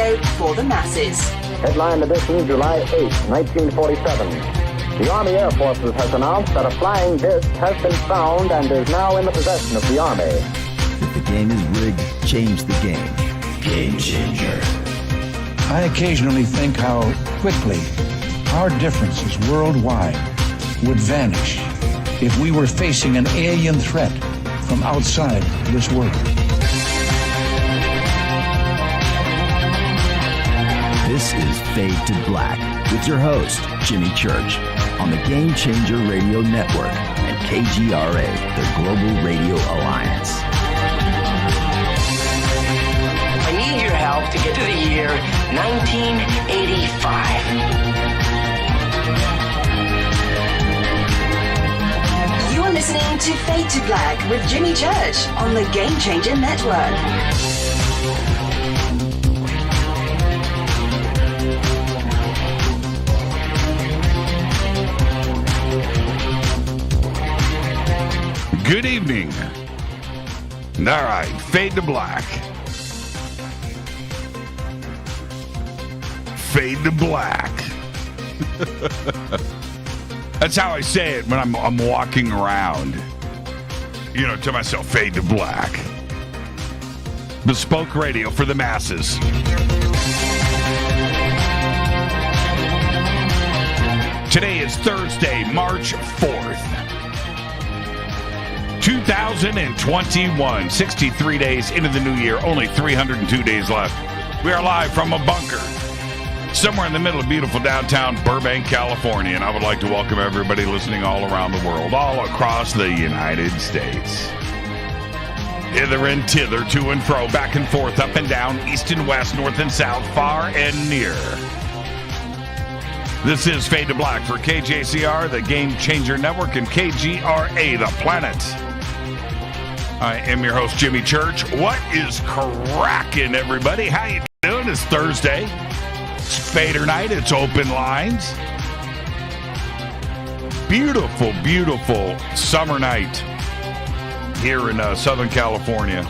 radio for the masses. Headline edition, July 8, 1947. The Army Air Forces has announced that a flying disc has been found and is now in the possession of the Army. If the game is rigged, change the game. Game changer. I occasionally think how quickly our differences worldwide would vanish if we were facing an alien threat from outside this world. This is Fade to Black with your host, Jimmy Church, on the Game Changer Radio Network and KGRA, the Global Radio Alliance. I need your help to get to the year 1985. You're listening to Fade to Black with Jimmy Church on the Game Changer Network. Good evening. All right, Fade to Black. Fade to Black. That's how I say it when I'm walking around. You know, to myself, Fade to Black. Bespoke radio for the masses. Today is Thursday, March 4th. 2021, 63 days into the new year, only 302 days left. We are live from a bunker somewhere in the middle of beautiful downtown Burbank, California, and I would like to welcome everybody listening all around the world, all across the United States. Hither and thither, to and fro, back and forth, up and down, east and west, north and south, far and near. This is Fade to Black for KJCR, the Game Changer Network, and KGRA, the planet. I am your host, Jimmy Church. What is cracking, everybody? How you doing? It's Thursday. It's Fadernight. It's open lines. Beautiful, beautiful summer night here in Southern California.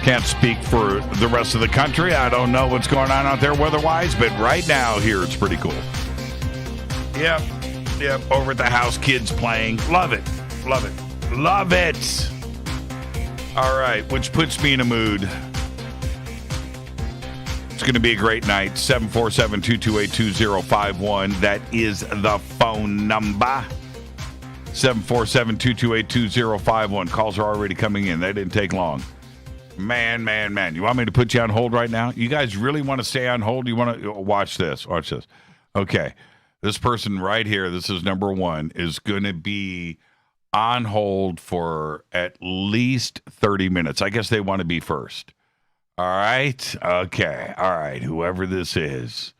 Can't speak for the rest of the country. I don't know what's going on out there weather-wise, but right now here it's pretty cool. Yep. Over at the house, kids playing. Love it. Love it. Love it. All right, which puts me in a mood. It's going to be a great night. 747-228-2051. That is the phone number. 747-228-2051. Calls are already coming in. They didn't take long. Man. You want me to put you on hold right now? You guys really want to stay on hold? You want to watch this? Watch this. Okay. This person right here, this is number one, is going to be on hold for at least 30 minutes. I guess they want to be first. All right? Okay. All right. Whoever this is,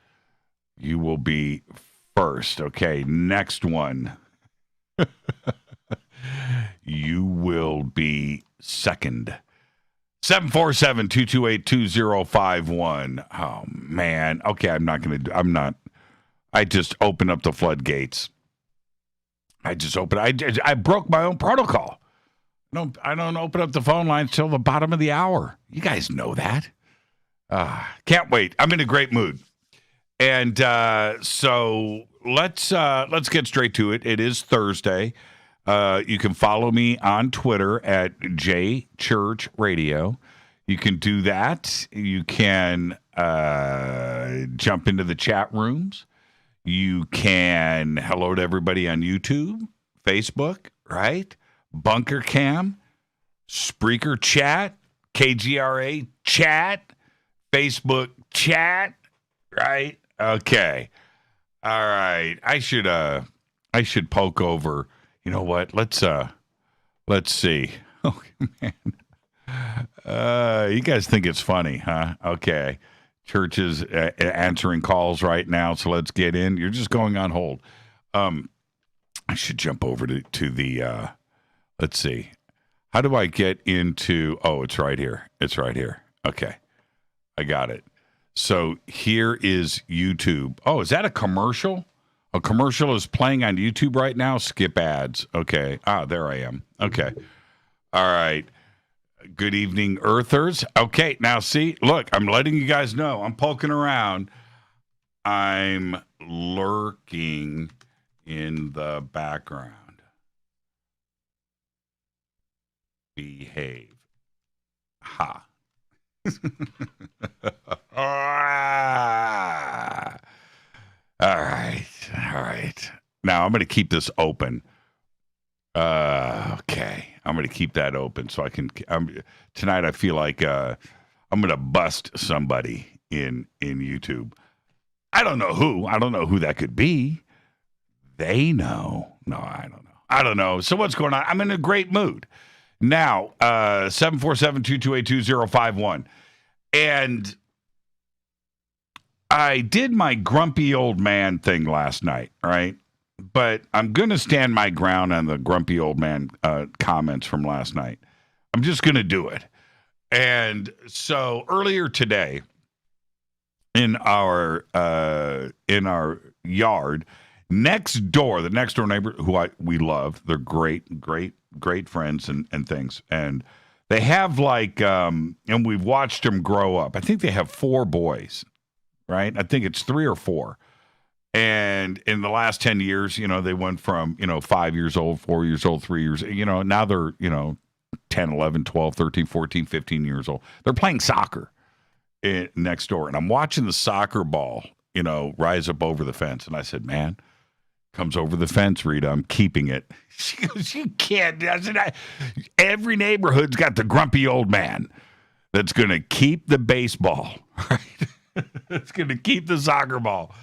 you will be first. Okay. Next one. You will be second. 747-228-2051. Oh, man. Okay. I just opened up the floodgates. I broke my own protocol. No, I don't open up the phone lines till the bottom of the hour. You guys know that. Can't wait. I'm in a great mood. And so let's get straight to it. It is Thursday. You can follow me on Twitter at JChurchRadio. You can do that. You can jump into the chat rooms. You can hello to everybody on YouTube, Facebook, right? Bunker Cam, Spreaker chat, KGRA chat, Facebook chat, right? Okay. All right. I should poke over. You know what? Let's see. Oh man. You guys think it's funny, huh? Okay. Church is answering calls right now, so let's get in. You're just going on hold. I should jump over to the, let's see. How do I get into, oh, it's right here. It's right here. Okay. I got it. So here is YouTube. Oh, is that a commercial? A commercial is playing on YouTube right now? Skip ads. Okay. There I am. Okay. All right. Good evening, Earthers. Okay, now see, look, I'm letting you guys know. I'm poking around. I'm lurking in the background. Behave. Ha. All right. Now I'm going to keep this open. Okay, I'm going to keep that open so I can. Tonight, I feel like I'm going to bust somebody in YouTube. I don't know who. I don't know who that could be. They know. No, I don't know. I don't know. So what's going on? I'm in a great mood. Now, 747-228-2051. And I did my grumpy old man thing last night, right? But I'm going to stand my ground on the grumpy old man comments from last night. I'm just going to do it. And so earlier today, in our yard, the next door neighbor who we love, they're great friends and things, and they have and we've watched them grow up. I think they have 4 boys, right? I think it's 3 or 4, and in the last 10 years, they went from 5 years old, 4 years old, 3 years, now they're 10, 11, 12, 13, 14, 15 years old. They're playing soccer next door, and I'm watching the soccer ball, rise up over the fence, and I said, man, comes over the fence, Rita, I'm keeping it. She goes, you can't. I said, every neighborhood's got the grumpy old man that's going to keep the baseball, right? That's going to keep the soccer ball.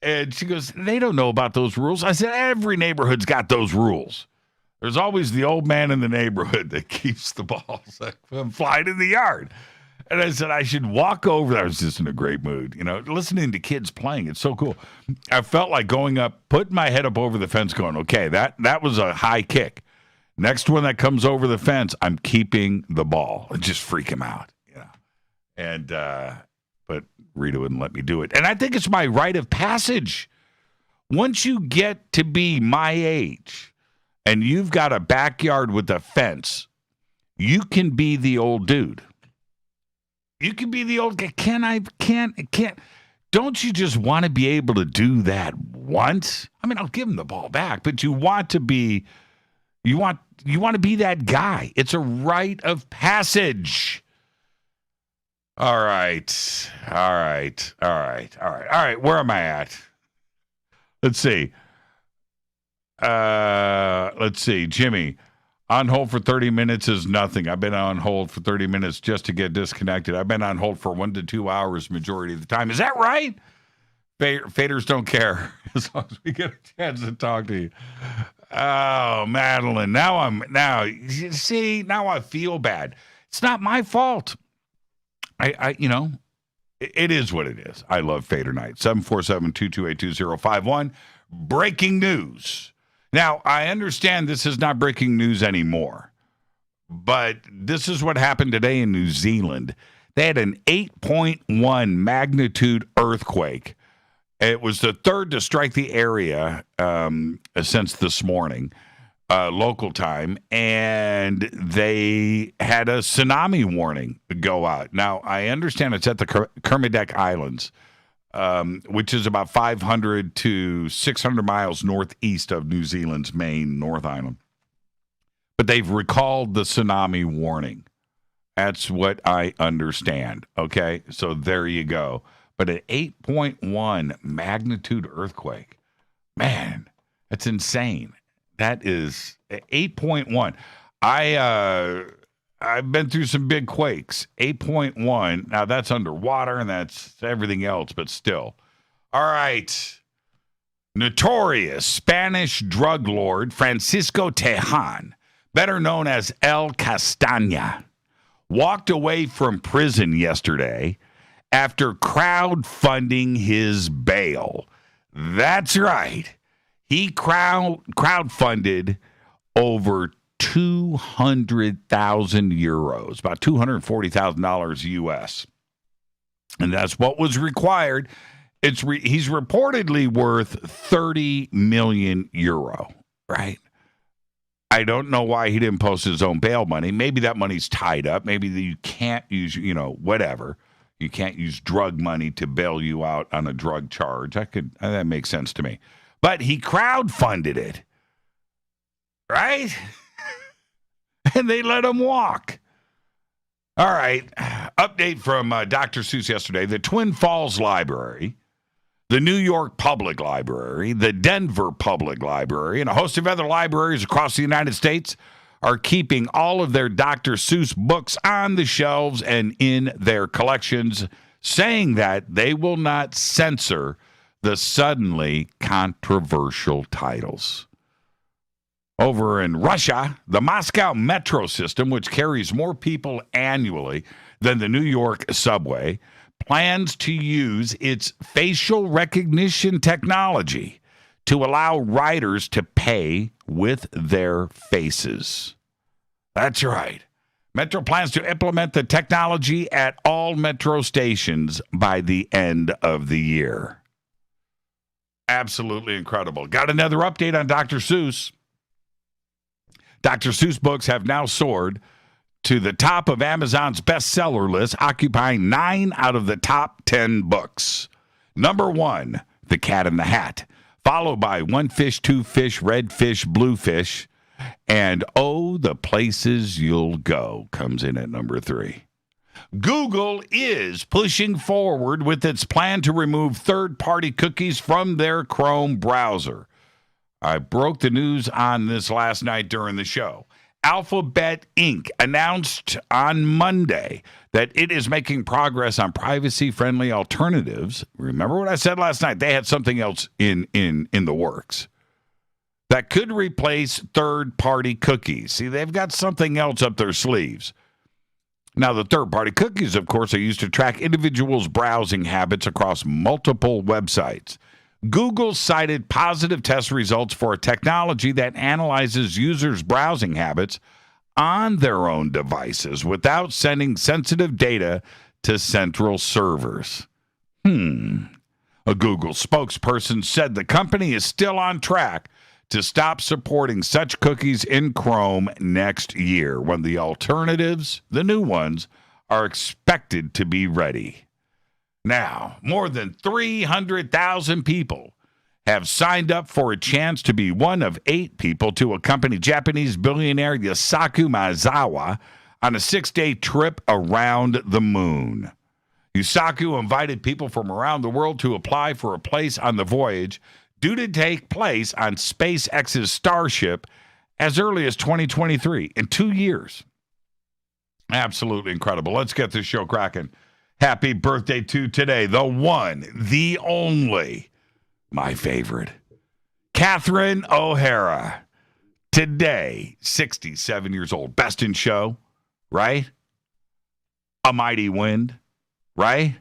And she goes, they don't know about those rules. I said, every neighborhood's got those rules. There's always the old man in the neighborhood that keeps the balls from flying in the yard. And I said, I should walk over. I was just in a great mood, listening to kids playing. It's so cool. I felt like going up, putting my head up over the fence going, okay, that was a high kick. Next one that comes over the fence, I'm keeping the ball. And just freak him out, And, but Rita wouldn't let me do it. And I think it's my rite of passage. Once you get to be my age and you've got a backyard with a fence, you can be the old dude. You can be the old guy. Can't. Don't you just want to be able to do that once? I mean, I'll give him the ball back, but you want to be that guy. It's a rite of passage. All right. Where am I at? Let's see. Jimmy. On hold for 30 minutes is nothing. I've been on hold for 30 minutes just to get disconnected. I've been on hold for 1 to 2 hours majority of the time. Is that right? Faders don't care as long as we get a chance to talk to you. Oh, Madeline. Now I feel bad. It's not my fault. It is what it is. I love Fadernight. 747-228-2051. Breaking news. Now, I understand this is not breaking news anymore, but this is what happened today in New Zealand. They had an 8.1 magnitude earthquake. It was the third to strike the area since this morning, local time, and they had a tsunami warning go out. Now, I understand it's at the Kermadec Islands, which is about 500 to 600 miles northeast of New Zealand's main North Island. But they've recalled the tsunami warning. That's what I understand. Okay, so there you go. But an 8.1 magnitude earthquake, man, that's insane. That is 8.1. I've been through some big quakes. 8.1. Now, that's underwater, and that's everything else, but still. All right. Notorious Spanish drug lord Francisco Tejan, better known as El Castaña, walked away from prison yesterday after crowdfunding his bail. That's right. He crowdfunded over 200,000 euros, about $240,000 US. And that's what was required. He's reportedly worth 30 million euro, right? I don't know why he didn't post his own bail money. Maybe that money's tied up. Maybe you can't use, whatever. You can't use drug money to bail you out on a drug charge. That makes sense to me. But he crowdfunded it, right? And they let him walk. All right. Update from Dr. Seuss yesterday. The Twin Falls Library, the New York Public Library, the Denver Public Library, and a host of other libraries across the United States are keeping all of their Dr. Seuss books on the shelves and in their collections, saying that they will not censor the suddenly controversial titles. Over in Russia, the Moscow metro system, which carries more people annually than the New York subway, plans to use its facial recognition technology to allow riders to pay with their faces. That's right. Metro plans to implement the technology at all metro stations by the end of the year. Absolutely incredible. Got another update on Dr. Seuss. Dr. Seuss books have now soared to the top of Amazon's bestseller list, occupying 9 out of the top 10 books. Number 1, The Cat in the Hat, followed by One Fish, Two Fish, Red Fish, Blue Fish, and Oh, the Places You'll Go comes in at number 3. Google is pushing forward with its plan to remove third-party cookies from their Chrome browser. I broke the news on this last night during the show. Alphabet Inc. announced on Monday that it is making progress on privacy-friendly alternatives. Remember what I said last night? They had something else in the works that could replace third-party cookies. See, they've got something else up their sleeves. Now, the third-party cookies, of course, are used to track individuals' browsing habits across multiple websites. Google cited positive test results for a technology that analyzes users' browsing habits on their own devices without sending sensitive data to central servers. A Google spokesperson said the company is still on track to stop supporting such cookies in Chrome next year, when the alternatives, the new ones, are expected to be ready. Now, more than 300,000 people have signed up for a chance to be one of 8 people to accompany Japanese billionaire Yusaku Maezawa on a 6-day trip around the moon. Yusaku invited people from around the world to apply for a place on the voyage, due to take place on SpaceX's Starship as early as 2023, in 2 years. Absolutely incredible. Let's get this show cracking. Happy birthday to today, the one, the only, my favorite, Catherine O'Hara. Today, 67 years old. Best in Show, right? A Mighty Wind, right?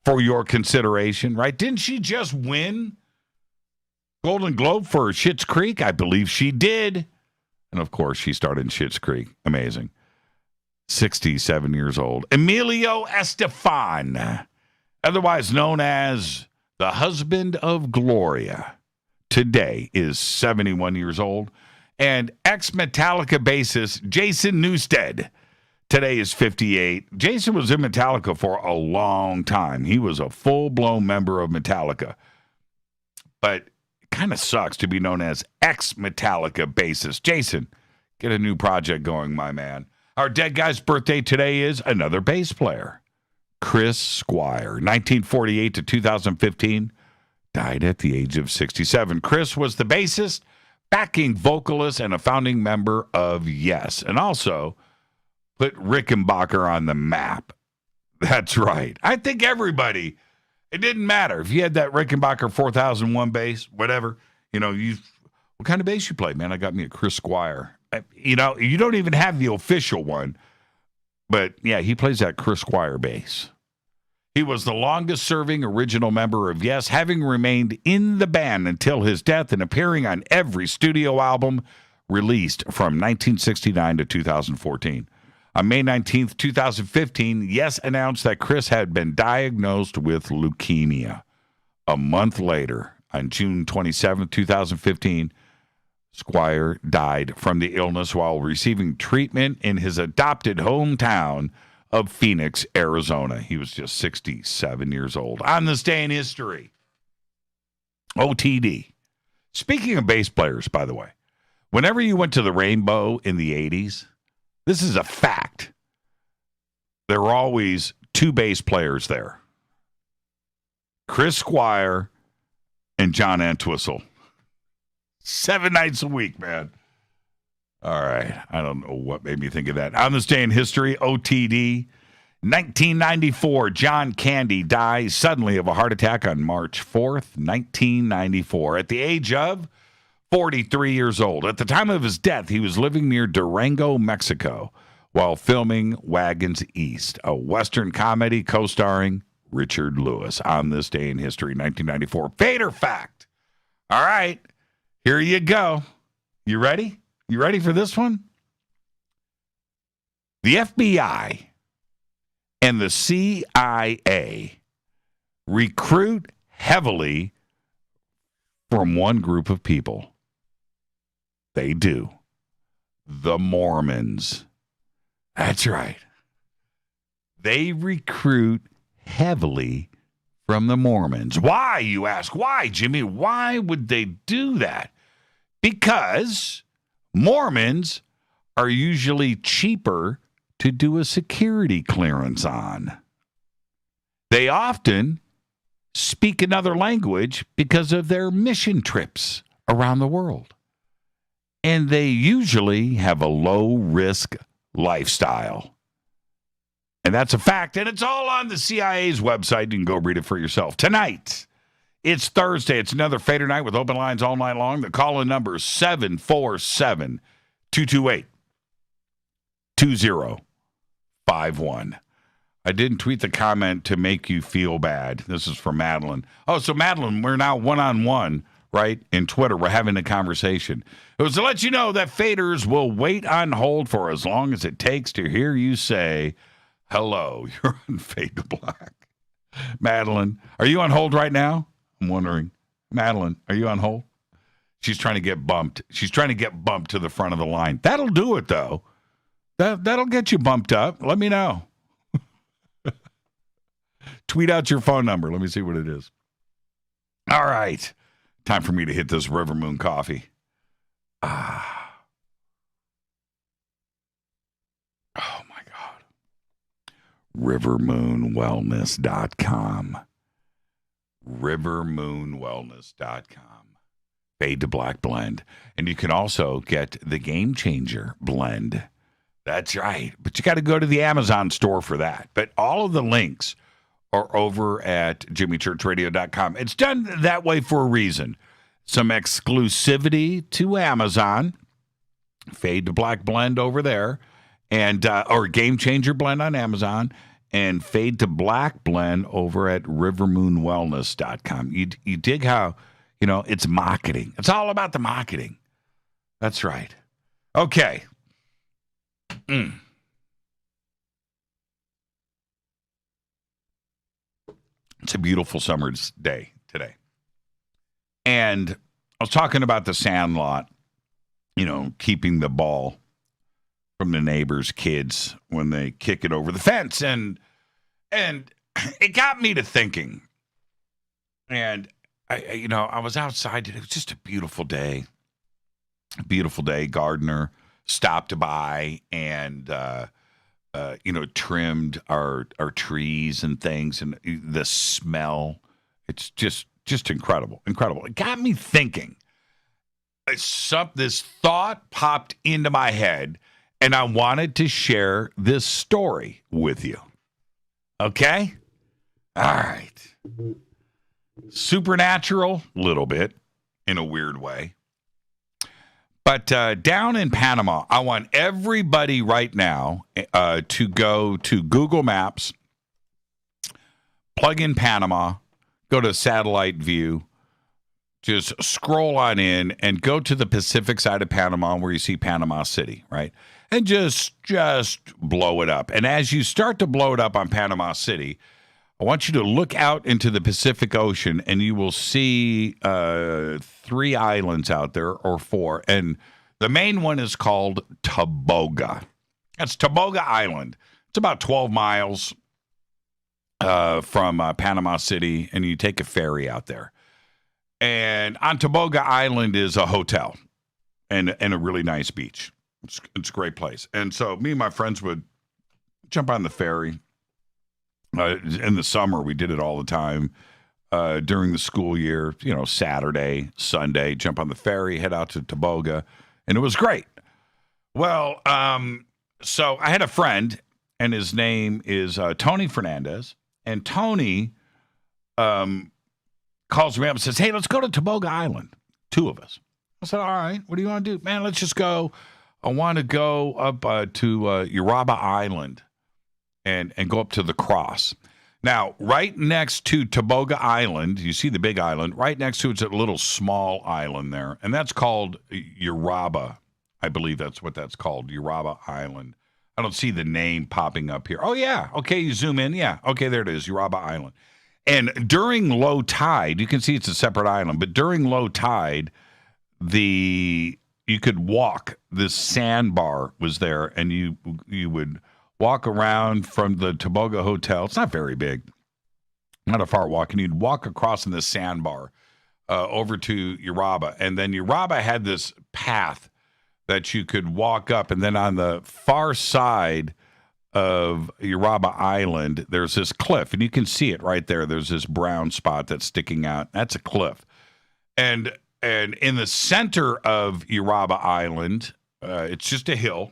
For your consideration, right? Didn't she just win Golden Globe for Schitt's Creek? I believe she did. And, of course, she starred in Schitt's Creek. Amazing. 67 years old. Emilio Estefan, otherwise known as the husband of Gloria, today is 71 years old. And ex-Metallica bassist Jason Newsted today is 58. Jason was in Metallica for a long time. He was a full-blown member of Metallica. But it kind of sucks to be known as ex-Metallica bassist. Jason, get a new project going, my man. Our dead guy's birthday today is another bass player, Chris Squire, 1948 to 2015, died at the age of 67. Chris was the bassist, backing vocalist, and a founding member of Yes, and also put Rickenbacker on the map. That's right. I think everybody, it didn't matter if you had that Rickenbacker 4001 bass, whatever, what kind of bass you play, man? I got me a Chris Squire. You don't even have the official one, but yeah, he plays that Chris Squire bass. He was the longest serving original member of Yes, having remained in the band until his death and appearing on every studio album released from 1969 to 2014. On May 19th, 2015, Yes announced that Chris had been diagnosed with leukemia. A month later, on June 27th, 2015, Squire died from the illness while receiving treatment in his adopted hometown of Phoenix, Arizona. He was just 67 years old. On this day in history, OTD. Speaking of bass players, by the way, whenever you went to the Rainbow in the 80s, this is a fact. There were always two bass players there. Chris Squire and John Entwistle. 7 nights a week, man. All right. I don't know what made me think of that. On this day in history, OTD, 1994, John Candy dies suddenly of a heart attack on March 4th, 1994, at the age of 43 years old. At the time of his death, he was living near Durango, Mexico, while filming Wagons East, a Western comedy co-starring Richard Lewis. On this day in history, 1994. Fader fact. All right. Here you go. You ready? You ready for this one? The FBI and the CIA recruit heavily from one group of people. They do. The Mormons. That's right. They recruit heavily from the Mormons. Why, you ask? Why, Jimmy? Why would they do that? Because Mormons are usually cheaper to do a security clearance on. They often speak another language because of their mission trips around the world. And they usually have a low-risk lifestyle. And that's a fact, and it's all on the CIA's website. You can go read it for yourself. Tonight, it's Thursday. It's another Fader night with open lines all night long. The call-in number is 747-228-2051. I didn't tweet the comment to make you feel bad. This is from Madeline. Oh, so Madeline, we're now one-on-one, right? In Twitter, we're having a conversation. It was to let you know that faders will wait on hold for as long as it takes to hear you say, hello, you're on Fade to Black. Madeline, are you on hold right now? I'm wondering. Madeline, are you on hold? She's trying to get bumped. She's trying to get bumped to the front of the line. That'll do it, though. That'll get you bumped up. Let me know. Tweet out your phone number. Let me see what it is. All right. Time for me to hit this River Moon coffee. Oh, my God. RiverMoonWellness.com. RiverMoonWellness.com. Fade to Black blend. And you can also get the Game Changer blend. That's right. But you got to go to the Amazon store for that. But all of the links are over at jimmychurchradio.com. It's done that way for a reason. Some exclusivity to Amazon. Fade to Black blend over there. And or Game Changer blend on Amazon. And Fade to Black blend over at rivermoonwellness.com. You dig how, it's marketing. It's all about the marketing. That's right. Okay. It's a beautiful summer's day today. And I was talking about the Sandlot, keeping the ball from the neighbors' kids when they kick it over the fence. And it got me to thinking. And, I was outside today. It was just a beautiful day. A beautiful day. Gardener stopped by and, trimmed our trees and things. And the smell, it's just incredible. Incredible. It got me thinking. This thought popped into my head. And I wanted to share this story with you. Okay? All right. Supernatural, a little bit, in a weird way. But down in Panama, I want everybody right now to go to Google Maps, plug in Panama, go to satellite view, just scroll on in and go to the Pacific side of Panama where you see Panama City, right? And just blow it up. And as you start to blow it up on Panama City, I want you to look out into the Pacific Ocean, and you will see 3 islands out there, or 4. And the main one is called Toboga. That's Toboga Island. It's about 12 miles from Panama City, and you take a ferry out there. And on Toboga Island is a hotel and a really nice beach. It's a great place. And so me and my friends would jump on the ferry. In the summer, we did it all the time. During the school year, Saturday, Sunday, jump on the ferry, head out to Toboga, and it was great. Well, so I had a friend, and his name is Tony Fernandez, and Tony calls me up and says, hey, let's go to Toboga Island, 2 of us. I said, all right, what do you want to do? Man, let's just go. I want to go up to Uraba Island and go up to the cross. Now, right next to Toboga Island, you see the big island, right next to it's a little small island there, and that's called Uraba. I believe that's what that's called, Uraba Island. I don't see the name popping up here. Oh, yeah. Okay, you zoom in. Yeah. Okay, there it is, Uraba Island. And during low tide, you can see it's a separate island, but during low tide, you could walk. This sandbar was there, and you would walk around from the Toboga Hotel. It's not very big, not a far walk, and you'd walk across in this sandbar over to Uraba, and then Uraba had this path that you could walk up, and then on the far side of Uraba Island, there's this cliff, and you can see it right there. There's this brown spot that's sticking out. That's a cliff. And in the center of Uraba Island, it's just a hill.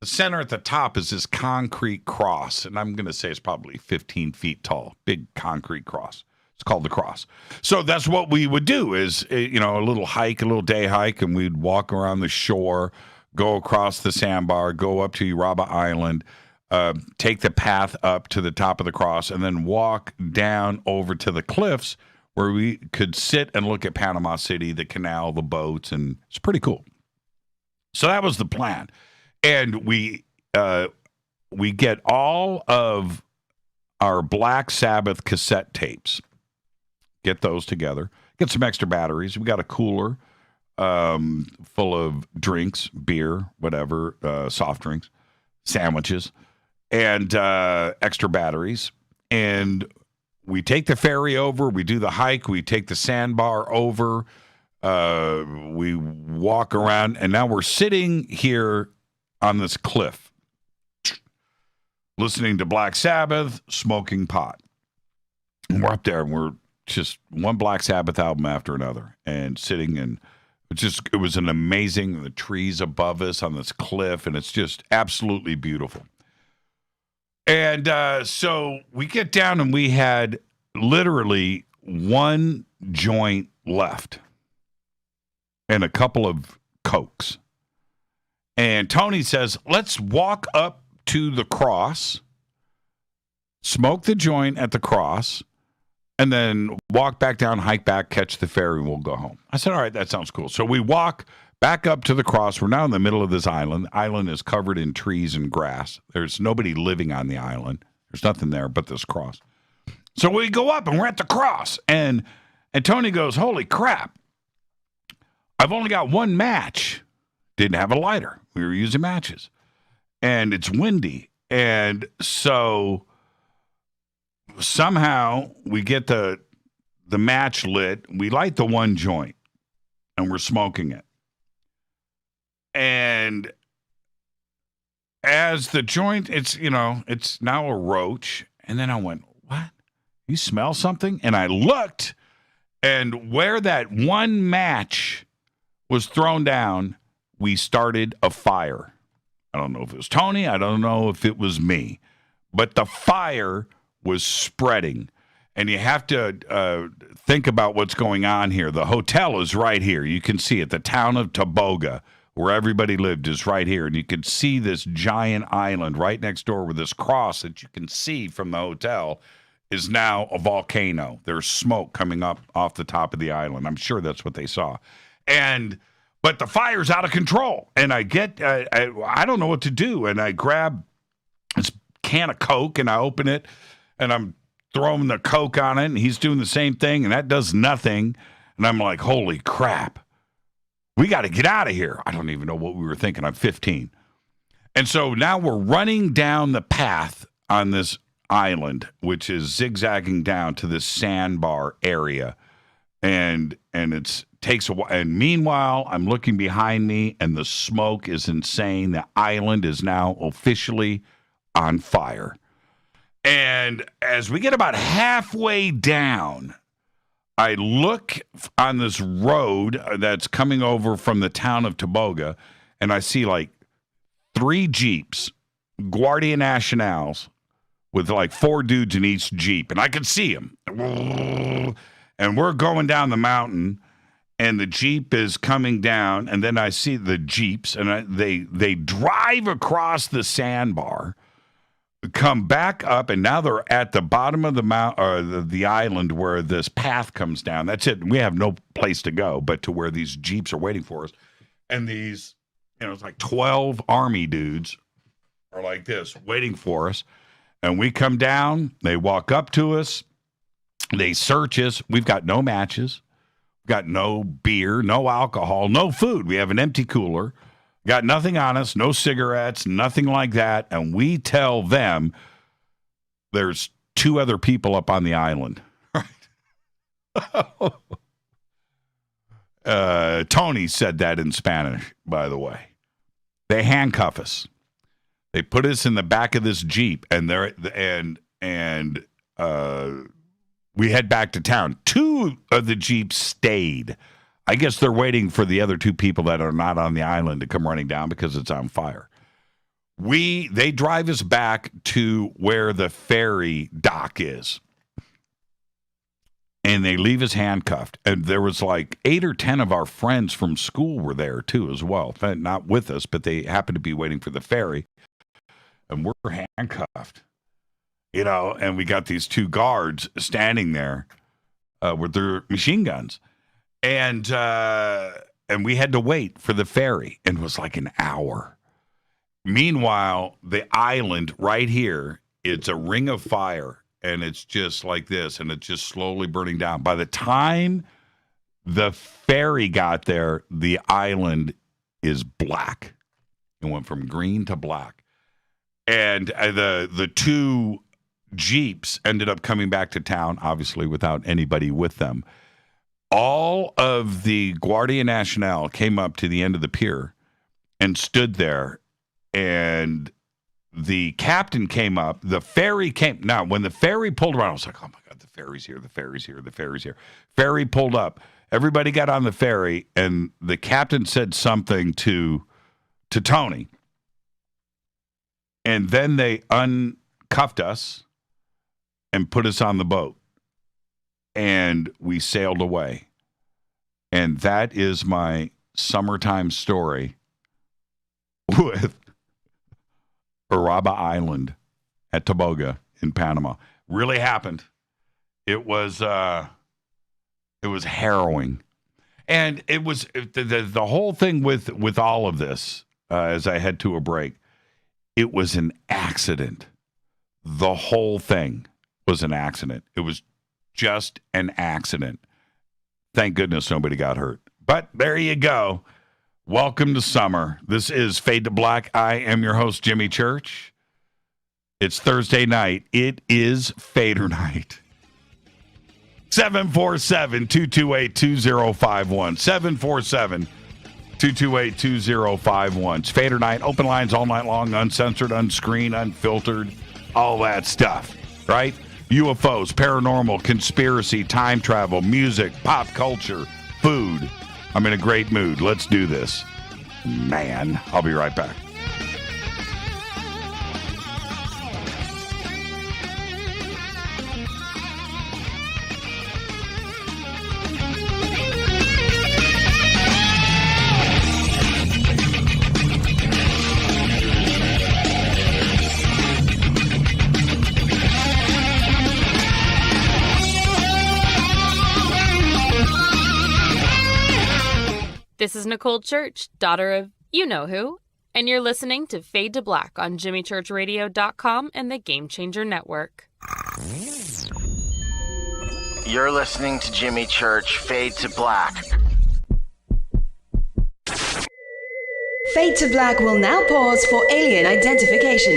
The center at the top is this concrete cross, and I'm going to say it's probably 15 feet tall, big concrete cross. It's called the cross. So that's what we would do is, a little hike, a little day hike, and we'd walk around the shore, go across the sandbar, go up to Uraba Island, take the path up to the top of the cross, and then walk down over to the cliffs where we could sit and look at Panama City, the canal, the boats, and it's pretty cool. So that was the plan. And we get all of our Black Sabbath cassette tapes, get those together, get some extra batteries. We got a cooler full of drinks, beer, whatever, soft drinks, sandwiches, and extra batteries. And we take the ferry over, we do the hike, we take the sandbar over, we walk around, and now we're sitting here on this cliff, listening to Black Sabbath, smoking pot. And we're up there, and we're just one Black Sabbath album after another, and sitting, and it was an amazing, the trees above us on this cliff, and it's just absolutely beautiful. And so we get down, and we had literally one joint left and a couple of Cokes. And Tony says, let's walk up to the cross, smoke the joint at the cross, and then walk back down, hike back, catch the ferry, and we'll go home. I said, all right, that sounds cool. So we walk back up to the cross. We're now in the middle of this island. The island is covered in trees and grass. There's nobody living on the island. There's nothing there but this cross. So we go up, and we're at the cross. And Tony goes, holy crap, I've only got one match. Didn't have a lighter. We were using matches. And it's windy. And so somehow we get the match lit. We light the one joint, and we're smoking it. And as the joint, it's now a roach. And then I went, what? You smell something? And I looked, and where that one match was thrown down, we started a fire. I don't know if it was Tony. I don't know if it was me. But the fire was spreading. And you have to think about what's going on here. The hotel is right here. You can see it. The town of Toboga, where everybody lived, is right here. And you can see this giant island right next door with this cross that you can see from the hotel is now a volcano. There's smoke coming up off the top of the island. I'm sure that's what they saw. But the fire's out of control, and I don't know what to do, and I grab this can of Coke, and I open it, and I'm throwing the Coke on it, and he's doing the same thing, and that does nothing. And I'm like, holy crap. We got to get out of here. I don't even know what we were thinking. I'm 15. And so now we're running down the path on this island, which is zigzagging down to this sandbar area. And it takes a while. And meanwhile, I'm looking behind me, and the smoke is insane. The island is now officially on fire. And as we get about halfway down, I look on this road that's coming over from the town of Toboga, and I see like 3 Jeeps, Guardia Nationals, with like 4 dudes in each Jeep. And I can see them. And we're going down the mountain, and the Jeep is coming down, and then I see the Jeeps, and they drive across the sandbar, come back up, and now they're at the bottom of the the island where this path comes down. That's it. We have no place to go but to where these Jeeps are waiting for us. And these, it's like 12 Army dudes are like this, waiting for us. And we come down, they walk up to us, they search us. We've got no matches, we've got no beer, no alcohol, no food. We have an empty cooler. Got nothing on us, no cigarettes, nothing like that. And we tell them there's 2 other people up on the island. Right? Tony said that in Spanish, by the way. They handcuff us. They put us in the back of this Jeep, and we head back to town. 2 of the Jeeps stayed. I guess they're waiting for the other 2 people that are not on the island to come running down because it's on fire. They drive us back to where the ferry dock is. And they leave us handcuffed. And there was like 8 or 10 of our friends from school were there too as well. Not with us, but they happened to be waiting for the ferry. And we're handcuffed. And we got these 2 guards standing there with their machine guns. And we had to wait for the ferry, and it was like an hour. Meanwhile, the island right here, it's a ring of fire, and it's just like this, and it's just slowly burning down. By the time the ferry got there, the island is black. It went from green to black. And the 2 Jeeps ended up coming back to town, obviously without anybody with them. All of the Guardia Nacional came up to the end of the pier and stood there, and the captain came up. The ferry came. Now, when the ferry pulled around, I was like, oh, my God, the ferry's here, the ferry's here, the ferry's here. Ferry pulled up. Everybody got on the ferry, and the captain said something to Tony. And then they uncuffed us and put us on the boat. And we sailed away. And that is my summertime story with Uraba Island at Toboga in Panama. Really happened. It was harrowing. And it was the whole thing with all of this, as I head to a break, it was an accident. The whole thing was an accident. It was just an accident. Thank goodness nobody got hurt. But there you go. Welcome to summer. This is Fade to Black. I am your host, Jimmy Church. It's Thursday night. It is Fadernight. 747-228-2051. 747-228-2051. It's Fadernight. Open lines all night long. Uncensored, unscreened, unfiltered. All that stuff. Right? UFOs, paranormal, conspiracy, time travel, music, pop culture, food. I'm in a great mood. Let's do this. Man, I'll be right back. This is Nicole Church, daughter of you-know-who, and you're listening to Fade to Black on JimmyChurchRadio.com and the Game Changer Network. You're listening to Jimmy Church, Fade to Black. Fade to Black will now pause for alien identification.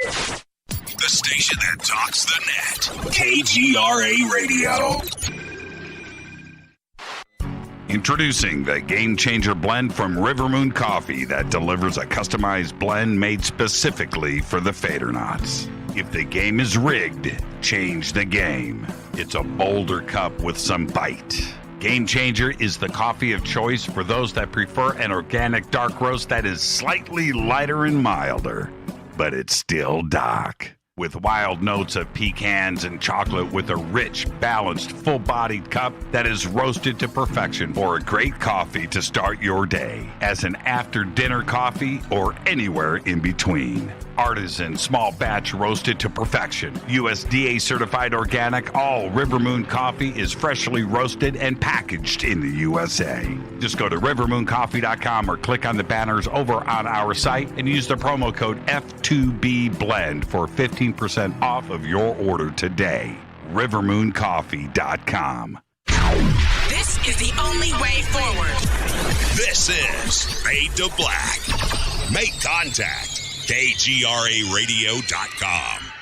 The station that talks the net. KGRA Radio. Introducing the Game Changer blend from River Moon Coffee that delivers a customized blend made specifically for the Fadernauts. If the game is rigged, change the game. It's a bolder cup with some bite. Game Changer is the coffee of choice for those that prefer an organic dark roast that is slightly lighter and milder, but it's still dark. With wild notes of pecans and chocolate with a rich, balanced, full-bodied cup that is roasted to perfection for a great coffee to start your day, as an after-dinner coffee or anywhere in between. Artisan, small batch roasted to perfection. USDA certified organic, all River Moon coffee is freshly roasted and packaged in the USA. Just go to rivermooncoffee.com or click on the banners over on our site and use the promo code F2BBLEND for 15% off of your order today. rivermooncoffee.com. This is the only way forward. This is Fade to Black. Make contact. KGRAradio.com.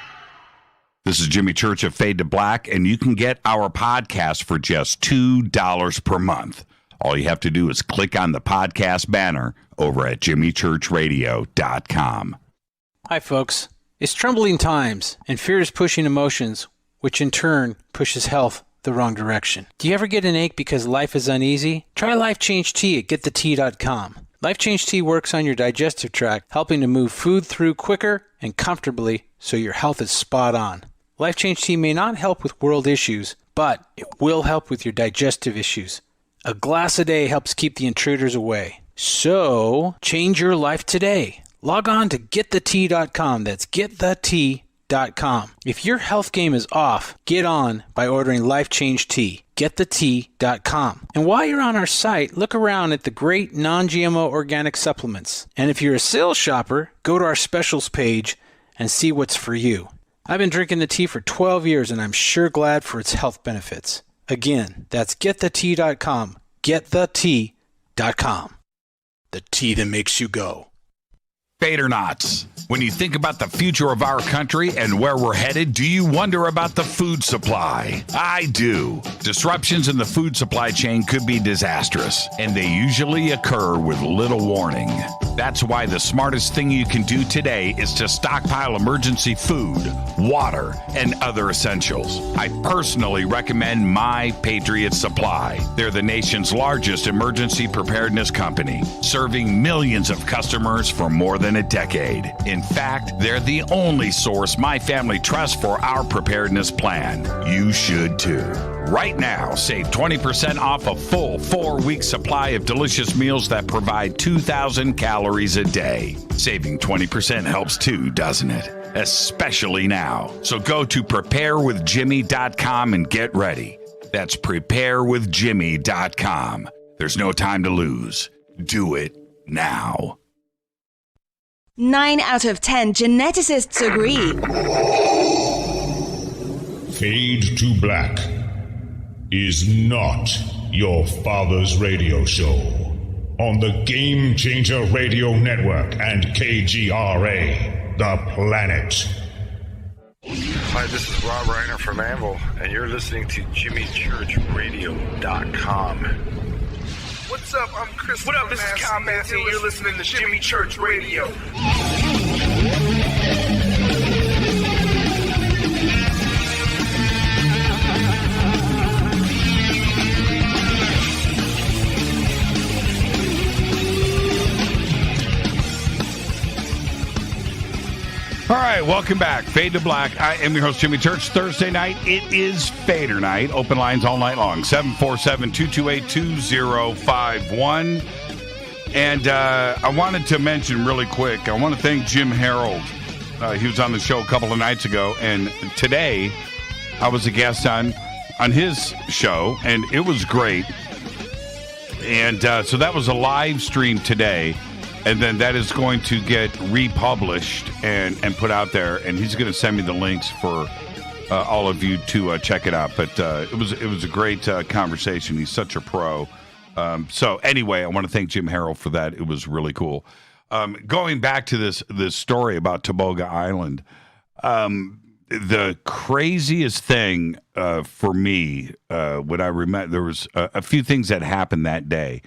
This is Jimmy Church of Fade to Black, and you can get our podcast for just $2 per month. All you have to do is click on the podcast banner over at jimmychurchradio.com. Hi, folks. It's troubling times, and fear is pushing emotions, which in turn pushes health the wrong direction. Do you ever get an ache because life is uneasy? Try Life Change Tea at getthetea.com. Life Change Tea works on your digestive tract, helping to move food through quicker and comfortably so your health is spot on. Life Change Tea may not help with world issues, but it will help with your digestive issues. A glass a day helps keep the intruders away. So, change your life today. Log on to getthetea.com. That's getthetea.com. If your health game is off, get on by ordering Life Change Tea. Getthetea.com. And while you're on our site, look around at the great non-GMO organic supplements. And if you're a sales shopper, go to our specials page and see what's for you. I've been drinking the tea for 12 years and I'm sure glad for its health benefits. Again, that's getthetea.com. Getthetea.com. The tea that makes you go. Fadernauts. When you think about the future of our country and where we're headed, do you wonder about the food supply? I do. Disruptions in the food supply chain could be disastrous, and they usually occur with little warning. That's why the smartest thing you can do today is to stockpile emergency food, water, and other essentials. I personally recommend My Patriot Supply. They're the nation's largest emergency preparedness company, serving millions of customers for more than a decade. In fact, they're the only source my family trusts for our preparedness plan. You should too. Right now, save 20% off a full 4-week supply of delicious meals that provide 2,000 calories a day. Saving 20% helps too, doesn't it? Especially now. So go to preparewithjimmy.com and get ready. That's preparewithjimmy.com. There's no time to lose. Do it now. 9 out of 10 geneticists agree. Fade to Black is not your father's radio show on the Game Changer Radio Network and KGRA, the planet. Hi, this is Rob Reiner from Anvil, and you're listening to JimmyChurchRadio.com. What's up? I'm Chris. What up? This is Kyle Massey, and you're listening to Jimmy Church Radio. All right, welcome back. Fade to Black. I am your host, Jimmy Church. Thursday night, it is Fadernight. Open lines all night long. 747-228-2051. And I wanted to mention really quick, I want to thank Jim Harold. He was on the show a couple of nights ago. And today, I was a guest on his show, and it was great. And so that was a live stream today. And then that is going to get republished and put out there. And he's going to send me the links for all of you to check it out. But it was a great conversation. He's such a pro. So anyway, I want to thank Jim Harrell for that. It was really cool. Going back to this story about Toboga Island, the craziest thing for me, when I remember, there was a few things that happened that day.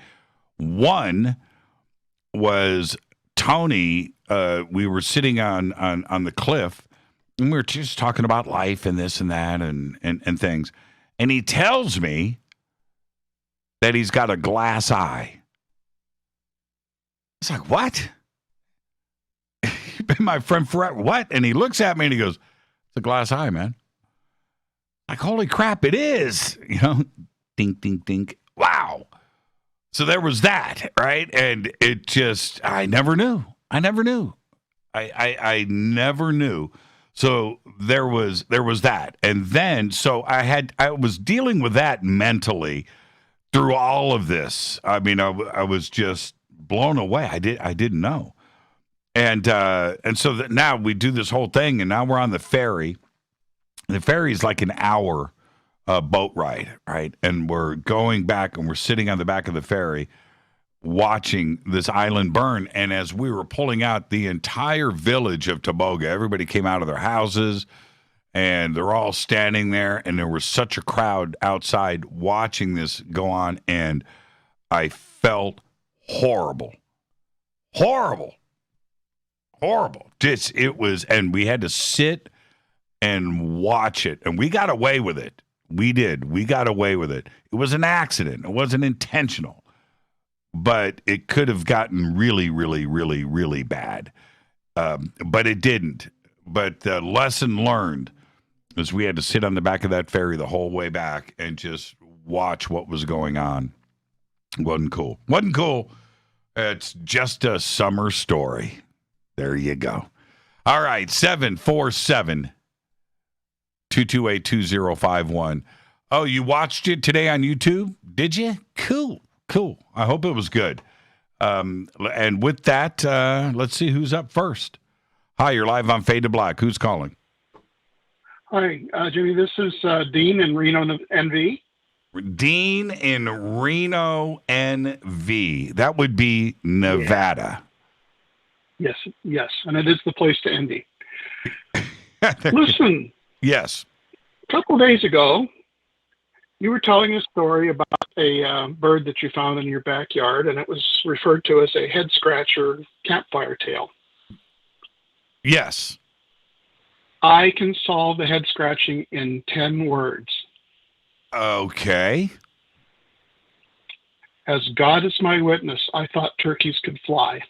One was Tony. We were sitting on the cliff, and we were just talking about life and this and that and things. And he tells me that he's got a glass eye. It's like, what? You've been my friend forever. What? And he looks at me and he goes, it's a glass eye, man. Like, holy crap, it is. You know, dink, dink, dink. Wow. So there was that, right? And it just, I never knew. I never knew. So there was that. And then, so I was dealing with that mentally through all of this. I mean, I was just blown away. I didn't know. And so now we do this whole thing, and now we're on the ferry. The ferry is like an hour boat ride, right? And we're going back, and we're sitting on the back of the ferry watching this island burn. And as we were pulling out, the entire village of Toboga, everybody came out of their houses, and they're all standing there, and there was such a crowd outside watching this go on, and I felt horrible. It was, and we had to sit and watch it, and we got away with it. We did. We got away with it. It was an accident. It wasn't intentional, but it could have gotten really, really, really, really bad. But it didn't. But the lesson learned is we had to sit on the back of that ferry the whole way back and just watch what was going on. Wasn't cool. It's just a summer story. There you go. All right, 747-228-2051. Oh, you watched it today on YouTube? Did you? Cool. I hope it was good. And with that, let's see who's up first. Hi, you're live on Fade to Black. Who's calling? Hi, Jimmy. This is Dean in Reno, NV. Dean in Reno, NV. That would be Nevada. Yes, and it is the place to envy. Listen. Yes. A couple of days ago, you were telling a story about a bird that you found in your backyard, and it was referred to as a head scratcher campfire tale. Yes. I can solve the head scratching in 10 words. Okay. As God is my witness, I thought turkeys could fly.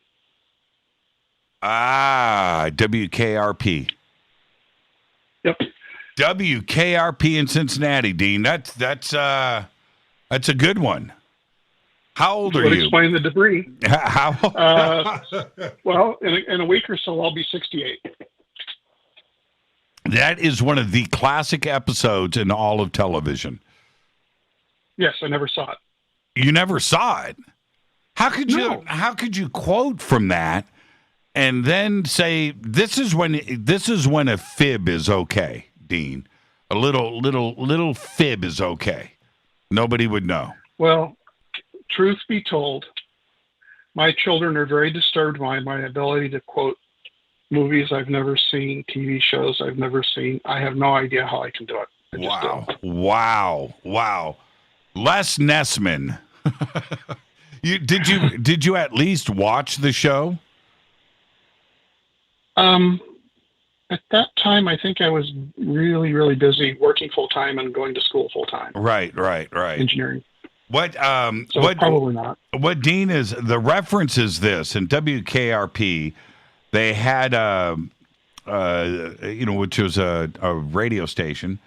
WKRP. Yep. WKRP in Cincinnati, Dean. That's a good one. How old are you? Explain the debris. How? Well, in a week or so, I'll be 68. That is one of the classic episodes in all of television. Yes, I never saw it. You never saw it? How could you quote from that and then say this is when a fib is okay, Dean? A little fib is okay. Nobody would know. Well, truth be told, my children are very disturbed by my ability to quote movies I've never seen, TV shows I've never seen. I have no idea how I can do it. Wow. Les Nessman. Did you at least watch the show? At that time, I think I was really, really busy working full time and going to school full time. Right. Engineering. What? Probably not. What Dean is the reference is this in WKRP. They had which was a radio station,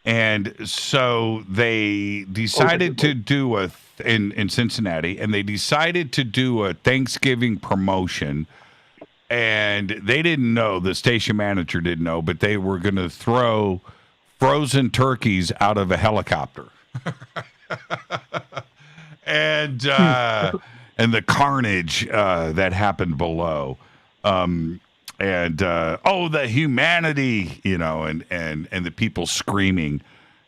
and so they decided to do in Cincinnati, and they decided to do a Thanksgiving promotion. And they didn't know, the station manager didn't know, but they were going to throw frozen turkeys out of a helicopter. And the carnage that happened below. And the humanity, and the people screaming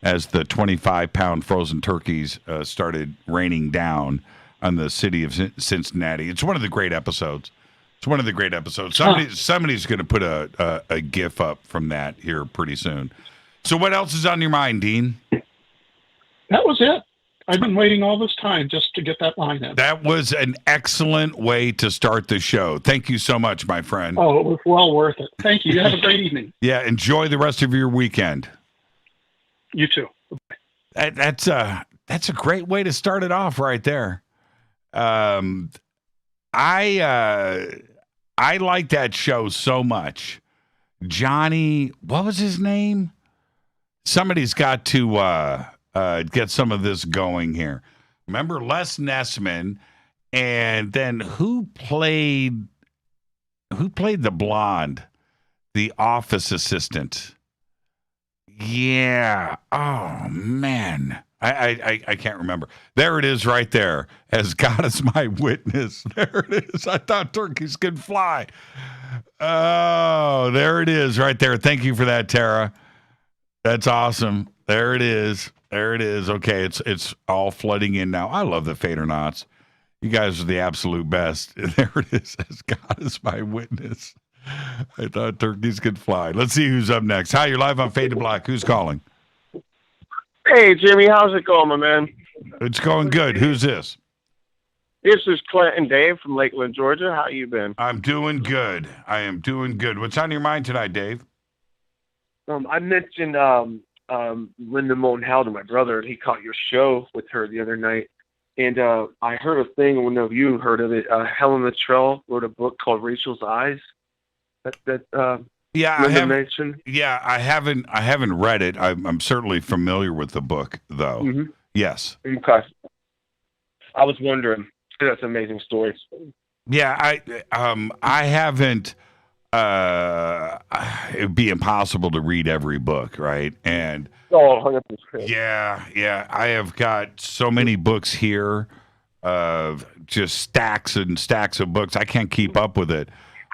as the 25-pound frozen turkeys started raining down on the city of Cincinnati. It's one of the great episodes. Somebody's going to put a GIF up from that here pretty soon. So what else is on your mind, Dean? That was it. I've been waiting all this time just to get that line in. That was an excellent way to start the show. Thank you so much, my friend. Oh, it was well worth it. Thank you. You have a great evening. Yeah, enjoy the rest of your weekend. You too. That's a great way to start it off right there. I like that show so much. Johnny, what was his name? Somebody's got to get some of this going here. Remember Les Nessman, and then who played the blonde, the office assistant? Yeah. Oh man. I can't remember. There it is right there. As God is my witness. There it is. I thought turkeys could fly. Oh, there it is right there. Thank you for that, Tara. That's awesome. There it is. There it is. Okay, it's all flooding in now. I love the Fadernauts. You guys are the absolute best. There it is. As God is my witness. I thought turkeys could fly. Let's see who's up next. Hi, you're live on Fade to Black. Who's calling? Hey, Jimmy, how's it going, my man? It's going good. Who's this? This is Clinton Dave from Lakeland, Georgia. How you been? I'm doing good. I am doing good. What's on your mind tonight, Dave? I mentioned Linda Moulton Howden, my brother. He caught your show with her the other night. And I heard a thing, I don't know if you heard of it. Helen Luttrell wrote a book called Rachel's Eyes. Yeah, mentioned. Yeah, I haven't read it. I'm certainly familiar with the book, though. Mm-hmm. Yes. Okay. I was wondering. That's an amazing story. Yeah, I haven't. It'd be impossible to read every book, right? And 100%. Yeah. I have got so many books here, just stacks and stacks of books. I can't keep up with it.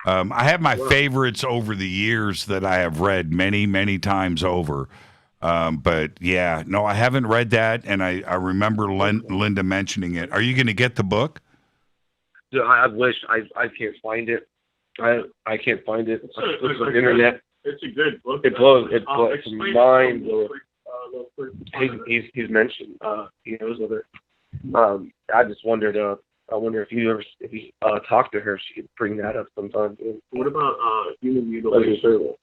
I have my favorites over the years that I have read many, many times over. But yeah, no, I haven't read that, and I remember Linda mentioning it. Are you going to get the book? Yeah, I wish. I can't find it. I can't find it. It's on the internet. It's a good book. It blows mind. He's mentioned. He knows of it. I just wondered. I wonder if you talked to her, she could bring that up sometime. What about human mutilation?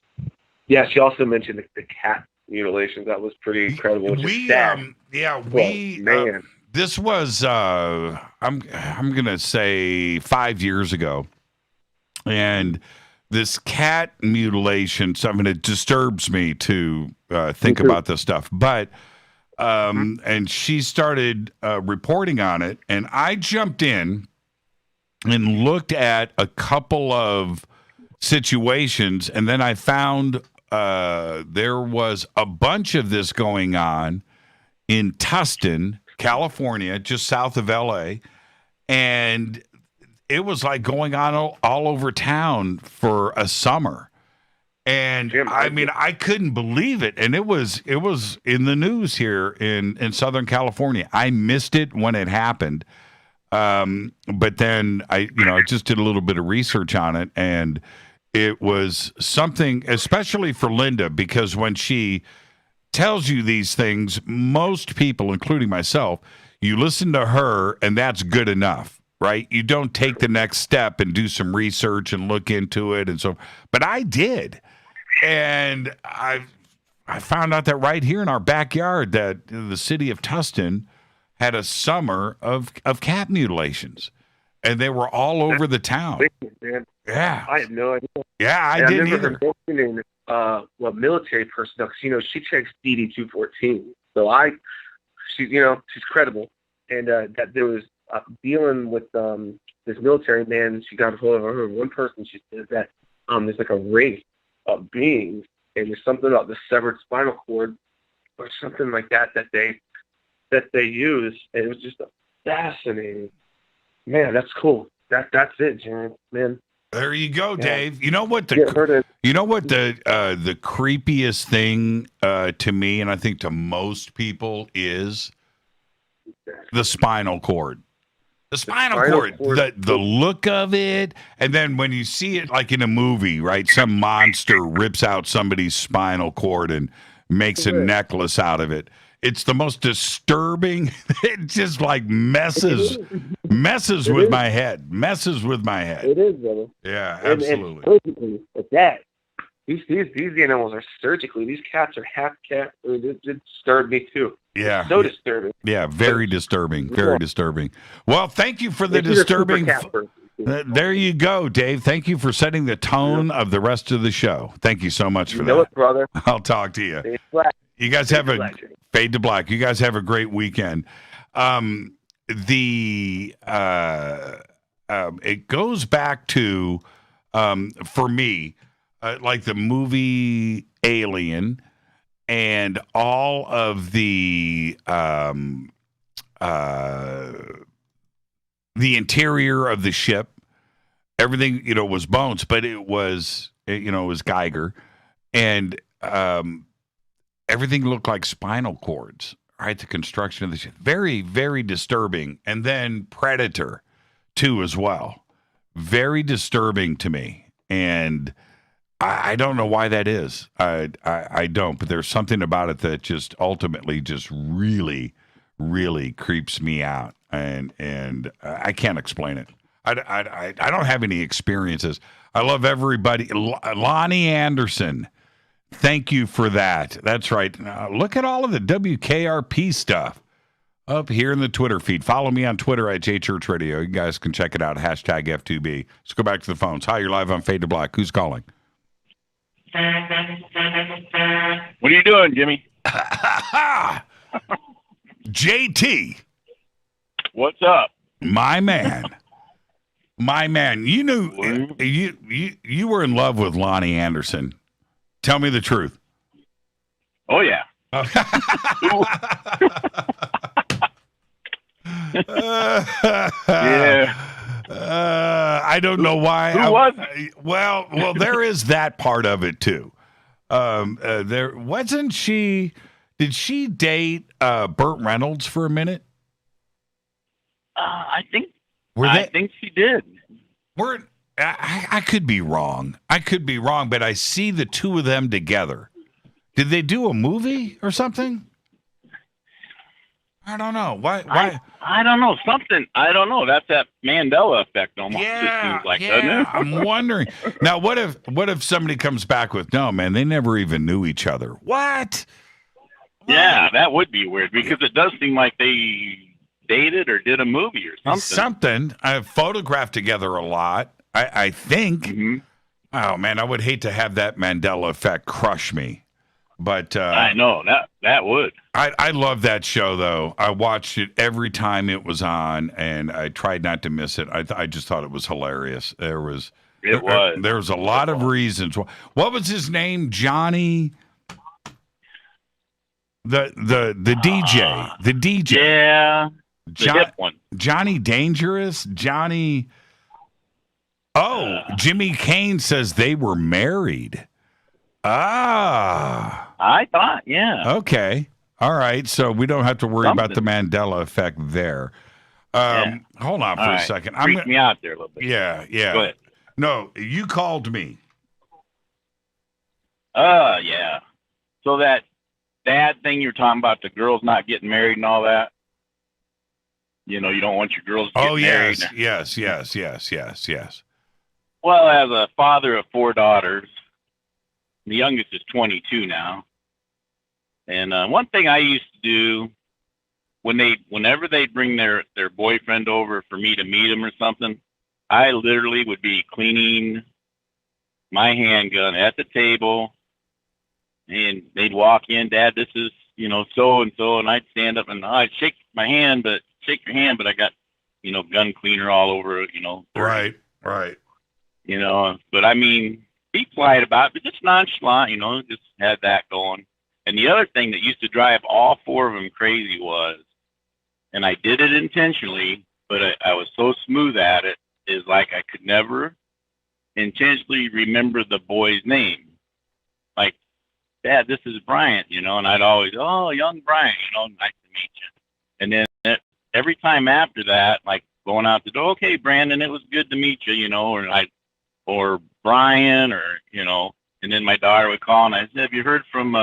Yeah, she also mentioned the cat mutilations. That was pretty incredible. Which is sad. Man. This was I'm gonna say 5 years ago, and this cat mutilation. Something that disturbs me to think about this stuff, but. And she started reporting on it, and I jumped in and looked at a couple of situations, and then I found there was a bunch of this going on in Tustin, California, just south of LA, and it was like going on all over town for a summer. And Jim, I couldn't believe it. And it was in the news here in Southern California. I missed it when it happened. But then I just did a little bit of research on it, and it was something, especially for Linda, because when she tells you these things, most people, including myself, you listen to her and that's good enough. Right? You don't take the next step and do some research and look into it. And so, but I did. And I found out that right here in our backyard that the city of Tustin had a summer of cat mutilations, and they were all over the town. Man. Yeah. I had no idea. Yeah, I didn't either. Mentioning, military personnel, because, she checks DD-214. So she's credible. And that there was dealing with this military man, she got a hold of her. One person, she said that there's like a race of beings, and there's something about the severed spinal cord or something like that they use. And it was just fascinating. Man, that's cool. That's it, Jim. Man, There you go, Yeah. Dave. You know what the creepiest thing to me, and I think to most people, is the spinal cord. The spinal cord. The look of it, and then when you see it like in a movie, right? Some monster rips out somebody's spinal cord and makes a necklace out of it. It's the most disturbing. It just like messes with my head. Messes with my head. It is, brother. Yeah, absolutely. And surgically, at that. These animals are surgically. These cats are half cat. It disturbed me too. Yeah. It's so disturbing. Yeah, very disturbing. Very disturbing. Well, thank you for the disturbing. There you go, Dave. Thank you for setting the tone of the rest of the show. Thank you so much for that. It, brother. I'll talk to you. You guys have a fade to black. You guys have a great weekend. It goes back to for me, like the movie Alien and all of the interior of the ship. Everything, was bones, but it was Geiger, and everything looked like spinal cords. Right, the construction of the ship, very, very disturbing. And then Predator, too, as well, very disturbing to me. And I don't know why that is. I don't, but there's something about it that just ultimately just really, really creeps me out, and I can't explain it. I don't have any experiences. I love everybody. Lonnie Anderson, thank you for that. That's right. Look at all of the WKRP stuff up here in the Twitter feed. Follow me on Twitter at JChurchRadio. You guys can check it out. Hashtag F2B. Let's go back to the phones. Hi, you're live on Fade to Black. Who's calling? What are you doing, Jimmy? JT. What's up? My man. My man. You knew you were in love with Lonnie Anderson. Tell me the truth. Oh, yeah. Yeah. I don't know why. Who was? Well, there is that part of it too. There wasn't she. Did she date Burt Reynolds for a minute? I think she did. I could be wrong. But I see the two of them together. Did they do a movie or something? I don't know. Why? I don't know. Something. I don't know. That's that Mandela effect almost. Yeah, it seems like, doesn't it? I'm wondering. Now, what if somebody comes back with, no, man, they never even knew each other? What? Yeah, that would be weird because it does seem like they dated or did a movie or something. Something. I've photographed together a lot. I think. Mm-hmm. Oh man, I would hate to have that Mandela effect crush me. But I know that would. I love that show though. I watched it every time it was on, and I tried not to miss it. I just thought it was hilarious. There was a lot of reasons. What was his name? Johnny. The DJ. The DJ. Yeah. The hip one. Johnny Dangerous. Johnny. Oh, Jimmy Kane says they were married. Ah. I thought, yeah. Okay. All right. So we don't have to worry about the Mandela effect there. Hold on for a second. Freaked me out there a little bit. Yeah. Go ahead. No, you called me. Yeah. So that dad thing you're talking about, the girls not getting married and all that. You don't want your girls to get married. Yes. Well, as a father of 4 daughters, the youngest is 22 now. And one thing I used to do whenever they'd bring their boyfriend over for me to meet him or something, I literally would be cleaning my handgun at the table, and they'd walk in, Dad, this is, so and so, and I'd stand up and I'd shake your hand, but I got, gun cleaner all over, Right. But I mean, be polite about it, but just nonchalant, just had that going. And the other thing that used to drive all 4 of them crazy was, and I did it intentionally, but I was so smooth at it, is like I could never intentionally remember the boy's name. Like, Dad, this is Bryant, you know, and I'd always, oh, young Bryant, you know, nice to meet you. And then every time after that, like going out the door, okay, Brandon, it was good to meet you, you know, or Brian, or, you know, and then my daughter would call and I said, have you heard from,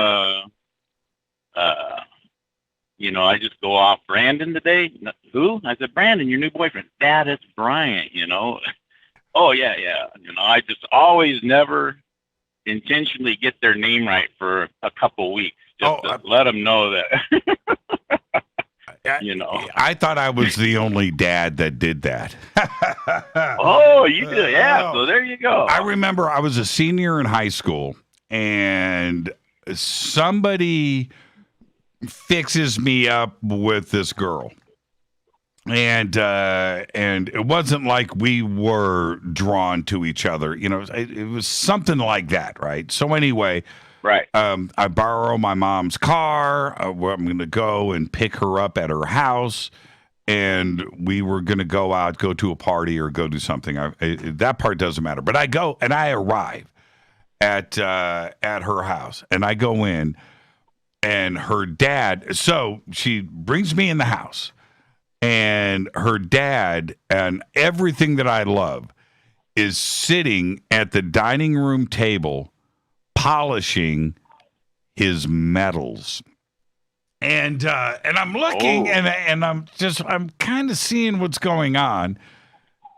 you know, I just go off, Brandon today? Who? I said, Brandon, your new boyfriend. Dad, it's Bryant, you know. Oh, yeah. You know, I just always never intentionally get their name right for a couple weeks. Just to let them know that, you know. I thought I was the only dad that did that. Oh, you did? Yeah, so there you go. I remember I was a senior in high school, and somebody fixes me up with this girl, and it wasn't like we were drawn to each other, you know. It was something like that, right? So anyway, right. I borrow my mom's car. Where I'm going to go and pick her up at her house, and we were going to go to a party or go do something. That part doesn't matter, but I go and I arrive at her house, and I go in. And her dad, so she brings me in the house, and her dad, and everything that I love, is sitting at the dining room table polishing his medals. And I'm looking, and I'm kind of seeing what's going on.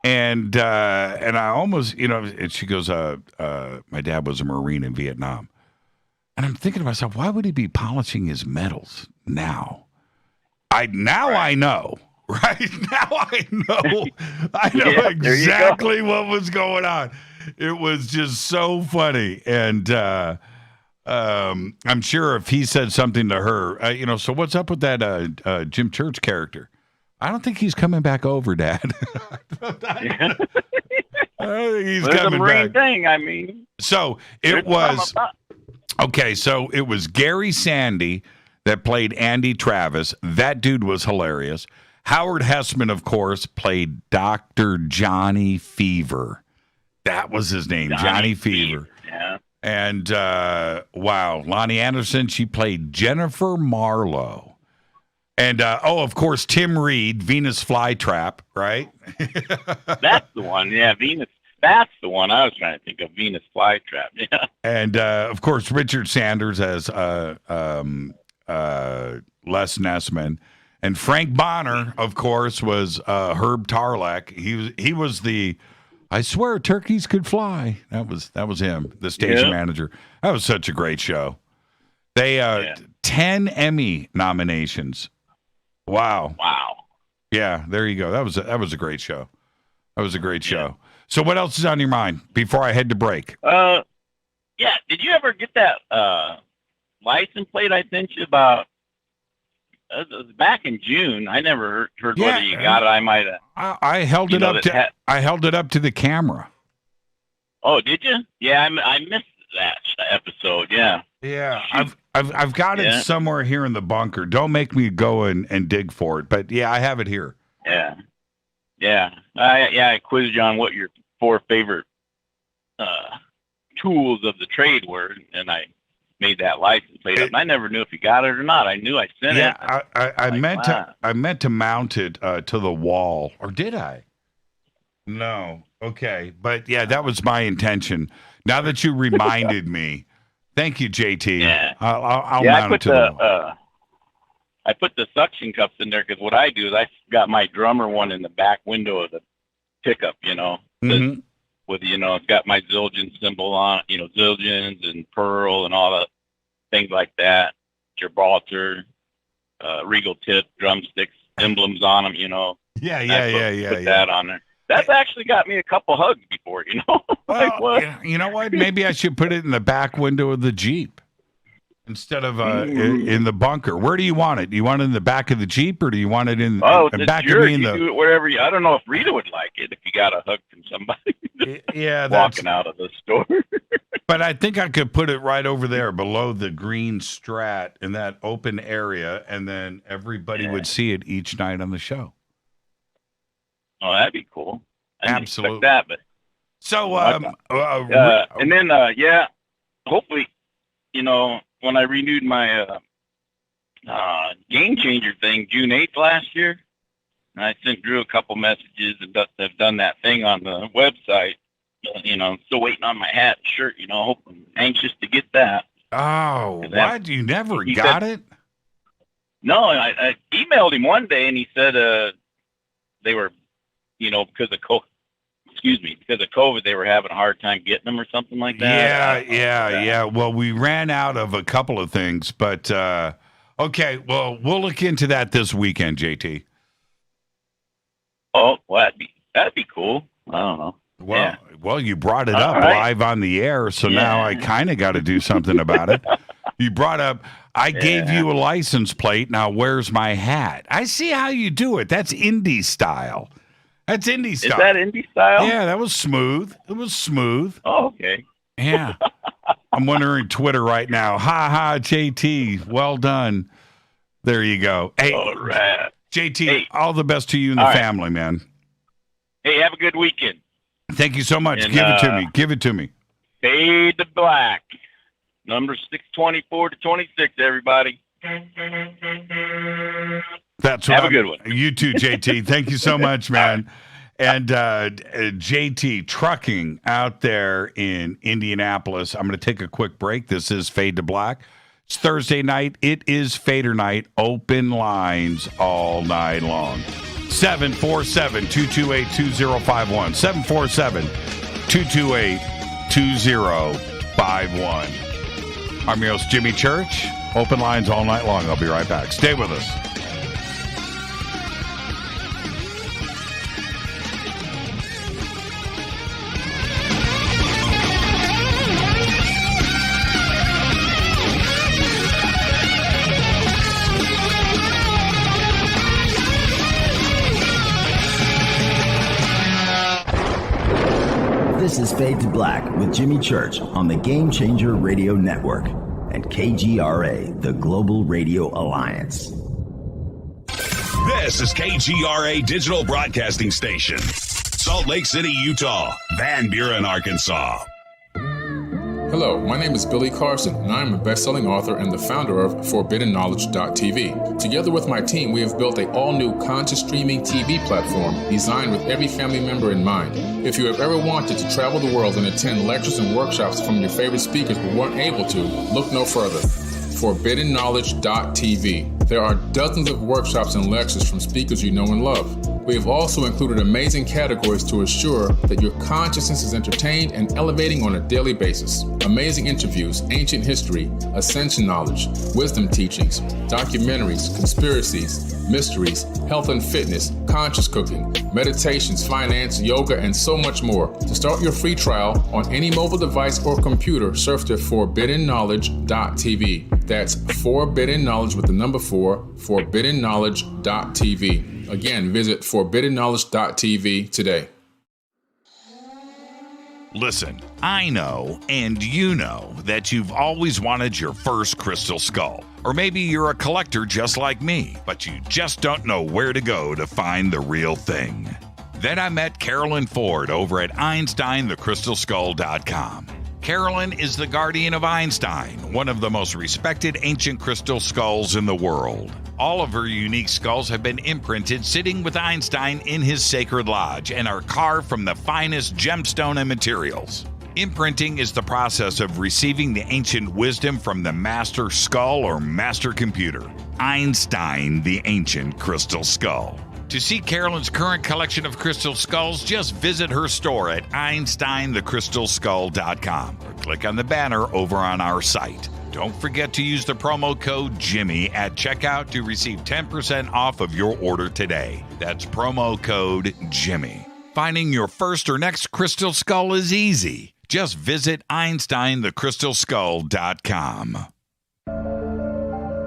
And I almost, you know, and she goes, my dad was a Marine in Vietnam. And I'm thinking to myself, why would he be polishing his medals now? I know, right? Now I know exactly what was going on. It was just so funny. And I'm sure if he said something to her, you know, so what's up with that Jim Church character? I don't think he's coming back over, Dad. I don't think he's coming a Marine back. Thing, I mean. So it was... Okay, so it was Gary Sandy that played Andy Travis. That dude was hilarious. Howard Hessman, of course, played Dr. Johnny Fever. That was his name, Johnny Fever. Yeah. And, wow, Lonnie Anderson, she played Jennifer Marlowe. And, of course, Tim Reed, Venus Flytrap, right? That's the one, yeah, Venus. That's the one I was trying to think of, Venus Flytrap. Yeah. And, of course, Richard Sanders as Les Nessman. And Frank Bonner, of course, was Herb Tarlack. He was the, I swear turkeys could fly. That was him, the station manager. That was such a great show. They 10 Emmy nominations. Wow. Yeah, there you go. That was a great show. That was a great show. So what else is on your mind before I head to break? Yeah. Did you ever get that license plate I sent you about? It was back in June. I never heard whether you got it. I might have. I held it up to. I held it up to the camera. Oh, did you? Yeah, I missed that episode. Yeah. Yeah, I've got it somewhere here in the bunker. Don't make me go and dig for it. But yeah, I have it here. Yeah. Yeah. I quizzed you on what your 4 favorite tools of the trade were, and I made that license plate up. And I never knew if you got it or not. I knew I sent it. I meant to mount it to the wall, or did I? No. Okay, but yeah, that was my intention. Now that you reminded me, thank you, JT. Yeah. I'll mount it to the wall. I put the suction cups in there because what I do is I got my drummer one in the back window of the pickup, you know, with, you know, it's got my Zildjian symbol on it, you know, Zildjians and Pearl and all the things like that, Gibraltar, Regal tip, drumsticks, emblems on them, you know. Put that on there. That's actually got me a couple hugs before, you know. Like, what? You know what? Maybe I should put it in the back window of the Jeep. Instead of in the bunker. Where do you want it? Do you want it in the back of the Jeep, or do you want it in the back of me? Do it wherever I don't know if Rita would like it if you got a hug from somebody. Walking out of the store. But I think I could put it right over there below the green Strat in that open area, and then everybody would see it each night on the show. Oh, that'd be cool. Absolutely. That, but So, and then, hopefully, when I renewed my Game Changer thing June 8th last year, I sent Drew a couple messages and have done that thing on the website. Still waiting on my hat and shirt, hoping, anxious to get that. Oh, why do you never got it? No, I emailed him one day and he said they were, because of COVID, they were having a hard time getting them or something like that. Yeah. Well, we ran out of a couple of things, but okay. Well, we'll look into that this weekend, JT. Oh, well, that'd be cool. I don't know. Well, you brought it up live on the air, so now I kind of got to do something about it. You brought up, I gave you a license plate. Now, where's my hat? I see how you do it. That's indie style. Is that indie style? Yeah, that was smooth. It was smooth. Oh, okay. Yeah. I'm wondering Twitter right now. Ha ha, JT. Well done. There you go. Hey, all right. JT, all the best to you and the family, man. Hey, have a good weekend. Thank you so much. And, Give it to me. Fade to Black. Number 624 to 26, everybody. Have a good one. You too, JT. Thank you so much, man. And JT, trucking out there in Indianapolis. I'm going to take a quick break. This is Fade to Black. It's Thursday night. It is Fadernight. Open lines all night long. 747-228-2051. 747-228-2051. I'm your host, Jimmy Church. Open lines all night long. I'll be right back. Stay with us. This is Fade to Black with Jimmy Church on the Game Changer Radio Network and KGRA, the Global Radio Alliance. This is KGRA Digital Broadcasting Station, Salt Lake City, Utah, Van Buren, Arkansas. Hello, my name is Billy Carson, and I am a best-selling author and the founder of ForbiddenKnowledge.tv. Together with my team, we have built an all-new conscious streaming TV platform designed with every family member in mind. If you have ever wanted to travel the world and attend lectures and workshops from your favorite speakers but weren't able to, look no further. ForbiddenKnowledge.tv. There are dozens of workshops and lectures from speakers you know and love. We have also included amazing categories to assure that your consciousness is entertained and elevating on a daily basis. Amazing interviews, ancient history, ascension knowledge, wisdom teachings, documentaries, conspiracies, mysteries, health and fitness, conscious cooking, meditations, finance, yoga, and so much more. To start your free trial on any mobile device or computer, surf to ForbiddenKnowledge.tv. That's Forbidden Knowledge with the number 4, ForbiddenKnowledge.tv. Again, visit ForbiddenKnowledge.tv today. Listen, I know, and you know, that you've always wanted your first crystal skull. Or maybe you're a collector just like me, but you just don't know where to go to find the real thing. Then I met Carolyn Ford over at EinsteinTheCrystalSkull.com. Carolyn is the guardian of Einstein, one of the most respected ancient crystal skulls in the world. All of her unique skulls have been imprinted sitting with Einstein in his sacred lodge and are carved from the finest gemstone and materials. Imprinting is the process of receiving the ancient wisdom from the master skull or master computer. Einstein, the ancient crystal skull. To see Carolyn's current collection of crystal skulls, just visit her store at EinsteinTheCrystalSkull.com or click on the banner over on our site. Don't forget to use the promo code Jimmy at checkout to receive 10% off of your order today. That's promo code Jimmy. Finding your first or next crystal skull is easy. Just visit EinsteinTheCrystalSkull.com.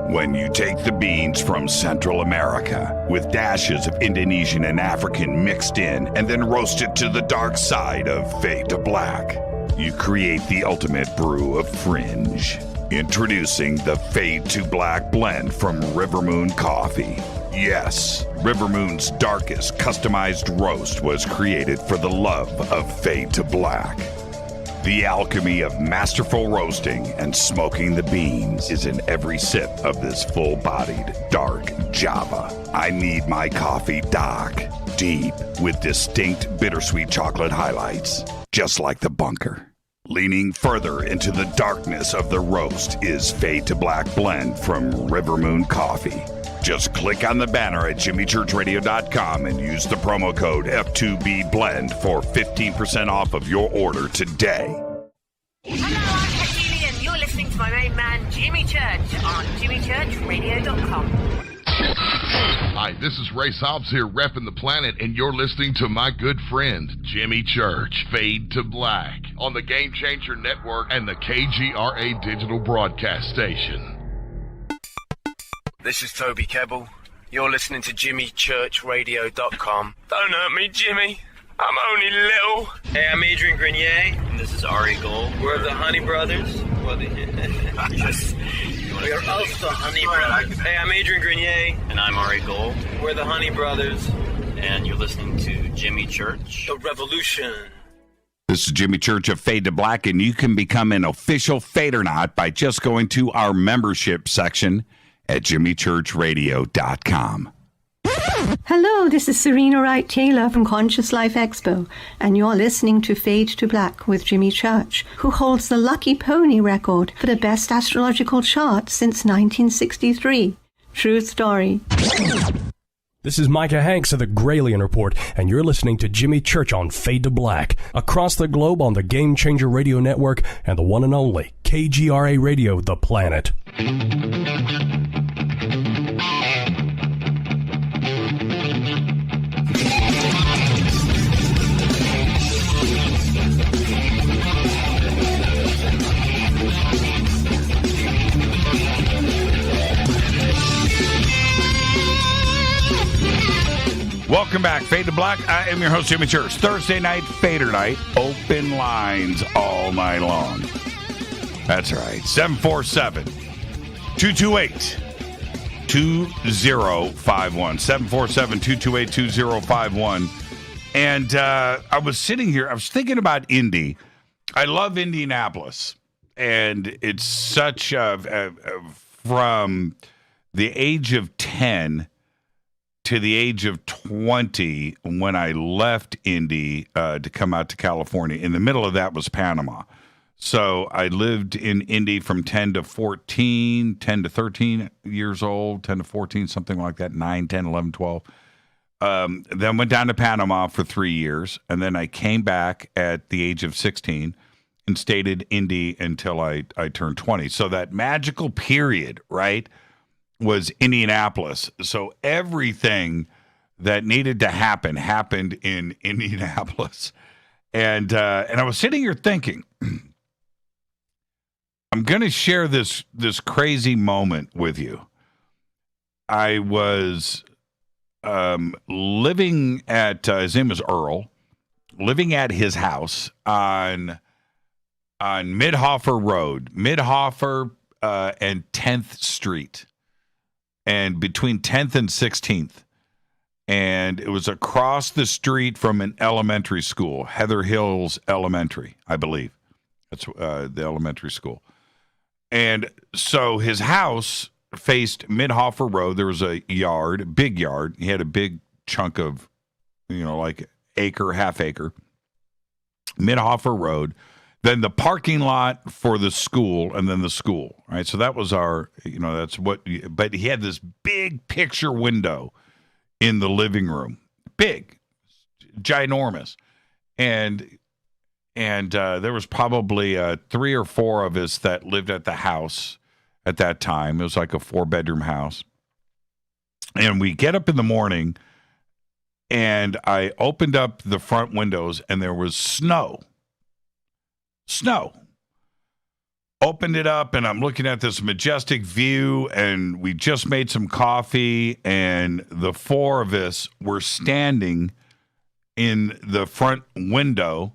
When you take the beans from Central America with dashes of Indonesian and African mixed in and then roast it to the dark side of Fade to Black, you create the ultimate brew of fringe. Introducing the Fade to Black blend from River Moon Coffee. Yes, River Moon's darkest customized roast was created for the love of Fade to Black. The alchemy of masterful roasting and smoking the beans is in every sip of this full-bodied dark Java. I need my coffee dark, deep, with distinct bittersweet chocolate highlights, just like the bunker. Leaning further into the darkness of the roast is Fade to Black blend from River Moon Coffee. Just click on the banner at jimmychurchradio.com and use the promo code F2BBLEND for 15% off of your order today. Hello, I'm Katie, and you're listening to my main man, Jimmy Church, on jimmychurchradio.com. Hi, this is Ray Hobbs here, repping the planet, and you're listening to my good friend, Jimmy Church, Fade to Black, on the Game Changer Network and the KGRA Digital Broadcast Station. This is Toby Kebbell. You're listening to JimmyChurchRadio.com. Don't hurt me, Jimmy. I'm only little. Hey, I'm Adrian Grenier. And this is Ari Gold. We're the Honey Brothers. Yes. We are of the Honey Brothers. Hey, I'm Adrian Grenier. And I'm Ari Gold. We're the Honey Brothers. And you're listening to Jimmy Church. The Revolution. This is Jimmy Church of Fade to Black, and you can become an official Fadernight by just going to our membership section at jimmychurchradio.com. Hello, this is Serena Wright Taylor from Conscious Life Expo, and you're listening to Fade to Black with Jimmy Church, who holds the Lucky Pony record for the best astrological chart since 1963. True story. This is Micah Hanks of the Gralien Report, and you're listening to Jimmy Church on Fade to Black, across the globe on the Game Changer Radio Network and the one and only KGRA Radio, The Planet. Welcome back, Fade to Black. I am your host, Jimmy Church. Thursday night, Fader night. Open lines all night long. That's right. 747-228-2051. 747-228-2051. And I was sitting here. I was thinking about Indy. I love Indianapolis. And it's such from the age of 10 to the age of 20 when I left Indy to come out to California. In the middle of that was Panama. So I lived in Indy from 10 to 14, 10 to 13 years old, 10 to 14, something like that, 9, 10, 11, 12. Then went down to Panama for 3 years, and then I came back at the age of 16 and stayed in Indy until I turned 20. So that magical period, right, was Indianapolis. So everything that needed to happen happened in Indianapolis. And I was sitting here thinking, I'm going to share this crazy moment with you. I was living at, his name was Earl, living at his house on Midhofer Road, Midhofer and 10th Street. And between 10th and 16th. And it was across the street from an elementary school, Heather Hills Elementary, I believe. That's the elementary school. And so his house faced Midhofer Road. There was a yard, big yard. He had a big chunk of, like acre, half acre. Midhofer Road. Then the parking lot for the school, and then the school, right? So that was our, that's what, but he had this big picture window in the living room. Big, ginormous. And there was probably 3 or 4 of us that lived at the house at that time. It was like a 4-bedroom house. And we get up in the morning, and I opened up the front windows, and there was snow. Opened it up, and I'm looking at this majestic view, and we just made some coffee, and the 4 of us were standing in the front window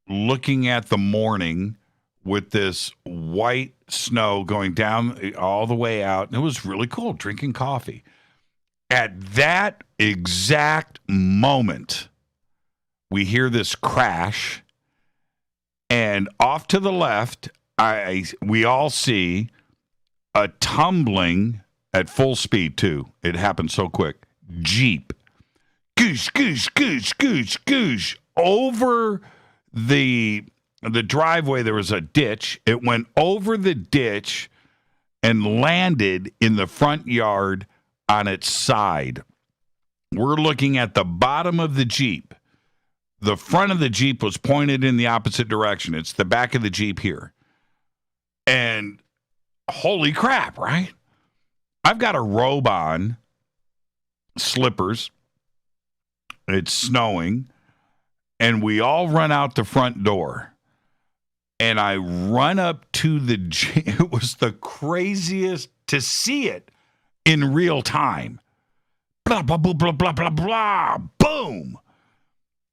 looking at the morning with this white snow going down all the way out. And it was really cool, drinking coffee. At that exact moment, we hear this crash, and off to the left, we all see a tumbling at full speed, too. It happened so quick. Jeep. Goosh, goosh, goosh, goosh, goosh. Over the driveway, there was a ditch. It went over the ditch and landed in the front yard on its side. We're looking at the bottom of the Jeep. The front of the Jeep was pointed in the opposite direction. It's the back of the Jeep here. And holy crap, right? I've got a robe on, slippers. It's snowing. And we all run out the front door. And I run up to the Jeep. It was the craziest to see it in real time. Blah, blah, blah, blah, blah, blah, blah. Boom.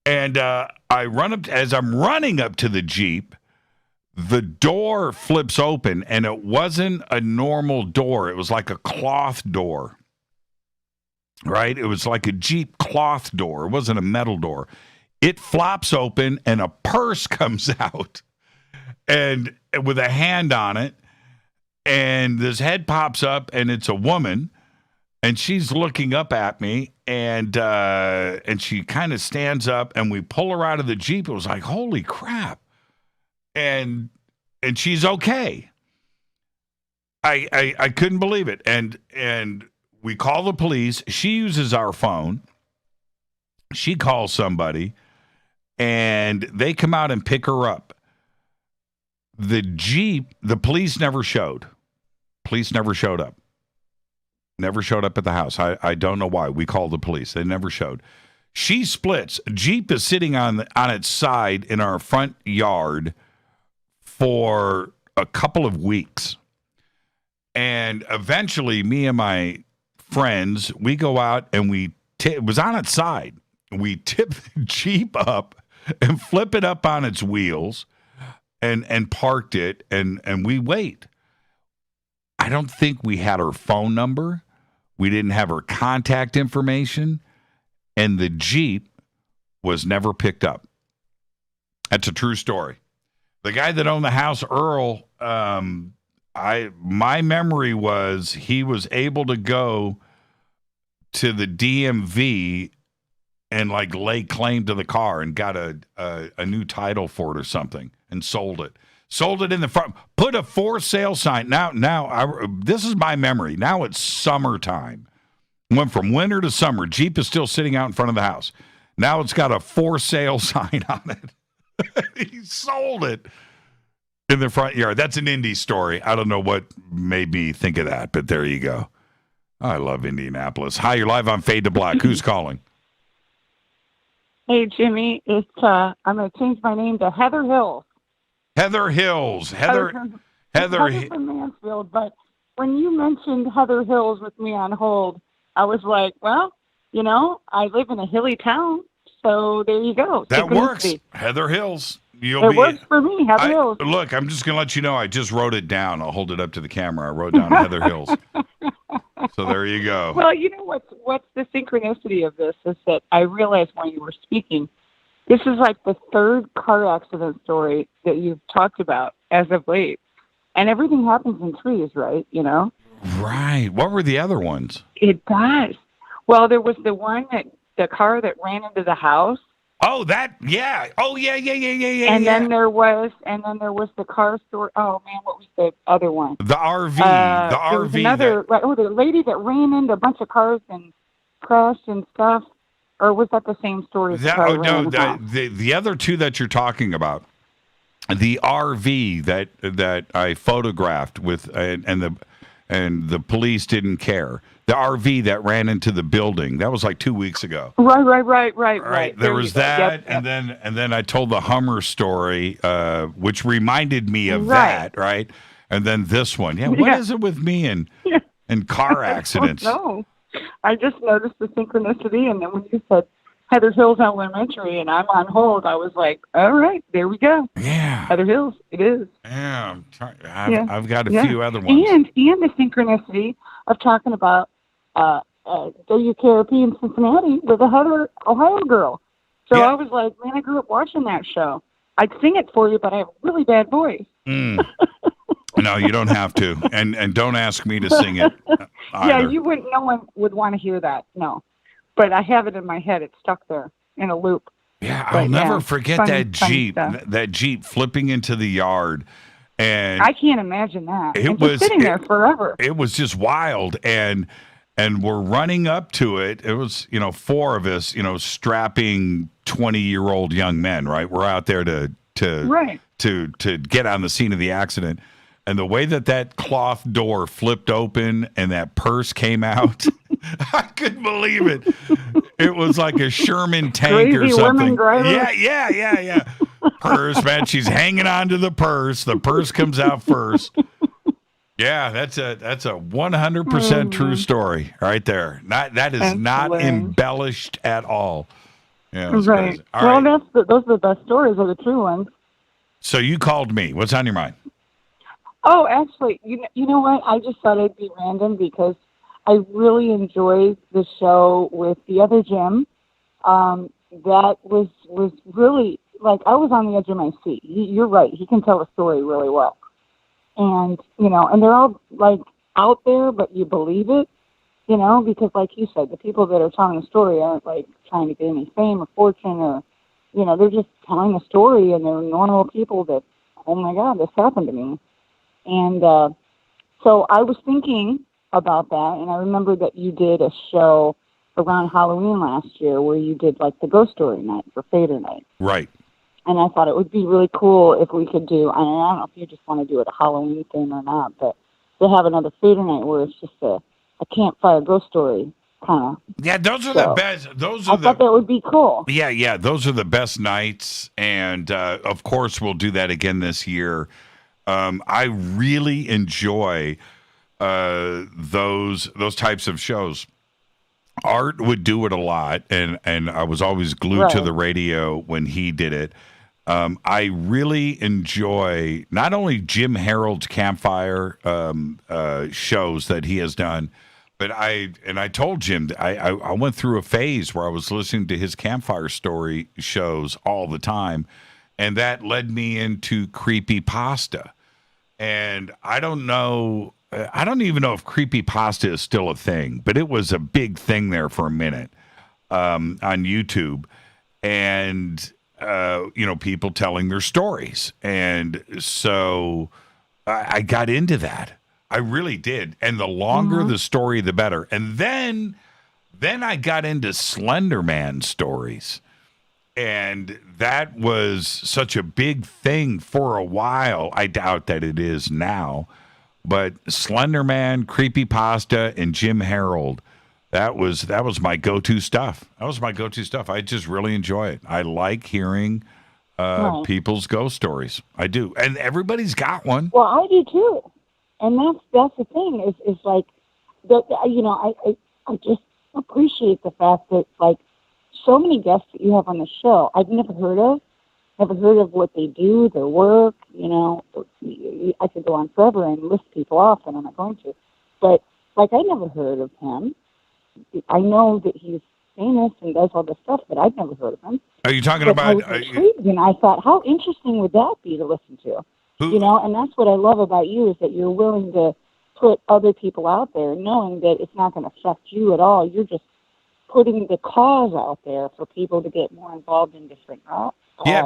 And I run up, as I'm running up to the Jeep, the door flips open, and it wasn't a normal door. It was like a cloth door, right? It was like a Jeep cloth door. It wasn't a metal door. It flops open, and a purse comes out, and with a hand on it, and this head pops up, and it's a woman, and she's looking up at me, and she kind of stands up, and we pull her out of the Jeep. It was like, holy crap. And she's okay. I couldn't believe it. And we call the police. She uses our phone. She calls somebody, and they come out and pick her up. The Jeep, the police never showed. Police never showed up. Never showed up at the house. I don't know why. We called the police. They never showed. She splits. Jeep is sitting on its side in our front yard for a couple of weeks. And eventually, me and my friends, we go out and it was on its side. We tip the Jeep up and flip it up on its wheels and parked it, and we wait. I don't think we had her phone number. We didn't have her contact information, and the Jeep was never picked up. That's a true story. The guy that owned the house, Earl, my memory was he was able to go to the DMV and like lay claim to the car and got a new title for it or something and sold it. Sold it in the front. Put a for sale sign. Now, this is my memory. Now it's summertime. Went from winter to summer. Jeep is still sitting out in front of the house. Now it's got a for sale sign on it. He sold it in the front yard. That's an Indy story. I don't know what made me think of that, but there you go. I love Indianapolis. Hi, you're live on Fade to Black. Who's calling? Hey, Jimmy. It's I'm going to change my name to Heather Hills. Heather Hills. Heather from Mansfield. But when you mentioned Heather Hills with me on hold, I was like, well, you know, I live in a hilly town, so there you go. That works. Heather Hills. It works for me, Heather Hills. Look, I'm just going to let you know, I just wrote it down. I'll hold it up to the camera. I wrote down Heather Hills. So there you go. Well, you know what's the synchronicity of this is that I realized when you were speaking, this is like the third car accident story that you've talked about as of late. And everything happens in threes, right? You know? Right. What were the other ones? It does. Well, there was the one the car that ran into the house. Oh, that, yeah. Oh, yeah. And then there was the car store. Oh man, what was the other one? The RV. The RV. Another. The lady that ran into a bunch of cars and crashed and stuff. Or was that the same story? The other two that you're talking about. The RV that I photographed with, and the police didn't care. The RV that ran into the building. That was like 2 weeks ago. Right. There was that, yep. and then I told the Hummer story, which reminded me of that, right? And then this one. Yeah, what is it with me and car accidents? No, I just noticed the synchronicity, and then when you said Heather Hills Elementary, and I'm on hold, I was like, all right, there we go. Yeah. Heather Hills, it is. Yeah, I've got a few other ones. And the synchronicity of talking about WKRP in Cincinnati with a Heather Ohio girl. So I was like, man, I grew up watching that show. I'd sing it for you, but I have a really bad voice. No, you don't have to, and don't ask me to sing it. Yeah, you wouldn't. No one would want to hear that. No, but I have it in my head. It's stuck there in a loop. Yeah, I'll never forget that Jeep. That Jeep flipping into the yard, and I can't imagine that. It and was just sitting there forever. It was just wild, and we're running up to it. It was, four of us, strapping 20-year-old young men. Right, we're out there to get on the scene of the accident. And the way that cloth door flipped open and that purse came out, I couldn't believe it. It was like a Sherman tank or something. Yeah. Purse, man. She's hanging on to the purse. The purse comes out first. Yeah, that's a 100% true story right there. That is not embellished at all. Yeah, right. Well, those are the best stories, are the true ones. So you called me. What's on your mind? Oh, actually, you know what? I just thought it'd be random because I really enjoyed the show with the other Jim. That was really, like, I was on the edge of my seat. You're right. He can tell a story really well. And, and they're all, like, out there, but you believe it, because, like you said, the people that are telling the story aren't, like, trying to get any fame or fortune or, they're just telling a story, and they're normal people that, oh, my God, this happened to me. And so I was thinking about that, and I remember that you did a show around Halloween last year where you did, like, the ghost story night for Fadernight. Right. And I thought it would be really cool if we could do, I don't know if you just want to do it a Halloween thing or not, but to have another Fadernight where it's just a campfire ghost story kind of. Yeah, those are the best. I thought that would be cool. Yeah, those are the best nights, and of course we'll do that again this year. I really enjoy those types of shows. Art would do it a lot, and I was always glued to the radio when he did it. I really enjoy not only Jim Harold's campfire shows that he has done, but I told Jim that I went through a phase where I was listening to his campfire story shows all the time, and that led me into creepypasta. And I don't even know if creepypasta is still a thing, but it was a big thing there for a minute on YouTube. And, people telling their stories. And so I got into that. I really did. And the longer the story, the better. And then I got into Slender Man stories. And that was such a big thing for a while. I doubt that it is now. But Slender Man, creepypasta, and Jim Harold, that was my go-to stuff. That was my go-to stuff. I just really enjoy it. I like hearing people's ghost stories. I do. And everybody's got one. Well, I do too. And that's the thing is like that. I just appreciate the fact that, like, so many guests that you have on the show I've never heard of what they do, their work. I could go on forever and list people off, and I'm not going to. But, like, I never heard of him. I know that he's famous and does all this stuff, but I've never heard of him. Are you talking I was about... intrigued, and I thought, how interesting would that be to listen to? And that's what I love about you, is that you're willing to put other people out there, knowing that it's not going to affect you at all. You're just putting the cause out there for people to get more involved in different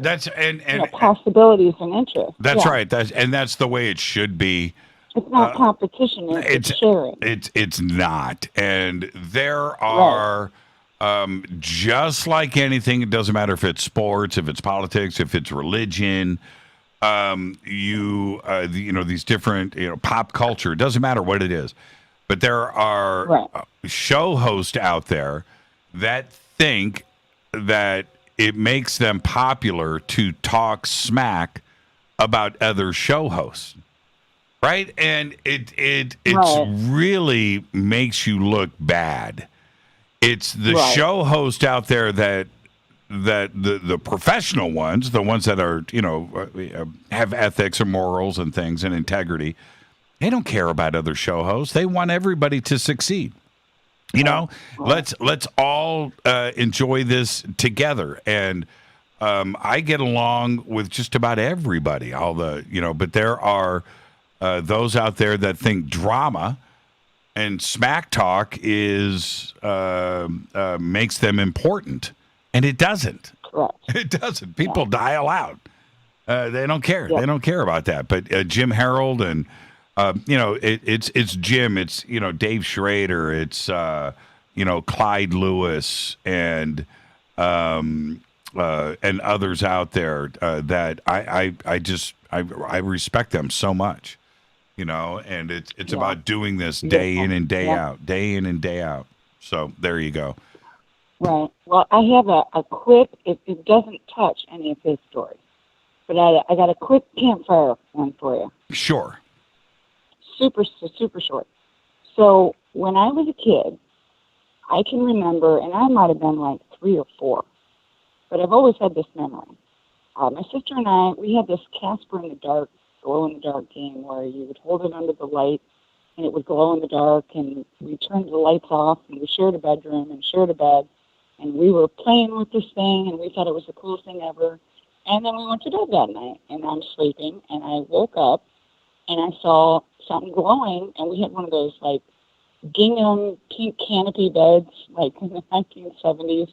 that's and possibilities and interests. That's right. That's the way it should be. It's not competition. It's sharing. It's not. And there are, just like anything, it doesn't matter if it's sports, if it's politics, if it's religion, these different, pop culture, it doesn't matter what it is. But there are show hosts out there that think that it makes them popular to talk smack about other show hosts, right? And it really makes you look bad. It's the show host out there that the professional ones, the ones that are, have ethics or morals and things and integrity, they don't care about other show hosts. They want everybody to succeed. You know, let's all enjoy this together. And I get along with just about everybody. But there are those out there that think drama and smack talk is makes them important, and it doesn't. Correct. It doesn't. People dial out. They don't care. They don't care about that. But Jim Harold and it's Jim. It's Dave Schrader. It's Clyde Lewis and others out there that I respect them so much. And it's about doing this day in and day out, day in and day out. So there you go. Right. Well, I have a quick, it doesn't touch any of his stories, but I got a quick campfire one for you. Sure. Super short. So when I was a kid, I can remember, and I might have been like 3 or 4, but I've always had this memory. My sister and I, we had this Casper in the dark, glow in the dark game where you would hold it under the light and it would glow in the dark, and we turned the lights off and we shared a bedroom and shared a bed, and we were playing with this thing and we thought it was the coolest thing ever. And then we went to bed that night and I'm sleeping and I woke up and I saw something glowing, and we had one of those like gingham pink canopy beds like in the 1970s,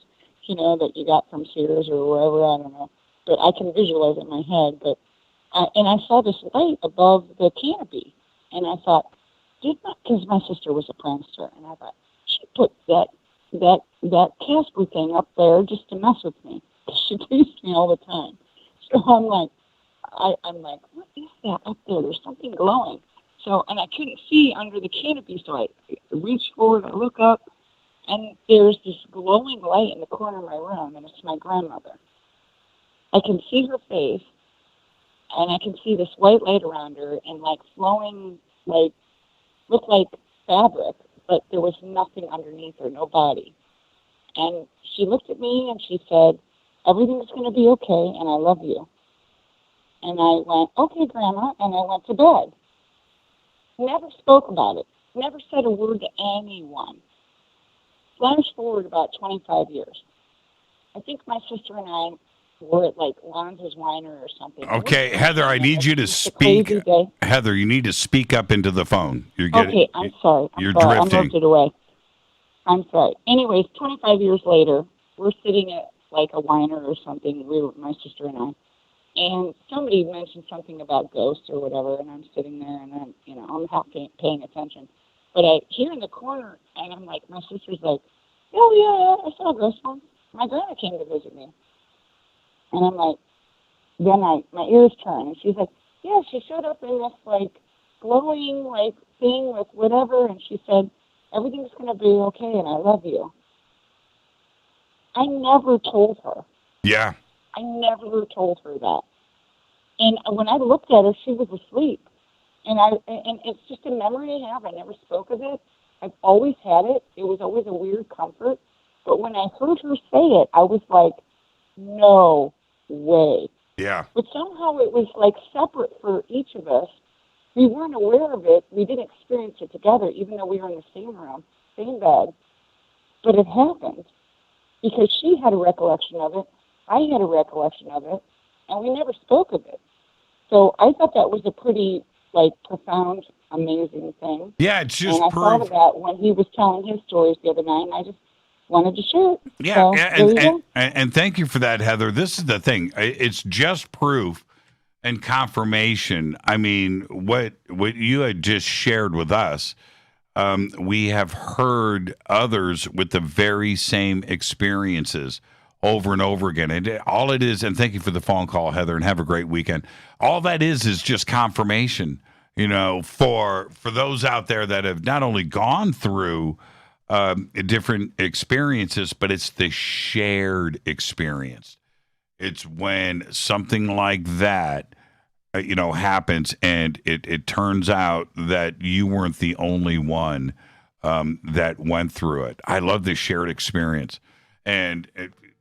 that you got from Sears or wherever, I don't know. But I can visualize it in my head. But and I saw this light above the canopy, and I thought, because my sister was a prankster, and I thought she put that Casper thing up there just to mess with me. She teased me all the time. So I'm like, what is that up there? There's something glowing. So, and I couldn't see under the canopy, so I reached forward, I look up, and there's this glowing light in the corner of my room, and it's my grandmother. I can see her face, and I can see this white light around her, and like flowing, like, looked like fabric, but there was nothing underneath her, no body. And she looked at me, and she said, everything's going to be okay, and I love you. And I went, okay, Grandma, and I went to bed. Never spoke about it. Never said a word to anyone. Flash forward about 25 years. I think my sister and I were at like Lonzo's Weiner or something. Okay, Heather, I need you to speak. Heather, you need to speak up into the phone. Okay, I'm sorry. You're sorry. drifting. I moved it away. I'm sorry. Anyways, 25 years later, we're sitting at like a Weiner or something, my sister and I. And somebody mentioned something about ghosts or whatever, and I'm sitting there, and I'm half paying attention. But I hear in the corner, and I'm like, my sister's like, oh, yeah, I saw a ghost once. My grandma came to visit me. And I'm like, then my ears turn, and she's like, yeah, she showed up in this, like, glowing, like, thing with whatever, and she said, everything's going to be okay, and I love you. I never told her. Yeah. I never told her that. And when I looked at her, she was asleep. And it's just a memory I have. I never spoke of it. I've always had it. It was always a weird comfort. But when I heard her say it, I was like, no way. Yeah. But somehow it was like separate for each of us. We weren't aware of it. We didn't experience it together, even though we were in the same room, same bed. But it happened because she had a recollection of it. I had a recollection of it, and we never spoke of it. So I thought that was a pretty, like, profound, amazing thing. Yeah, it's just and I thought of that when he was telling his stories the other night, and I just wanted to share it. Yeah, so, and thank you for that, Heather. This is the thing. It's just proof and confirmation. I mean, what you had just shared with us, we have heard others with the very same experiences over and over again. And all it is, and thank you for the phone call, Heather, and have a great weekend. All that is just confirmation, for those out there that have not only gone through different experiences, but it's the shared experience. It's when something like that, happens, and it turns out that you weren't the only one that went through it. I love this shared experience. And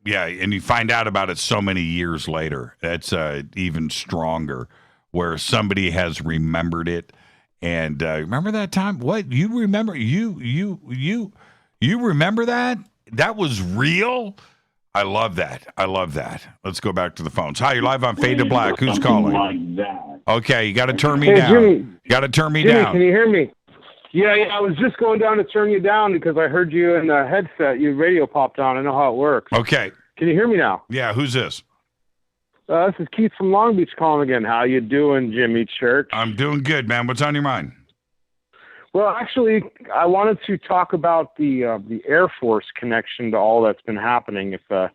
and you find out about it so many years later. That's even stronger, where somebody has remembered it. And remember that time? What you remember? You You remember that? That was real? I love that. I love that. Let's go back to the phones. Hi, you're live on Fade to Black. Who's calling? Like that. Okay, you got to turn me down. Jimmy, You got to turn me Jimmy, down. can you hear me? Yeah, I was just going down to turn you down because I heard you in the headset. Your radio popped on. I know how it works. Okay. Can you hear me now? Yeah, who's this? This is Keith from Long Beach calling again. How you doing, Jimmy Church? I'm doing good, man. What's on your mind? Well, actually, I wanted to talk about the Air Force connection to all that's been happening. If the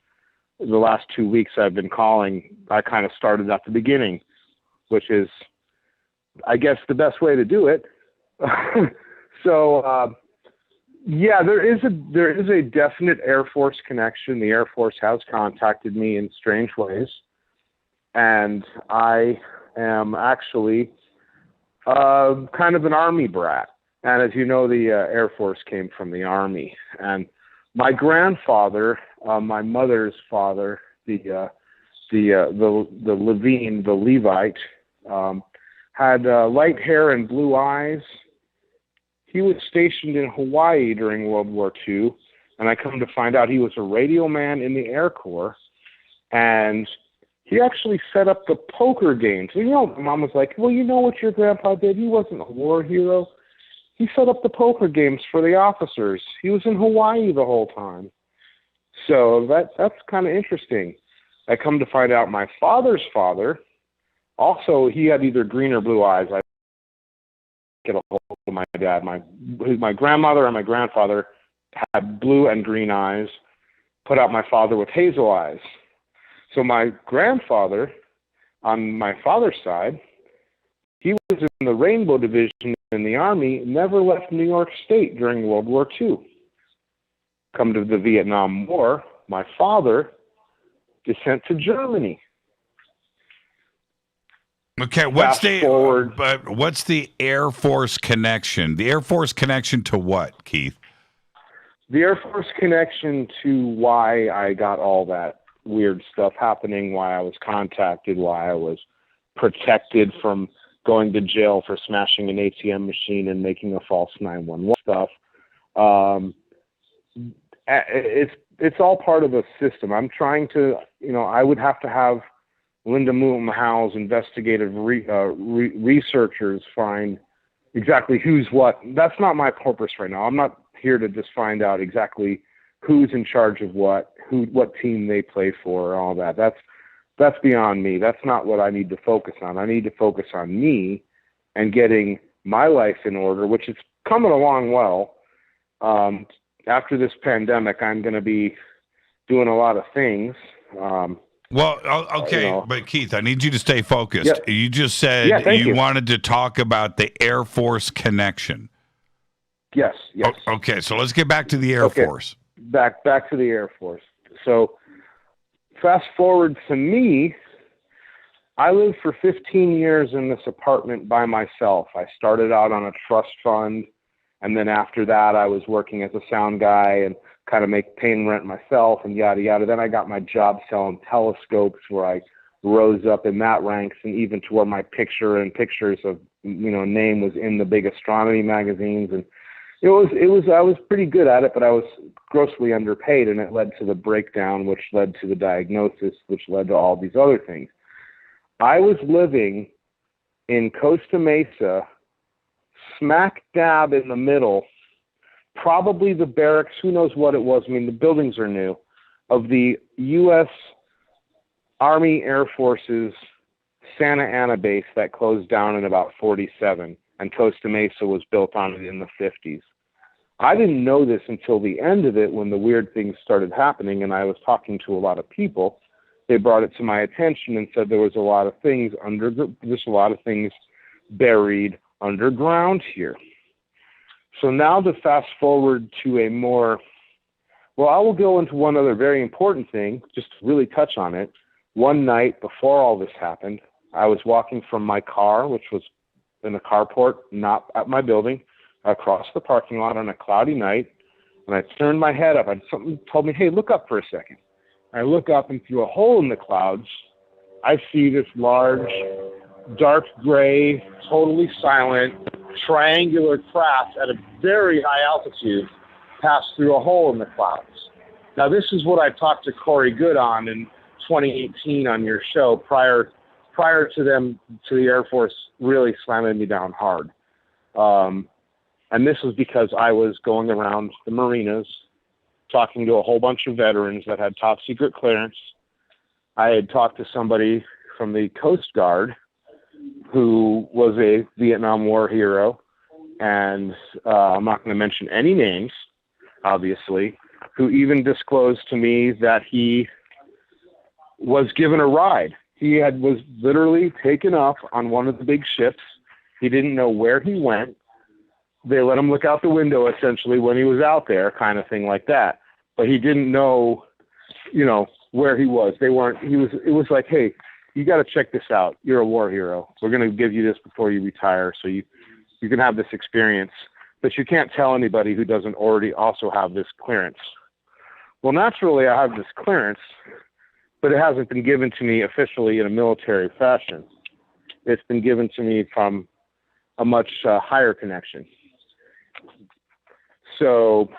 last 2 weeks I've been calling, I kind of started at the beginning, which is, I guess, the best way to do it. So, yeah, there is a definite Air Force connection. The Air Force has contacted me in strange ways, and I am actually kind of an Army brat. And as you know, the Air Force came from the Army. And my grandfather, my mother's father, the Levine, the Levite, had light hair and blue eyes. He was stationed in Hawaii during World War II, and I come to find out he was a radio man in the Air Corps, and he actually set up the poker games. You know, my mom was like, well, you know what your grandpa did? He wasn't a war hero. He set up the poker games for the officers. He was in Hawaii the whole time. So that's kind of interesting. I come to find out my father's father, also, he had either green or blue eyes. I get a hold of my dad. My grandmother and my grandfather had blue and green eyes, put out my father with hazel eyes. So my grandfather, on my father's side, he was in the Rainbow Division in the Army, never left New York State during World War II. Come to the Vietnam War, my father is sent to Germany. Okay, what's the Air Force connection? The Air Force connection to what, Keith? The Air Force connection to why I got all that weird stuff happening, why I was contacted, why I was protected from going to jail for smashing an ATM machine and making a false 911 stuff. It's all part of a system. I'm trying to, I would have to have Linda Moulton Howe's investigative researchers find exactly who's what. That's not my purpose right now. I'm not here to just find out exactly who's in charge of what team they play for, all that. That's beyond me. That's not what I need to focus on. I need to focus on me and getting my life in order, which is coming along well. After this pandemic, I'm going to be doing a lot of things. Well, okay, but Keith, I need you to stay focused. Yeah. You just said you wanted to talk about the Air Force connection. Yes. Okay, so let's get back to the Air Force. Back to the Air Force. So fast forward to me, I lived for 15 years in this apartment by myself. I started out on a trust fund, and then after that I was working as a sound guy and kind of paying rent myself and yada, yada. Then I got my job selling telescopes where I rose up in that ranks, and even to where my picture and pictures of, name was in the big astronomy magazines. And I was pretty good at it, but I was grossly underpaid, and it led to the breakdown, which led to the diagnosis, which led to all these other things. I was living in Costa Mesa, smack dab in the middle, probably the barracks, who knows what it was, I mean, the buildings are new, of the U.S. Army Air Force's Santa Ana base that closed down in about 47, and Costa Mesa was built on it in the 50s. I didn't know this until the end of it, when the weird things started happening, and I was talking to a lot of people. They brought it to my attention and said there was a lot of things just a lot of things buried underground here. So now to fast forward to I will go into one other very important thing, just to really touch on it. One night before all this happened, I was walking from my car, which was in a carport, not at my building, across the parking lot on a cloudy night, and I turned my head up, and something told me, hey, look up for a second. I look up, and through a hole in the clouds, I see this large, dark gray, totally silent, triangular craft at a very high altitude passed through a hole in the clouds. Now, this is what I talked to Corey Good on in 2018 on your show prior to the Air Force really slamming me down hard. And this was because I was going around the marinas talking to a whole bunch of veterans that had top secret clearance. I had talked to somebody from the Coast Guard who was a Vietnam War hero, and I'm not going to mention any names, obviously, who even disclosed to me that he was given a ride. He was literally taken up on one of the big ships. He didn't know where he went. They let him look out the window, essentially, when he was out there, kind of thing like that. But he didn't know, where he was. It was like, hey, you got to check this out. You're a war hero. We're going to give you this before you retire so you can have this experience. But you can't tell anybody who doesn't already also have this clearance. Well, naturally, I have this clearance, but it hasn't been given to me officially in a military fashion. It's been given to me from a much higher connection. So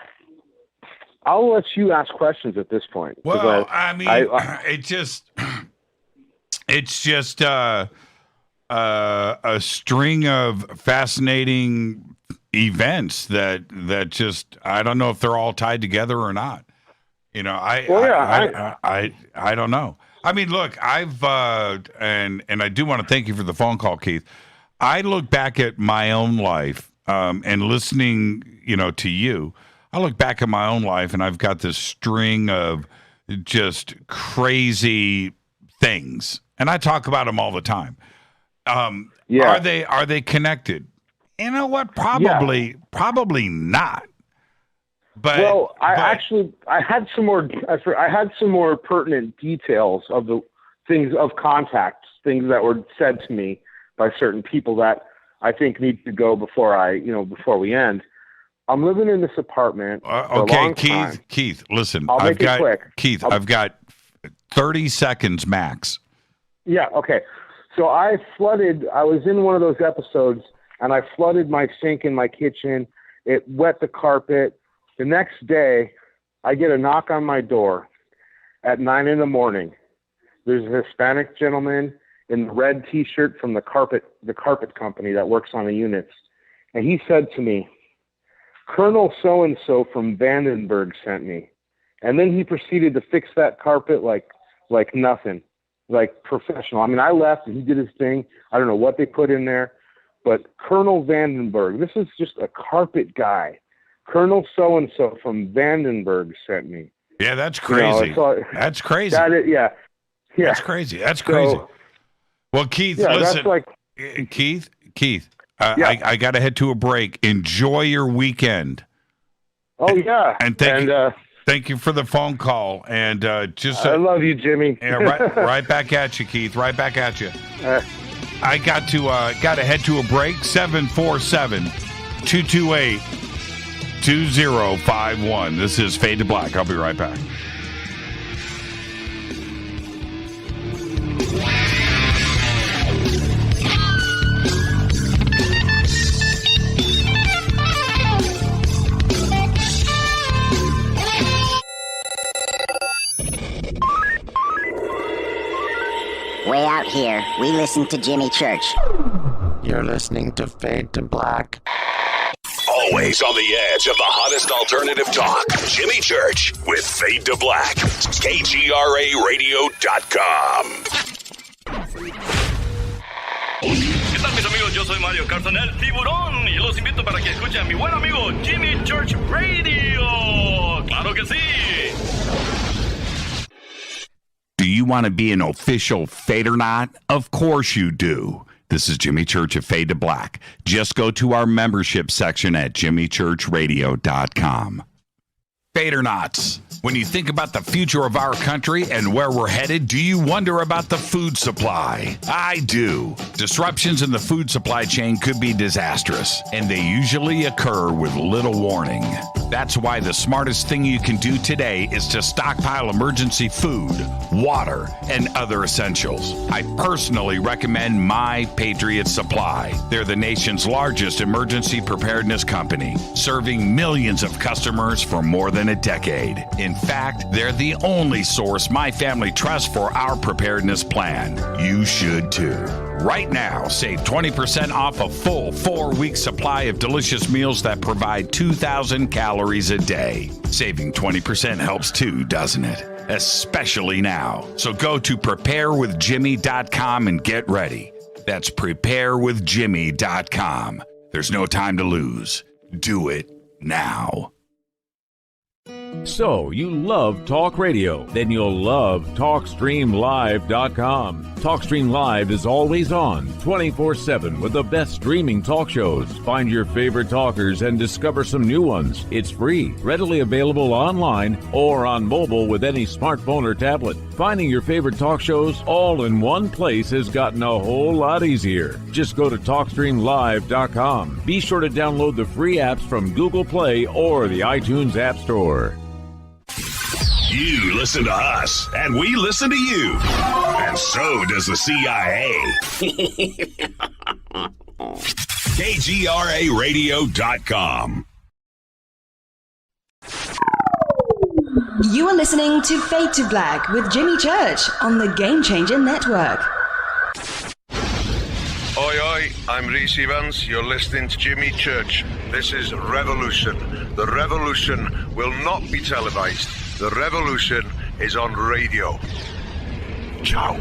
I'll let you ask questions at this point. Well, it's just a string of fascinating events that just, I don't know if they're all tied together or not. I don't know. I mean, look, I've and I do want to thank you for the phone call, Keith. I look back at my own life and listening, to you. I look back at my own life, and I've got this string of just crazy things, and I talk about them all the time. Are they connected? You know what? Probably not. But I had some more pertinent details of the things of contacts, things that were said to me by certain people that I think need to go before we end. I'm living in this apartment for a long time. Keith, listen. I'll make it quick. Keith, I've got 30 seconds max. Yeah, okay. So I was in one of those episodes, and I flooded my sink in my kitchen. It wet the carpet. The next day, I get a knock on my door at 9 a.m. There's a Hispanic gentleman in the red T-shirt from the carpet company that works on the units. And he said to me, Colonel so-and-so from Vandenberg sent me. And then he proceeded to fix that carpet like nothing, like professional. I mean, I left and he did his thing. I don't know what they put in there, but Colonel Vandenberg, this is just a carpet guy. Colonel so-and-so from Vandenberg sent me. Yeah, that's crazy. That's crazy. Yeah. That's crazy. That's crazy. So, well, Keith, listen. That's Keith, I got to head to a break. Enjoy your weekend. Oh, yeah. And thank you for the phone call. And I love you, Jimmy. Yeah, right back at you, Keith. Right back at you. I got to head to a break. 747-228-2051. This is Fade to Black. I'll be right back. Way out here, we listen to Jimmy Church. You're listening to Fade to Black. Always on the edge of the hottest alternative talk. Jimmy Church with Fade to Black. KGRARadio.com. ¿Qué tal, mis amigos? Yo soy Mario Carson, el tiburón, y los invito para que escuchen a mi buen amigo Jimmy Church Radio. ¡Claro que sí! Do you want to be an official Fadernight? Of course you do. This is Jimmy Church of Fade to Black. Just go to our membership section at jimmychurchradio.com. Fadernauts. When you think about the future of our country and where we're headed, do you wonder about the food supply? I do. Disruptions in the food supply chain could be disastrous, and they usually occur with little warning. That's why the smartest thing you can do today is to stockpile emergency food, water, and other essentials. I personally recommend My Patriot Supply. They're the nation's largest emergency preparedness company, serving millions of customers for more than a decade. In fact, they're the only source my family trusts for our preparedness plan. You should too. Right now, save 20% off a full 4-week supply of delicious meals that provide 2,000 calories a day. Saving 20% helps too, doesn't it? Especially now. So go to preparewithjimmy.com and get ready. That's preparewithjimmy.com. There's no time to lose. Do it now. So, you love talk radio? Then you'll love TalkStreamLive.com. TalkStream Live is always on, 24/7 with the best streaming talk shows. Find your favorite talkers and discover some new ones. It's free, readily available online or on mobile with any smartphone or tablet. Finding your favorite talk shows all in one place has gotten a whole lot easier. Just go to TalkStreamLive.com. Be sure to download the free apps from Google Play or the iTunes App Store. You listen to us, and we listen to you. And so does the CIA. KGRARadio.com. You are listening to Fade to Black with Jimmy Church on the Game Changer Network. Oi, oi, I'm Reese Evans. You're listening to Jimmy Church. This is Revolution. The revolution will not be televised. The revolution is on radio. Ciao.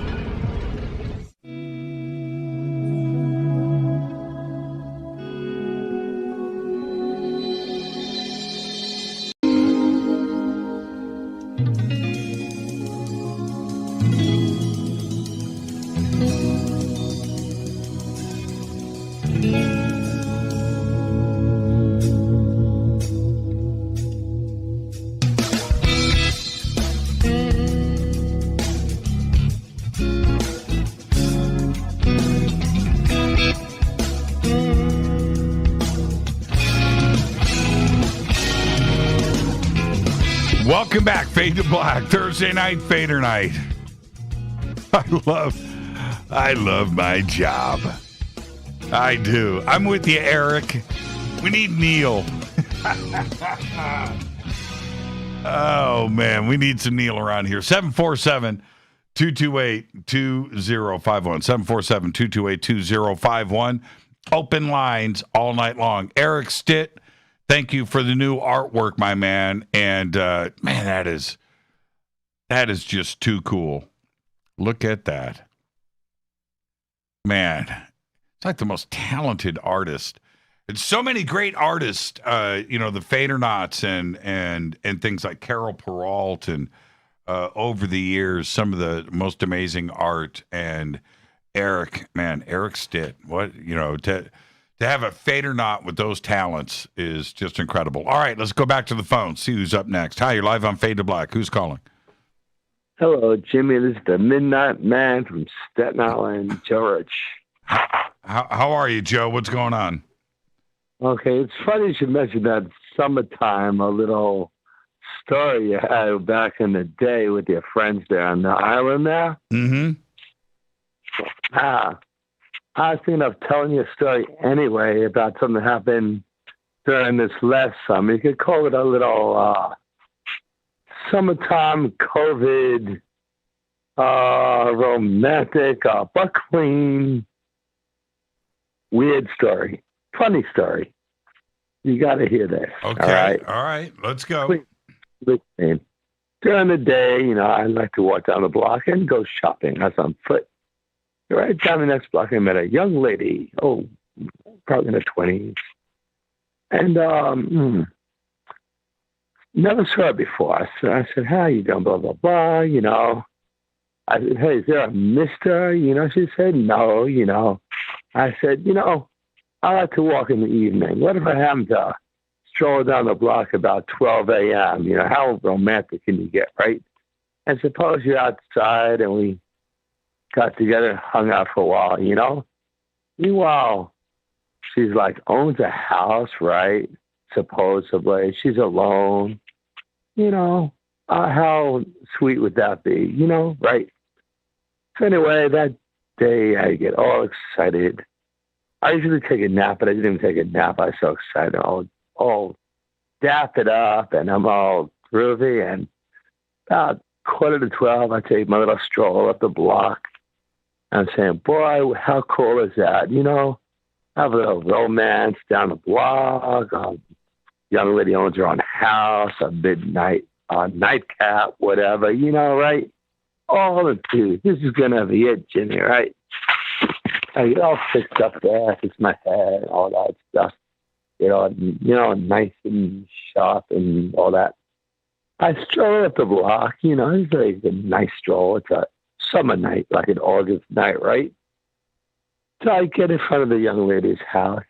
Welcome back, Fade to Black, Thursday night Fadernight. I love my job. I do. I'm with you, Eric. We need Neil. Oh, man, we need some Neil around here. 747-228-2051. 747-228-2051. Open lines all night long. Eric Stitt, thank you for the new artwork, my man. And, man, that is just too cool. Look at that. Man, it's like the most talented artist. It's so many great artists, the Fadernauts and things like Carol Peralt and over the years, some of the most amazing art. And Eric Stitt, to have a Fadernaut with those talents is just incredible. All right, let's go back to the phone, see who's up next. Hi, you're live on Fade to Black. Who's calling? Hello, Jimmy. This is the Midnight Man from Staten Island, George. How are you, Joe? What's going on? Okay, it's funny you should mention that summertime, a little story you had back in the day with your friends there on the island there. Mm-hmm. I was thinking of telling you a story anyway about something that happened during this last summer. You could call it a little summertime COVID romantic buck clean weird story. Funny story. You got to hear this. Okay. All right. Let's go. Listen. During the day, I like to walk down the block and go shopping. I was on foot. Right down the next block, I met a young lady. Probably in her 20s. And never saw her before. So I said, how you doing? Blah, blah, blah. I said, hey, is there a mister? She said, no, I said, I like to walk in the evening. What if I happen to stroll down the block about 12 a.m.? How romantic can you get, right? And suppose you're outside and we got together and hung out for a while, Meanwhile, she's like, owns a house, right? supposedly. She's alone. You know, how sweet would that be? You know, right? So anyway, that day I get all excited. I usually take a nap, but I didn't even take a nap. I was so excited. All dap it up, and I'm all groovy. And about 11:45, I take my little stroll up the block. I'm saying, boy, how cool is that? You know, have a little romance down the block. Young lady owns her own house, a midnight nightcap, whatever, you know, right? All the two. This is going to be it, Jimmy, right? I get all fixed up there, fix my head, all that stuff. You know, nice and sharp and all that. I stroll up the block, you know, it's a nice stroll. It's a summer night, like an August night, right? So I get in front of the young lady's house.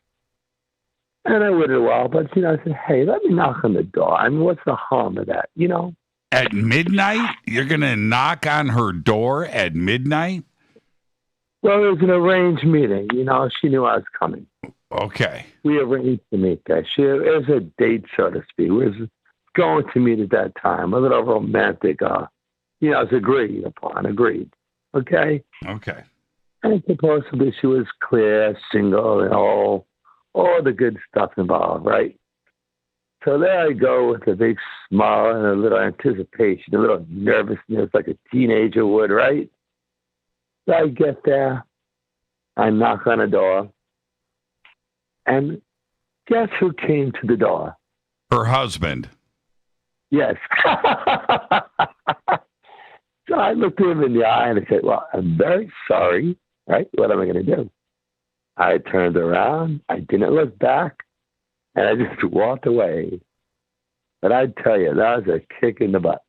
And I waited a while, but, you know, I said, hey, let me knock on the door. I mean, what's the harm of that, you know? At midnight? You're going to knock on her door at midnight? Well, it was an arranged meeting. You know, she knew I was coming. Okay. We arranged to meet there. It was a date, so to speak. We was going to meet at that time. A little romantic, you know, it was agreed upon, Okay? Okay. And supposedly she was clear, single, and all the good stuff involved, right? So there I go with a big smile and a little anticipation, a little nervousness like a teenager would, right? So I get there, I knock on the door, and guess who came to the door? Her husband. Yes. So I looked him in the eye and I said, well, I'm very sorry, right? What am I going to do? I turned around, I didn't look back, and I just walked away. But I tell you, that was a kick in the butt.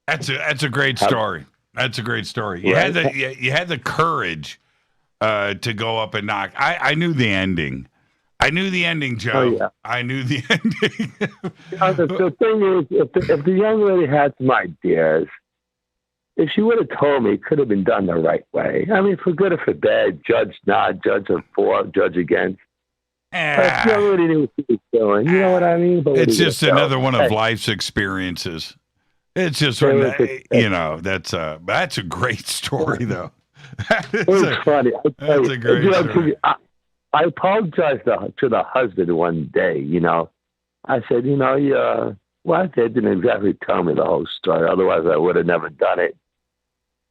That's a great story. That's a great story. You had the courage to go up and knock. I knew the ending. I knew the ending, Joe. Oh, yeah. I knew the ending. The thing is, if the young lady had some ideas, if she would have told me, it could have been done the right way. I mean, for good or for bad, judge not, judge for, judge against. But she already knew what she was doing. You know what I mean? But it's just another one of life's experiences. It's just, you know, that's a great story, though. It was funny. That's a great story. I apologized to the husband one day, you know. I said, you know, well, they didn't exactly tell me the whole story. Otherwise, I would have never done it.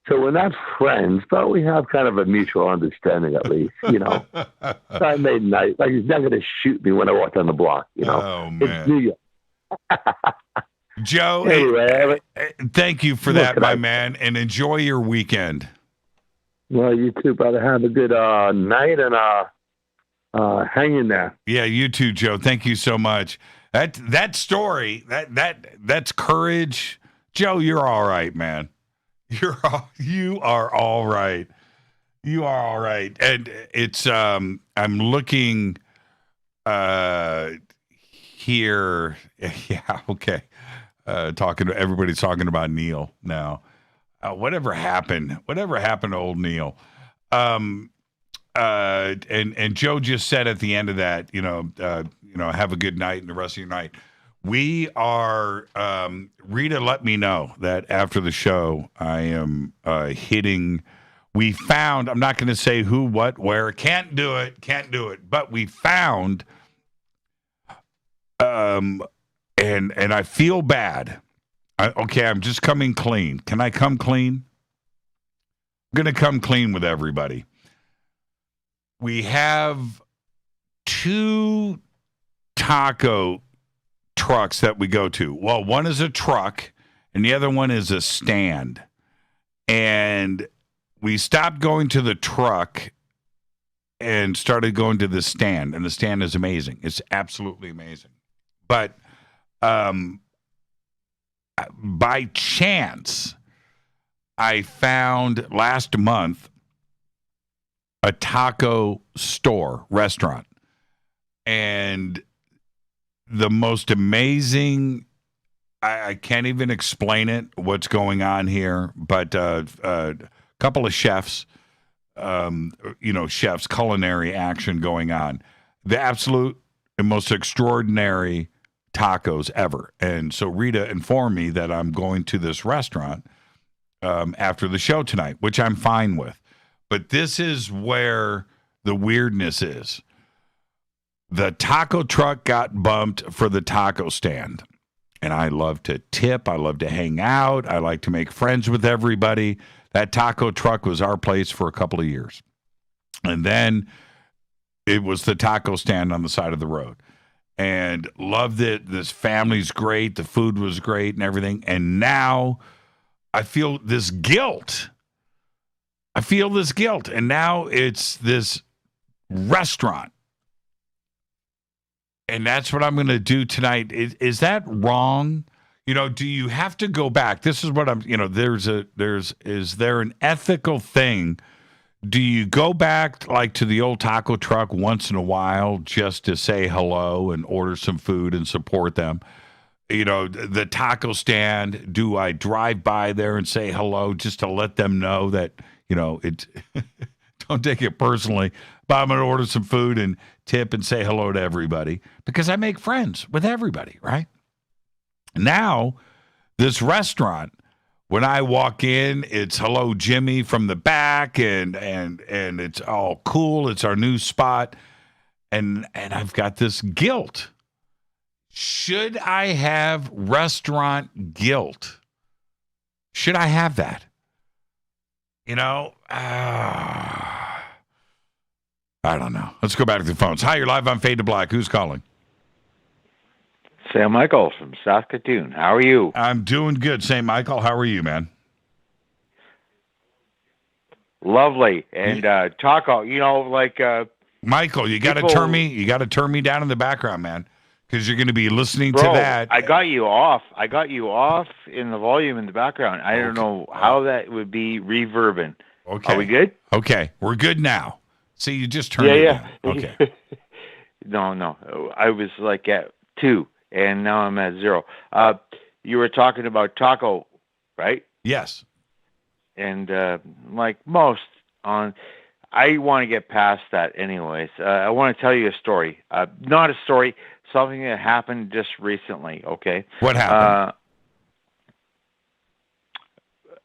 So we're not friends, but we have kind of a mutual understanding, at least, you know. So I made nice. Like, he's not going to shoot me when I walked on the block, you know. Oh, man. It's New York. Joe, anyway, thank you for that, my man, and enjoy your weekend. Well, you too, brother. Have a good night and hang in there. Yeah, you too, Joe. Thank you so much. That story, that's courage. Joe, you're all right, man. You are all right. You are all right. And it's I'm looking here. Yeah, okay. Everybody's talking about Neil now. Whatever happened to old Neil? And Joe just said at the end of that, have a good night and the rest of your night. We are, Rita let me know that after the show, I am hitting, we found, I'm not going to say who, what, where, can't do it, but we found, and I feel bad. I'm just coming clean. Can I come clean? I'm going to come clean with everybody. We have 2 taco trucks that we go to. Well, one is a truck and the other one is a stand. And we stopped going to the truck and started going to the stand. And the stand is amazing. It's absolutely amazing. But by chance, I found last month a taco restaurant. And the most amazing, I can't even explain it, what's going on here, but a couple of chefs, culinary action going on. The absolute and most extraordinary tacos ever. And so Rita informed me that I'm going to this restaurant after the show tonight, which I'm fine with. But this is where the weirdness is. The taco truck got bumped for the taco stand. And I love to tip. I love to hang out. I like to make friends with everybody. That taco truck was our place for a couple of years. And then it was the taco stand on the side of the road. And loved it. This family's great. The food was great and everything. And now I feel this guilt. And now it's this restaurant. And that's what I'm going to do tonight. Is that wrong? Do you have to go back? This is what I'm, is there an ethical thing? Do you go back like to the old taco truck once in a while just to say hello and order some food and support them? The taco stand, do I drive by there and say hello just to let them know that, it don't take it personally, but I'm going to order some food and tip and say hello to everybody because I make friends with everybody, right? Now, this restaurant, when I walk in, it's hello, Jimmy from the back, and it's all cool. It's our new spot, and I've got this guilt. Should I have restaurant guilt? Should I have that? I don't know. Let's go back to the phones. Hi, you're live on Fade to Black. Who's calling? Sam Michael from Saskatoon. How are you? I'm doing good, St. Michael. How are you, man? Lovely. And taco, Michael, you got to turn me. You got to turn me down in the background, man, because you're going to be listening to that. I got you off. In the volume in the background. I don't know how that would be reverbing. Okay. Are we good? Okay, we're good now. See, you just turned it down. Okay. No. I was like at 2. And now I'm at 0. You were talking about taco, right? Yes. And like most I want to get past that anyways. I want to tell you a story. Not a story, something that happened just recently, okay? What happened?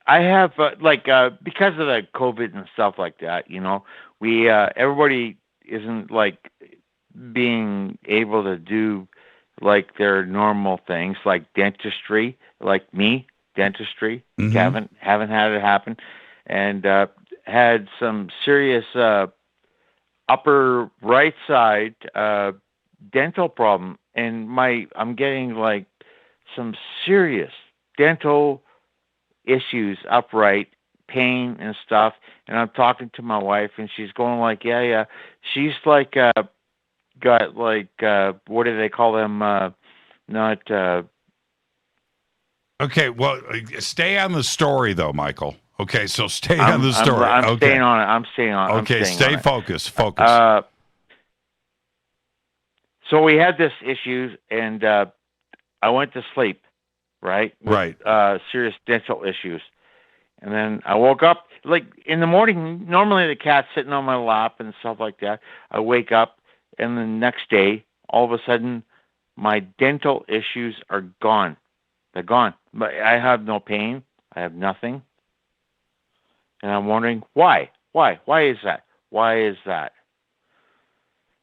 I have, because of the COVID and stuff like that, we, everybody isn't, being able to do their normal things like dentistry, like me, dentistry. Mm-hmm. Haven't had it happen, and had some serious upper right side dental problem, and I'm getting some serious dental issues, upright pain and stuff. And I'm talking to my wife, and she's going yeah. She's got what do they call them? Okay, well, stay on the story though, Michael. Okay, so stay on the story. I'm staying on it. I'm staying on it. Okay, stay focused. Focus. So we had this issue, and I went to sleep, right? Right. Serious dental issues. And then I woke up, in the morning, normally the cat's sitting on my lap and stuff like that. I wake up, and the next day, all of a sudden, my dental issues are gone. They're gone. But I have no pain. I have nothing. And I'm wondering why? Why? Why is that? Why is that?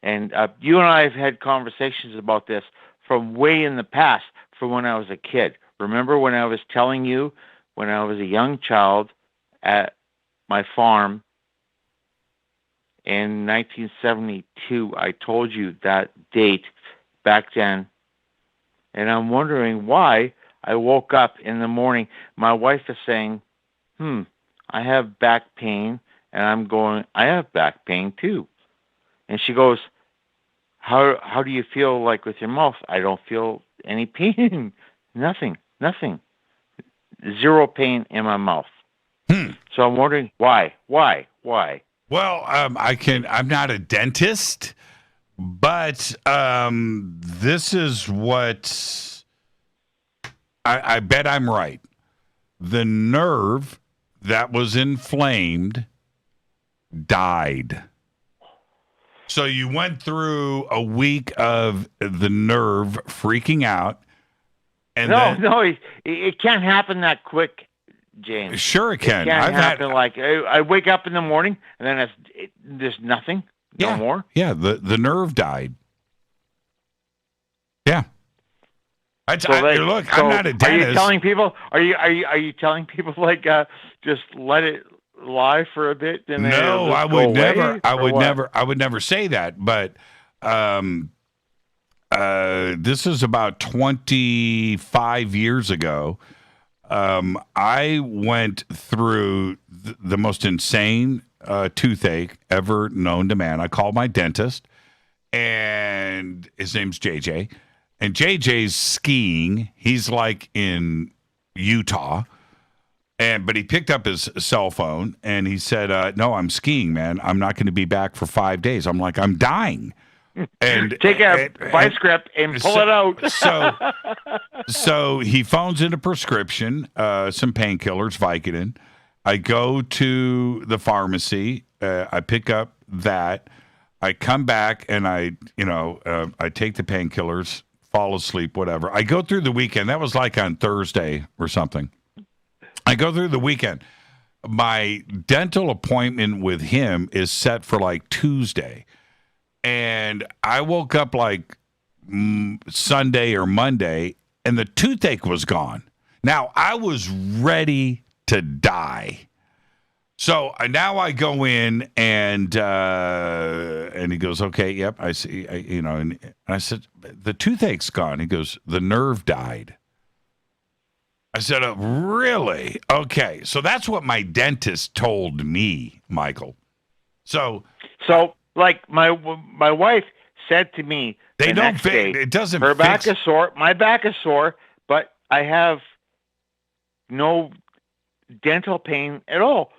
And you and I have had conversations about this from way in the past, from when I was a kid. Remember when I was telling you when I was a young child at my farm in 1972, I told you that date back then. And I'm wondering why I woke up in the morning. My wife is saying, I have back pain. And I'm going, I have back pain too. And she goes, how do you feel with your mouth? I don't feel any pain. Nothing. Zero pain in my mouth. So I'm wondering why? Well, I'm not a dentist, but this is what I bet I'm right. The nerve that was inflamed died. So you went through a week of the nerve freaking out. And it can't happen that quick, James. Sure it can. It can't happen like I wake up in the morning and then there's nothing, no more. Yeah, the nerve died. Yeah. I'm not a dentist. Are you telling people? Are you telling people like just let it lie for a bit? And No, I would never. I would never say that. But this is about 25 years ago. I went through the most insane toothache ever known to man. I called my dentist, and his name's JJ. And JJ's skiing. He's like in Utah. But he picked up his cell phone and he said, no, I'm skiing, man. I'm not going to be back for 5 days. I'm like, I'm dying. And take a vice grip and pull it out. So he phones in a prescription, some painkillers, Vicodin. I go to the pharmacy. I pick up that. I come back and I take the painkillers, fall asleep, whatever. I go through the weekend. That was like on Thursday or something. I go through the weekend. My dental appointment with him is set for like Tuesday. And I woke up like Sunday or Monday, and the toothache was gone. Now, I was ready to die. So now I go in, and he goes, okay, yep, I see, and I said, the toothache's gone. He goes, the nerve died. I said, really? Okay. So that's what my dentist told me, Michael. So like my wife said to me, they don't fit. It doesn't. Her back is sore. My back is sore, but I have no dental pain at all.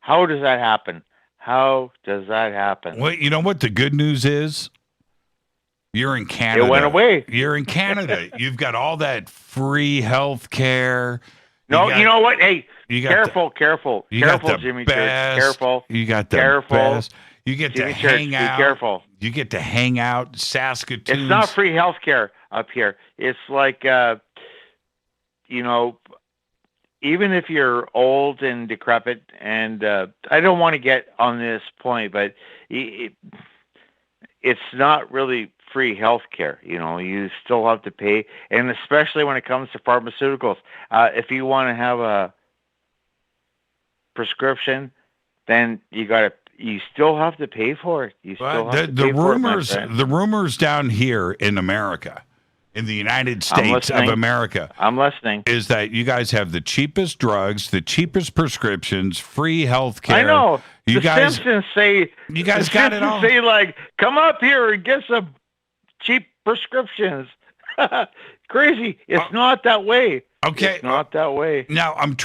How does that happen? How does that happen? Well, you know what the good news is? You're in Canada. It went away. You're in Canada. You've got all that free health care. No, you know what? Hey, careful, Jimmy Church. Careful. You got the best. You get to hang out. Be careful. You get to hang out, Saskatoon. It's not free health care up here. It's like, even if you're old and decrepit, and I don't want to get on this point, but it's not really free health care. You still have to pay, and especially when it comes to pharmaceuticals. If you want to have a prescription, then you still have to pay for it. You still have to pay for it, the rumors down here in America, in the United States of America, I'm listening, is that you guys have the cheapest drugs, the cheapest prescriptions, free health care. I know. You guys Simpsons say you guys got it all. Say like, come up here and get some cheap prescriptions. Crazy. It's not that way. Okay. It's not that way. Now I'm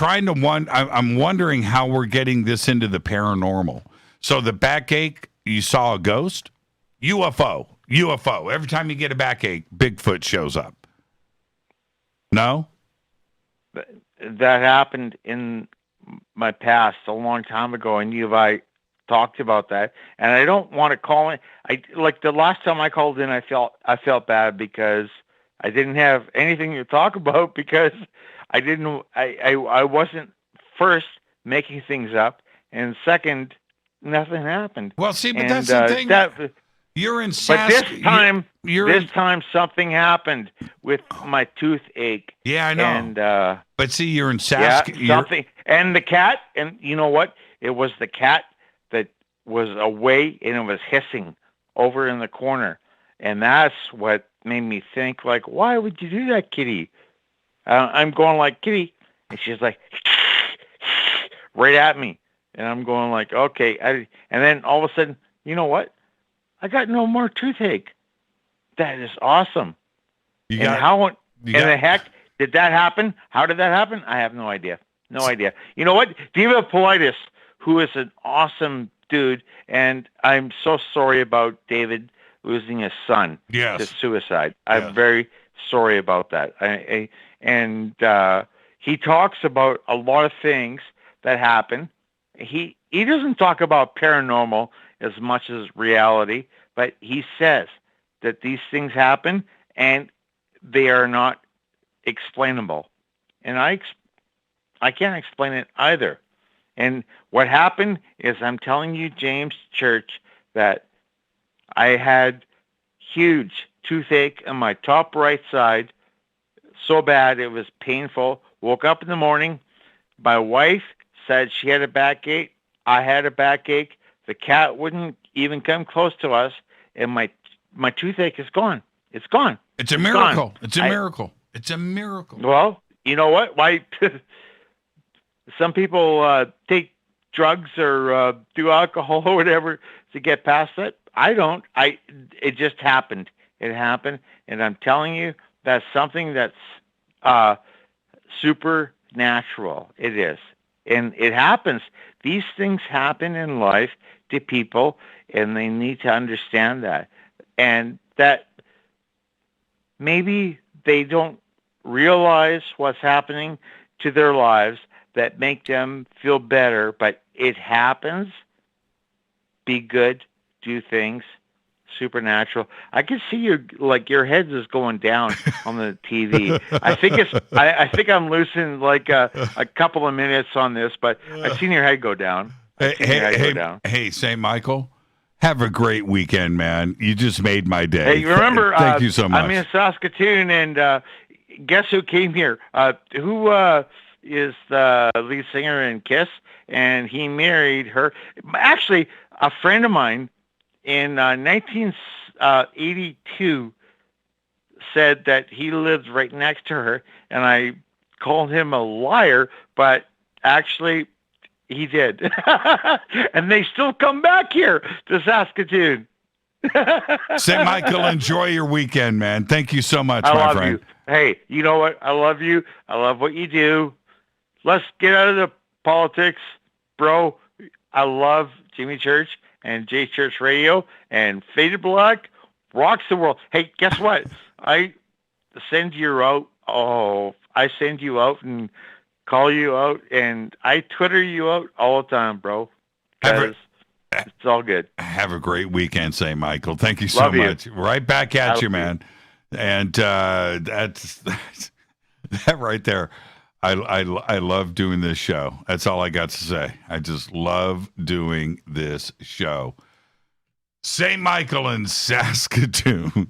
wondering how we're getting this into the paranormal. So the backache, you saw a ghost? UFO. Every time you get a backache, Bigfoot shows up. No? That happened in my past a long time ago, and I talked about that. And I don't want to call it. Like the last time I called in, I felt bad because I didn't have anything to talk about because I wasn't first making things up, and second, nothing happened. Well, see, but that's the thing. You're in But this time something happened with my toothache. Yeah, I know. And but see, you're in Saskatoon. Yeah, something. And the cat, and you know what? It was the cat that was away, and it was hissing over in the corner, and that's what made me think, like, why would you do that, kitty? I'm going like, kitty, and she's like, right at me, and I'm going like, okay. And then all of a sudden, you know what? I got no more toothache. That is awesome. How in the heck did that happen? How did that happen? I have no idea. No idea. You know what? Diva Politis, who is an awesome dude, and I'm so sorry about David losing his son to suicide. I'm very sorry about that. He talks about a lot of things that happen. He doesn't talk about paranormal as much as reality, but he says that these things happen and they are not explainable. And I can't explain it either. And what happened is, I'm telling you, James Church, that I had huge toothache on my top right side, so bad it was painful. Woke up in the morning. My wife said she had a backache. I had a backache. The cat wouldn't even come close to us, and my toothache is gone. It's gone. It's a miracle. It's a miracle. It's a miracle. Well, you know what? Why? Some people take drugs or do alcohol or whatever to get past it. I don't. It just happened. It happened, and I'm telling you, that's something that's supernatural. It is, and it happens. These things happen in life to people, and they need to understand that, and that maybe they don't realize what's happening to their lives that make them feel better, but it happens. Be good, do things, supernatural. I can see your head is going down on the TV. I think I'm losing like a couple of minutes on this, but I've seen your head go down. Hey, St. Michael, have a great weekend, man. You just made my day. Hey, remember, thank you so much. I'm in Saskatoon, and guess who came here? Who is the lead singer in Kiss, and he married her. Actually, a friend of mine in 1982 said that he lived right next to her, and I called him a liar, but actually he did. And they still come back here to Saskatoon. St. Michael, enjoy your weekend, man. Thank you so much, my friend. You. Hey, you know what? I love you. I love what you do. Let's get out of the politics, bro. I love Jimmy Church and J Church Radio, and Faded Black rocks the world. Hey, guess what? I send you out. Oh, I send you out and call you out, and I Twitter you out all the time, bro. Because it's all good. Have a great weekend, St. Michael. Thank you so Love much. You. Right back at you, man. And that's that right there. I love doing this show. That's all I got to say. I just love doing this show. St. Michael in Saskatoon.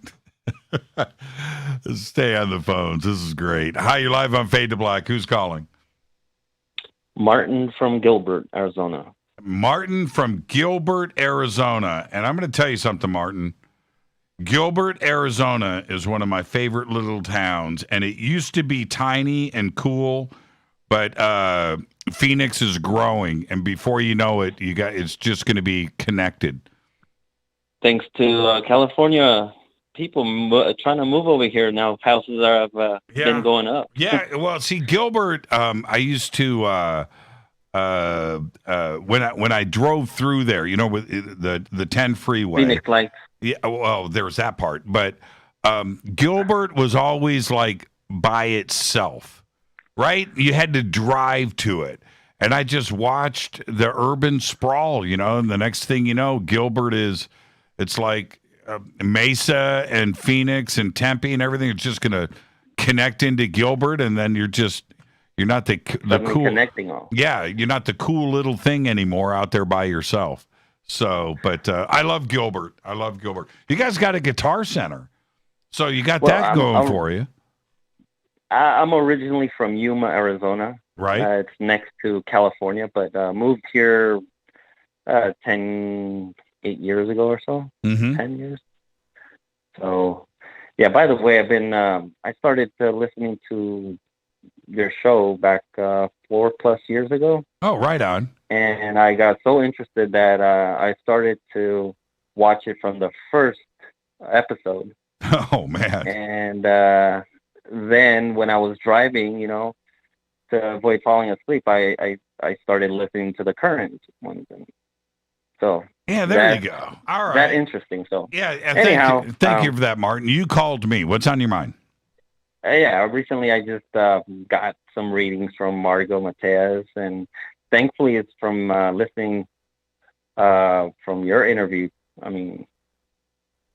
Stay on the phones. This is great. Hi, you're live on Fade to Black. Who's calling? Martin from Gilbert, Arizona. Martin from Gilbert, Arizona. And I'm going to tell you something, Martin. Gilbert, Arizona is one of my favorite little towns, and it used to be tiny and cool, but Phoenix is growing, and before you know it, it's just going to be connected. Thanks to California people trying to move over here now, houses have been going up. Yeah, well, see, Gilbert, I used to when I drove through there, with the 10 freeway. Phoenix Lights. Yeah, well, there was that part, but Gilbert was always like by itself, right? You had to drive to it, and I just watched the urban sprawl, and the next thing you know, Gilbert it's like Mesa and Phoenix and Tempe and everything. It's just going to connect into Gilbert, and then you're not the cool connecting all. Yeah, you're not the cool little thing anymore out there by yourself. So, but I love Gilbert. I love Gilbert. You guys got a guitar center, so you got that going for you. I'm originally from Yuma, Arizona. Right. It's next to California, but moved here 8 years ago or so. 10 years. So, yeah. By the way, I started listening to your show back 4+ years ago. Oh, right on. And I got so interested that I started to watch it from the first episode. Oh, man. And then when I was driving, to avoid falling asleep, I started listening to the current ones. And so yeah, there you go. All right. That interesting. So yeah. Anyhow, thank you for that, Martin. You called me. What's on your mind? Yeah, recently I just got some readings from Margot Mateas, and thankfully it's from listening from your interview. I mean,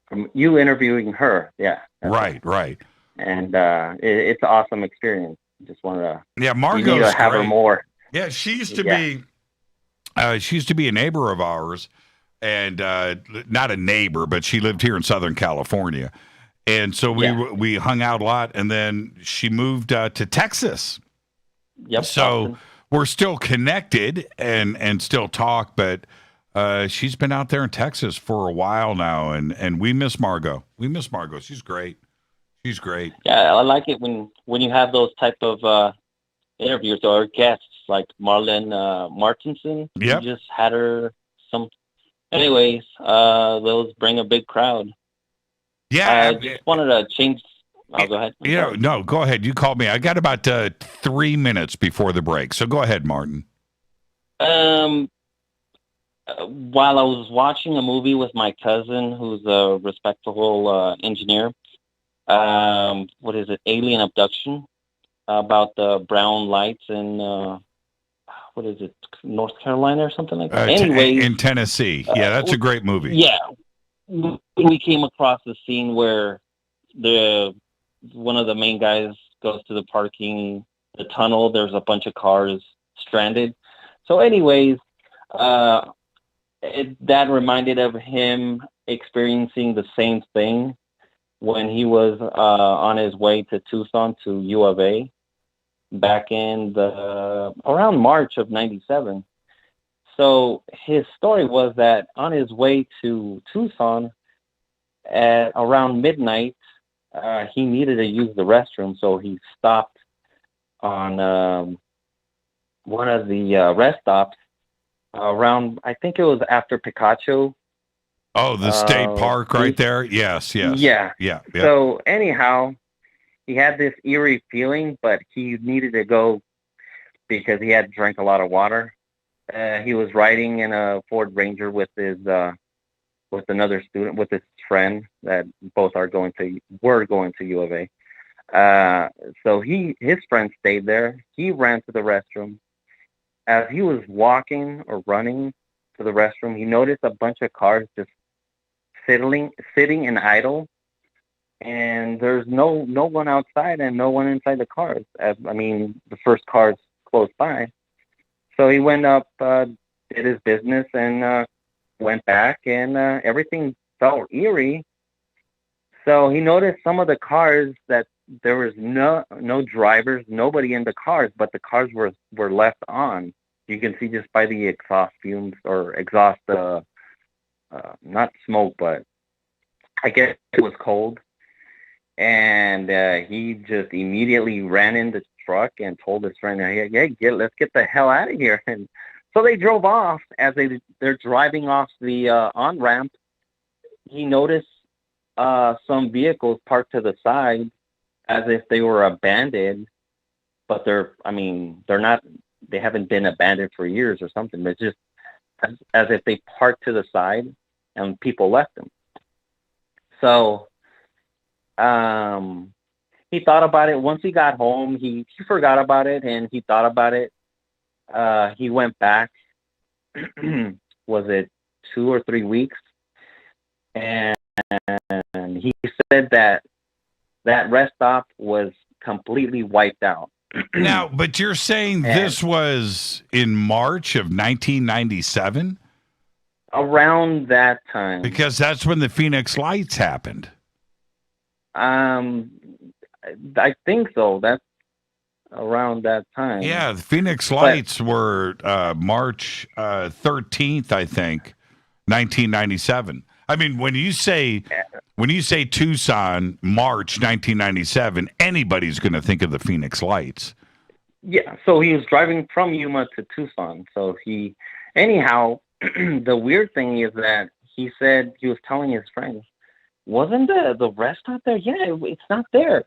from you interviewing her. Yeah. Right. And it's an awesome experience. Just want to. Yeah, Margot's you need to have her great. more. Yeah, she used to be. She used to be a neighbor of ours, and not a neighbor, but she lived here in Southern California, and so we hung out a lot. And then she moved to Texas. Yep. So Austin. we're still connected and still talk, but she's been out there in Texas for a while now, and we miss Margot. She's great. Yeah, I like it when you have those type of interviewers or guests like Marlene Martinson. Yep. You just had her some. Anyways, those bring a big crowd. Yeah. I just wanted to change. Oh, go ahead. No, go ahead. You called me. I got about 3 minutes before the break, so go ahead, Martin. While I was watching a movie with my cousin, who's a respectable engineer, what is it? Alien Abduction, about the brown lights in what is it? North Carolina or something like that. Anyways, in Tennessee. Yeah, that's a great movie. Yeah, we came across the scene where one of the main guys goes to the tunnel. There's a bunch of cars stranded. So anyways, that reminded of him experiencing the same thing when he was on his way to Tucson to U of A back in around March of '97. So his story was that on his way to Tucson at around midnight, he needed to use the restroom. So he stopped on one of the rest stops around, I think it was after Picacho. Oh, the state park right there? Yes. Yeah. So anyhow, he had this eerie feeling, but he needed to go because he had drank a lot of water. He was riding in a Ford Ranger with another student, with his friend that both were going to U of A. So his friend stayed there. He ran to the restroom. As he was walking or running to the restroom, he noticed a bunch of cars just sitting and idle, and there's no one outside and no one inside the cars. The first car's close by. So he went up, did his business, and went back, and everything felt eerie. So he noticed some of the cars that there was no drivers, nobody in the cars, but the cars were left on. You can see just by the exhaust fumes or exhaust, not smoke, but I guess it was cold. And he just immediately ran in the truck and told his friend, "Hey, let's get the hell out of here." And so they drove off. As they're driving off the on-ramp, he noticed some vehicles parked to the side as if they were abandoned, but they're not. They haven't been abandoned for years or something. It's just as if they parked to the side and people left them. So he thought about it. Once he got home, he forgot about it, and he thought about it. He went back, was it 2 or 3 weeks? And he said that rest stop was completely wiped out. Now, but you're saying this was in March of 1997? Around that time. Because that's when the Phoenix Lights happened. I think so. That's around that time. Yeah, the Phoenix Lights were March 13th, I think, 1997. I mean, when you say Tucson, March 1997, anybody's going to think of the Phoenix Lights. Yeah, so he was driving from Yuma to Tucson. So anyhow, the weird thing is that he said he was telling his friends, wasn't the rest stop there? Yeah, it's not there.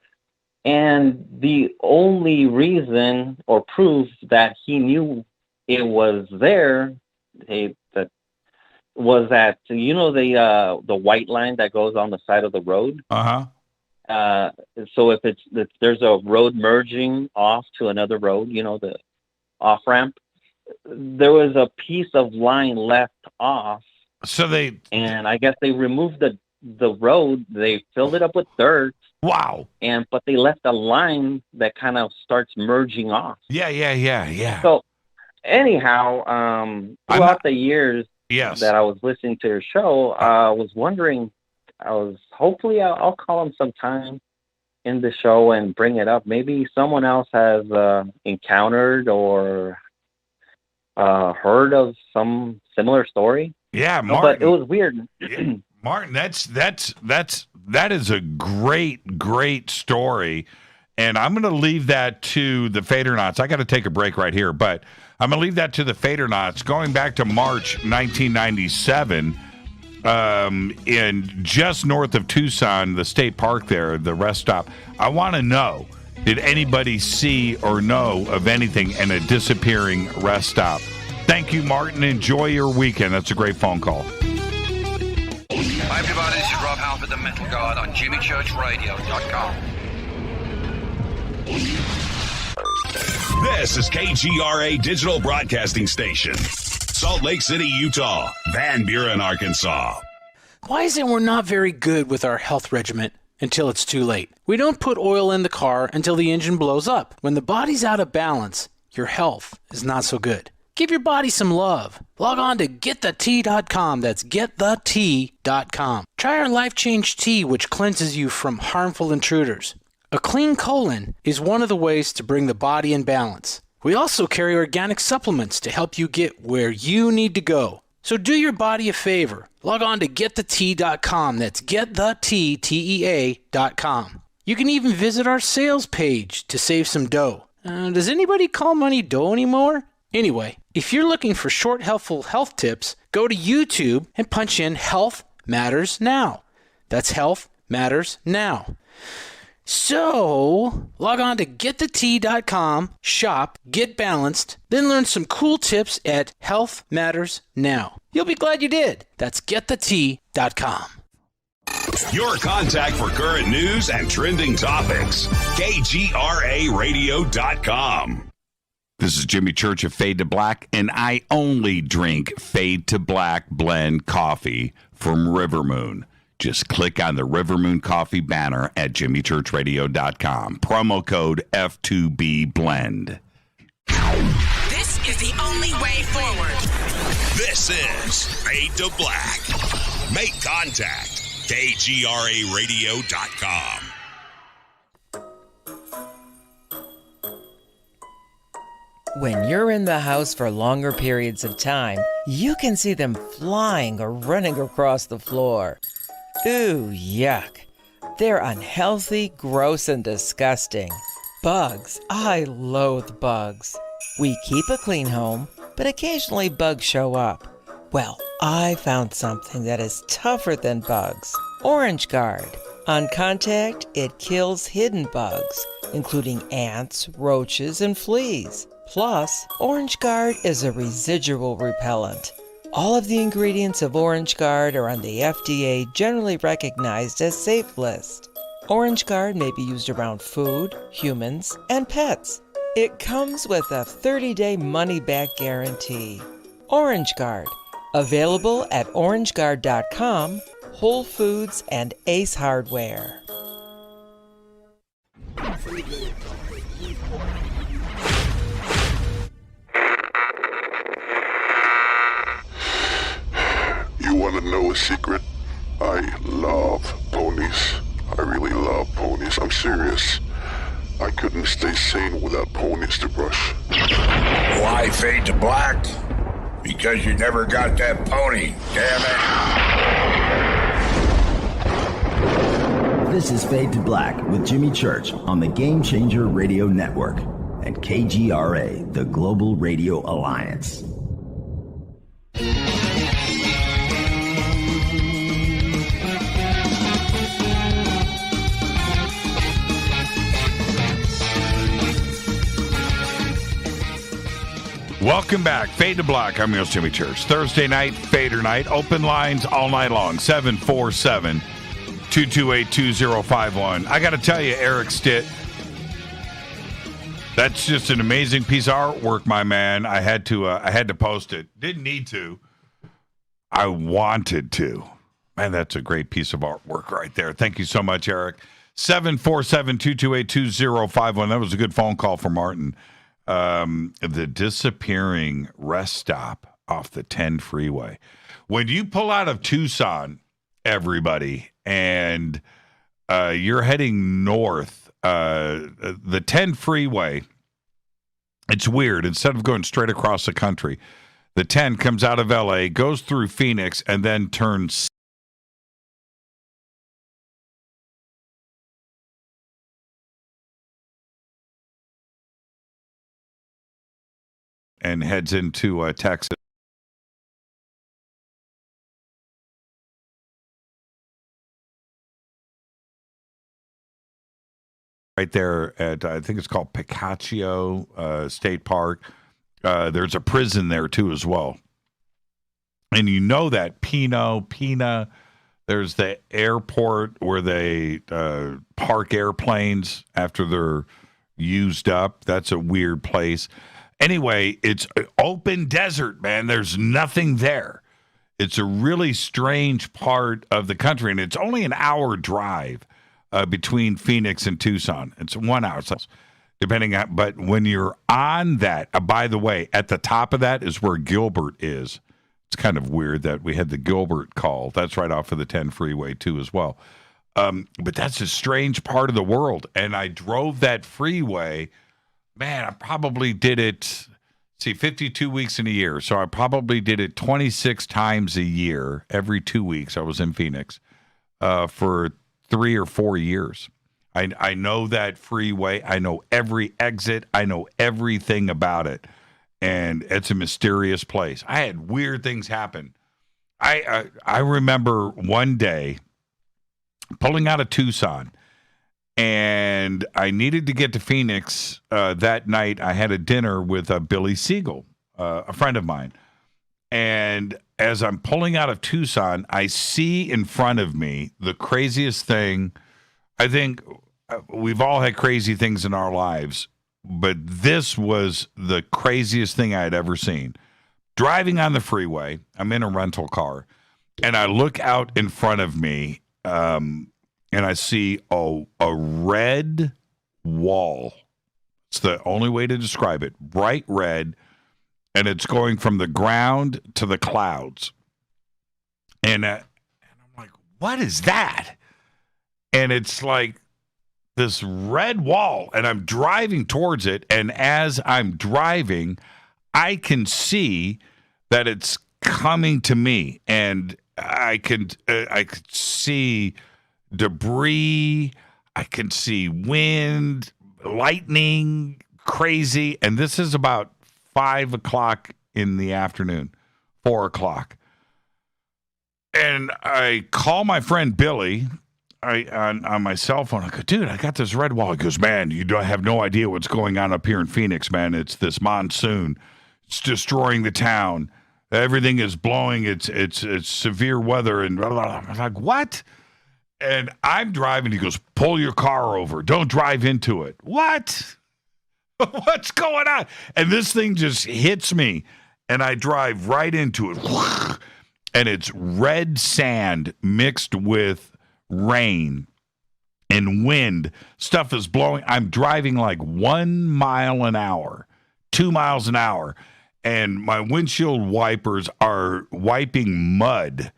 And the only reason or proof that he knew it was there, was that the white line that goes on the side of the road. So if there's a road merging off to another road, the off ramp, there was a piece of line left off. So and I guess they removed the road. They filled it up with dirt. Wow. But they left a line that kind of starts merging off. Yeah. So anyhow, throughout the years that I was listening to your show, I was wondering, hopefully I'll call him sometime in the show and bring it up. Maybe someone else has encountered or heard of some similar story. Yeah, Martin. But it was weird. Martin, that is a great story. And I'm going to leave that to the Fadernauts. I got to take a break right here, but I'm going to leave that to the Fadernauts. Going back to March 1997, in just north of Tucson, the state park there, the rest stop, I want to know, did anybody see or know of anything in a disappearing rest stop? Thank you, Martin. Enjoy your weekend. That's a great phone call. Hi, everybody. This is Rob Halford, the Metal God, on JimmyChurchRadio.com. This is KGRA Digital Broadcasting Station, Salt Lake City, Utah, Van Buren, Arkansas. Why is it we're not very good with our health regimen until it's too late? We don't put oil in the car until the engine blows up. When the body's out of balance, your health is not so good. Give your body some love. Log on to GetTheT.com. That's GetTheT.com. Try our Life Change Tea, which cleanses you from harmful intruders. A clean colon is one of the ways to bring the body in balance. We also carry organic supplements to help you get where you need to go. So do your body a favor. Log on to GetTheT.com. That's GetTheT.com. You can even visit our sales page to save some dough. Does anybody call money dough anymore? Anyway, if you're looking for short, helpful health tips, go to YouTube and punch in Health Matters Now. That's Health Matters Now. So, log on to GetTheT.com, shop, get balanced, then learn some cool tips at Health Matters Now. You'll be glad you did. That's GetTheT.com. Your contact for current news and trending topics. KGRARadio.com. This is Jimmy Church of Fade to Black, and I only drink Fade to Black blend coffee from Rivermoon. Just click on the Rivermoon Coffee banner at jimmychurchradio.com. Promo code F2B Blend. This is the only way forward. This is Fade to Black. Make contact. KGRARadio.com. When you're in the house for longer periods of time, you can see them flying or running across the floor. Ooh, yuck. They're unhealthy, gross, and disgusting. Bugs. I loathe bugs. We keep a clean home, but occasionally bugs show up. Well, I found something that is tougher than bugs. Orange Guard. On contact, it kills hidden bugs, including ants, roaches, and fleas. Plus, Orange Guard is a residual repellent. All of the ingredients of Orange Guard are on the FDA generally recognized as safe list. Orange Guard may be used around food, humans, and pets. It comes with a 30-day money-back guarantee. Orange Guard, available at orangeguard.com, Whole Foods, and Ace Hardware. You want to know a secret? I love ponies. I really love ponies. I'm serious. I couldn't stay sane without ponies to brush. Why fade to black? Because you never got that pony, damn it. This is Fade to Black with Jimmy Church on the Game Changer Radio Network and KGRA, the Global Radio Alliance. Welcome back. Fade to Black. I'm your host, Jimmy Church. Thursday night, Fader night. Open lines all night long. 747-228-2051. I got to tell you, Eric Stitt, That's just an amazing piece of artwork, my man. I had to post it. Didn't need to. I wanted to. Man, that's a great piece of artwork right there. Thank you so much, Eric. 747-228-2051. That was a good phone call from Martin. The disappearing rest stop off the 10 freeway. When you pull out of Tucson, everybody, and you're heading north, the 10 freeway, it's weird. Instead of going straight across the country, the 10 comes out of LA, goes through Phoenix, and then turns and heads into Texas. Right there at, I think it's called Picacho State Park. There's a prison there, too, as well. And you know that Pina, there's the airport where they park airplanes after they're used up. That's a weird place. Anyway, it's open desert, man. There's nothing there. It's a really strange part of the country, and it's only an hour drive between Phoenix and Tucson. It's 1 hour, so depending on. But when you're on that, by the way, at the top of that is where Gilbert is. It's kind of weird that we had the Gilbert call. That's right off of the 10 freeway too, as well. But that's a strange part of the world, and I drove that freeway. Man, I probably did it. 52 weeks in a year, so I probably did it 26 times a year. Every 2 weeks, I was in Phoenix for 3 or 4 years. I know that freeway. I know every exit. I know everything about it. And it's a mysterious place. I had weird things happen. I remember one day pulling out of Tucson, and I needed to get to Phoenix that night. I had a dinner with Billy Siegel, a friend of mine. And as I'm pulling out of Tucson, I see in front of me the craziest thing. I think we've all had crazy things in our lives, but this was the craziest thing I had ever seen. Driving on the freeway, I'm in a rental car, and I look out in front of me, and I see a red wall. It's the only way to describe it. Bright red. And it's going from the ground to the clouds. And I'm like, what is that? And it's like this red wall. And I'm driving towards it. And as I'm driving, I can see that it's coming to me. And I could see debris. I can see wind, lightning, crazy. And this is about 5 o'clock in the afternoon, 4 o'clock. And I call my friend Billy on my cell phone. I go, dude, I got this red wall. He goes, man, you don't have no idea what's going on up here in Phoenix, man. It's this monsoon. It's destroying the town. Everything is blowing. It's severe weather. And blah, blah, blah. I'm like, what? And I'm driving. He goes, pull your car over. Don't drive into it. What? What's going on? And this thing just hits me, and I drive right into it. And it's red sand mixed with rain and wind. Stuff is blowing. I'm driving like 1 mile an hour, 2 miles an hour, and my windshield wipers are wiping mud.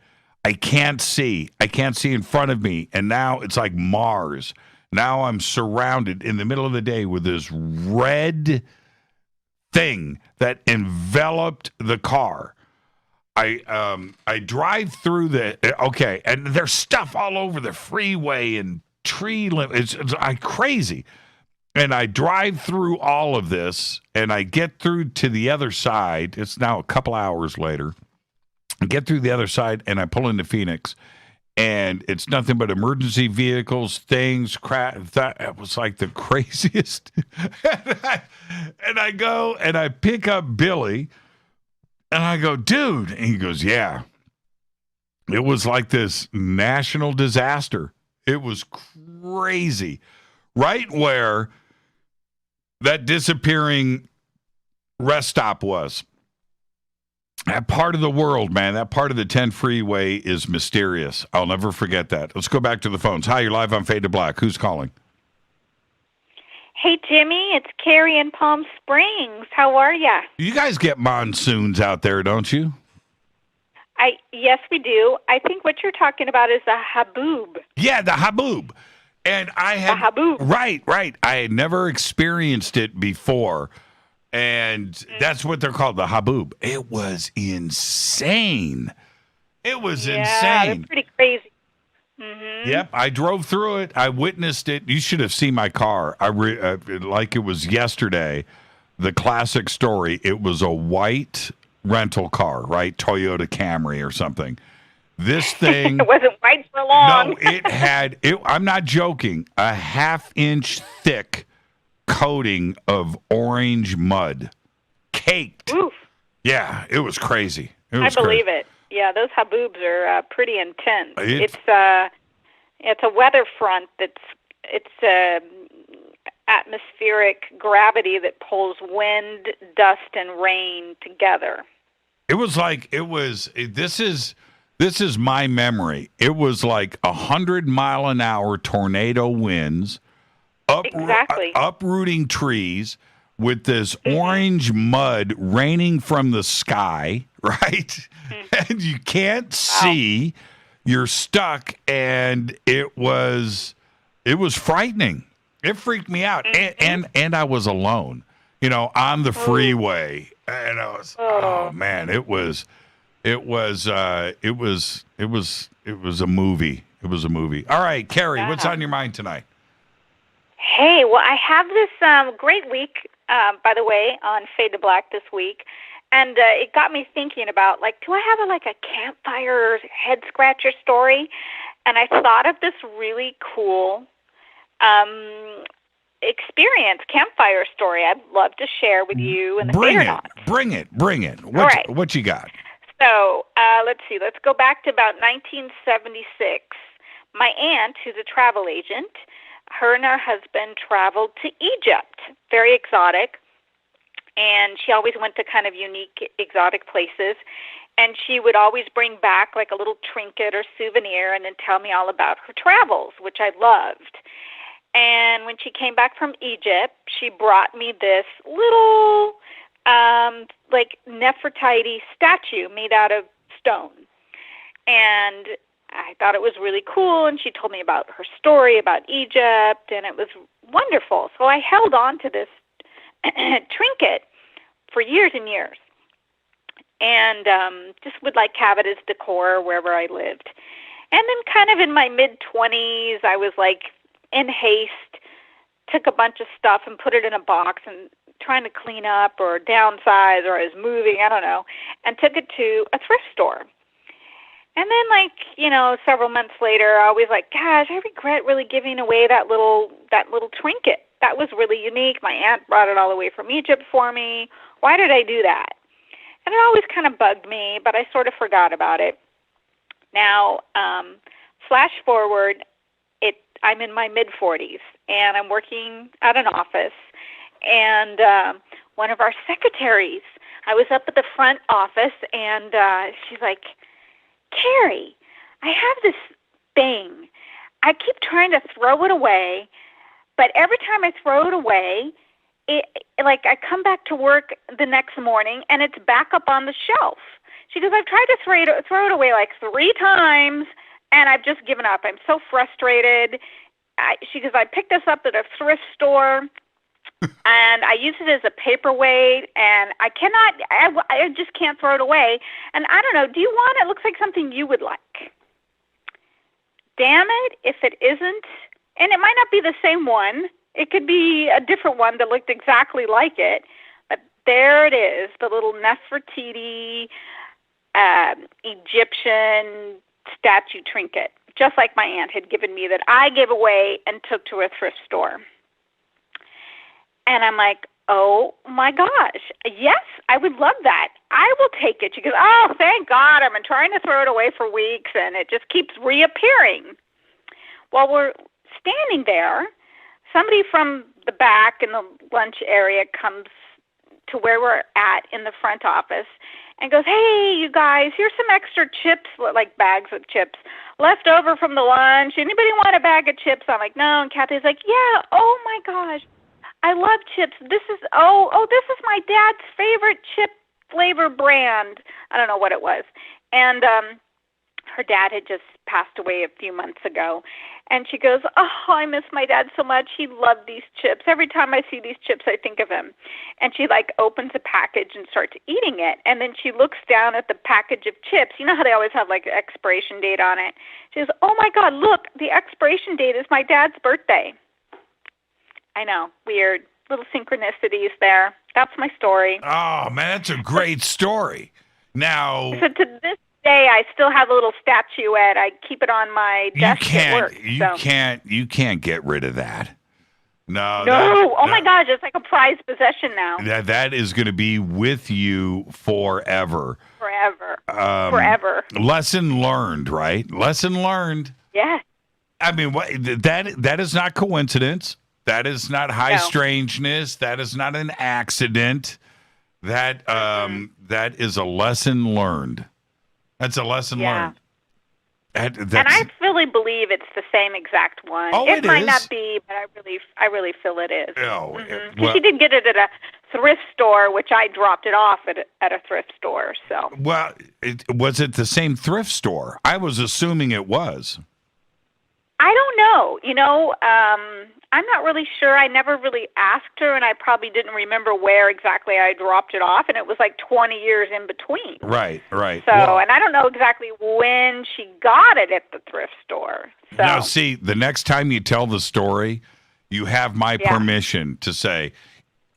I can't see. I can't see in front of me, and now it's like Mars. Now I'm surrounded in the middle of the day with this red thing that enveloped the car. I drive through and there's stuff all over the freeway and tree limb. It's crazy. And I drive through all of this, and I get through to the other side. It's now a couple hours later. I get through the other side, and I pull into Phoenix. And it's nothing but emergency vehicles, things, crap. That was like the craziest. and I go and I pick up Billy, and I go, dude. And he goes, yeah. It was like this national disaster. It was crazy. Right where that disappearing rest stop was. That part of the world, man, that part of the 10 freeway is mysterious. I'll never forget that. Let's go back to the phones. Hi, you're live on Fade to Black. Who's calling? Hey, Jimmy, it's Carrie in Palm Springs. How are ya? You guys get monsoons out there, don't you? Yes, we do. I think what you're talking about is a haboob. Yeah, the haboob. And I had right. I had never experienced it before, and that's what they're called, the haboob. It was insane. It was insane. They're pretty crazy. Mm-hmm. Yep, I drove through it. I witnessed it. You should have seen my car. Like it was yesterday. The classic story. It was a white rental car, right? Toyota Camry or something. This thing. It wasn't white for long. No, it had, I'm not joking, a half-inch thick coating of orange mud. Caked. Oof. Yeah, it was crazy. I believe it. Yeah, those haboobs are pretty intense. It's a weather front it's atmospheric gravity that pulls wind, dust, and rain together. It was like, this is my memory. It was like 100-mile-an-hour tornado winds, uprooting trees with this orange mud raining from the sky, right? And you can't see. You're stuck, and it was frightening. It freaked me out, and I was alone, on the freeway, and I was, oh man, it was a movie. It was a movie. All right, Carrie, what's on your mind tonight? Hey, well, I have this great week, by the way, on Fade to Black this week, and it got me thinking about, do I have a campfire head scratcher story? And I thought of this really cool experience, campfire story I'd love to share with you and the Fadernight. Bring it. What you got? So, let's see. Let's go back to about 1976. My aunt, who's a travel agent, her and her husband traveled to Egypt. Very exotic. And she always went to kind of unique, exotic places. And she would always bring back a little trinket or souvenir and then tell me all about her travels, which I loved. And when she came back from Egypt, she brought me this little Nefertiti statue made out of stone. And I thought it was really cool, and she told me about her story about Egypt, and it was wonderful. So I held on to this trinket for years and years, and just would have it as decor wherever I lived. And then kind of in my mid-20s, I was in haste, took a bunch of stuff and put it in a box and trying to clean up or downsize, or I was moving, I don't know, and took it to a thrift store. And then several months later, I was like, gosh, I regret really giving away that little trinket. That was really unique. My aunt brought it all the way from Egypt for me. Why did I do that? And it always kind of bugged me, but I sort of forgot about it. Now, flash forward, I'm in my mid-40s, and I'm working at an office, and one of our secretaries, I was up at the front office, and she's like, Carrie, I have this thing. I keep trying to throw it away, but every time I throw it away, I come back to work the next morning, and it's back up on the shelf. She goes, I've tried to throw it away 3 times, and I've just given up. I'm so frustrated. She goes, I picked this up at a thrift store, and I use it as a paperweight, and I just can't throw it away. And I don't know, do you want it? It looks like something you would like. Damn it, if it isn't, and it might not be the same one. It could be a different one that looked exactly like it. But there it is, the little Nefertiti Egyptian statue trinket, just like my aunt had given me, that I gave away and took to a thrift store. And I'm like, oh my gosh, yes, I would love that. I will take it. She goes, oh, thank God. I've been trying to throw it away for weeks, and it just keeps reappearing. While we're standing there, somebody from the back in the lunch area comes to where we're at in the front office and goes, "Hey, you guys, here's some extra chips, like bags of chips, left over from the lunch. Anybody want a bag of chips?" I'm like, "No." And Kathy's like, "Yeah, oh my gosh, I love chips. This is my dad's favorite chip flavor brand." I don't know what it was. And her dad had just passed away a few months ago. And she goes, "Oh, I miss my dad so much. He loved these chips. Every time I see these chips, I think of him." And she opens a package and starts eating it. And then she looks down at the package of chips. You know how they always have expiration date on it? She goes, "Oh my God, look, the expiration date is my dad's birthday." I know, weird. Little synchronicities there. That's my story. Oh, man, that's a great story. Now, so to this day, I still have a little statuette. I keep it on my desk at work. You can't get rid of that. No. My gosh, it's like a prized possession now. That is going to be with you forever. Forever. Lesson learned, right? Lesson learned. Yeah. I mean, that is not coincidence. That is not high strangeness. That is not an accident. That is a lesson learned. That's a lesson learned. And I really believe it's the same exact one. Oh, it might not be, but I really feel it is. Oh, because she did get it at a thrift store, which I dropped it off at a thrift store. So. Well, was it the same thrift store? I was assuming it was. I don't know. I'm not really sure. I never really asked her, and I probably didn't remember where exactly I dropped it off, and it was 20 years in between. Right. So, and I don't know exactly when she got it at the thrift store. So. Now, see, the next time you tell the story, you have my permission to say,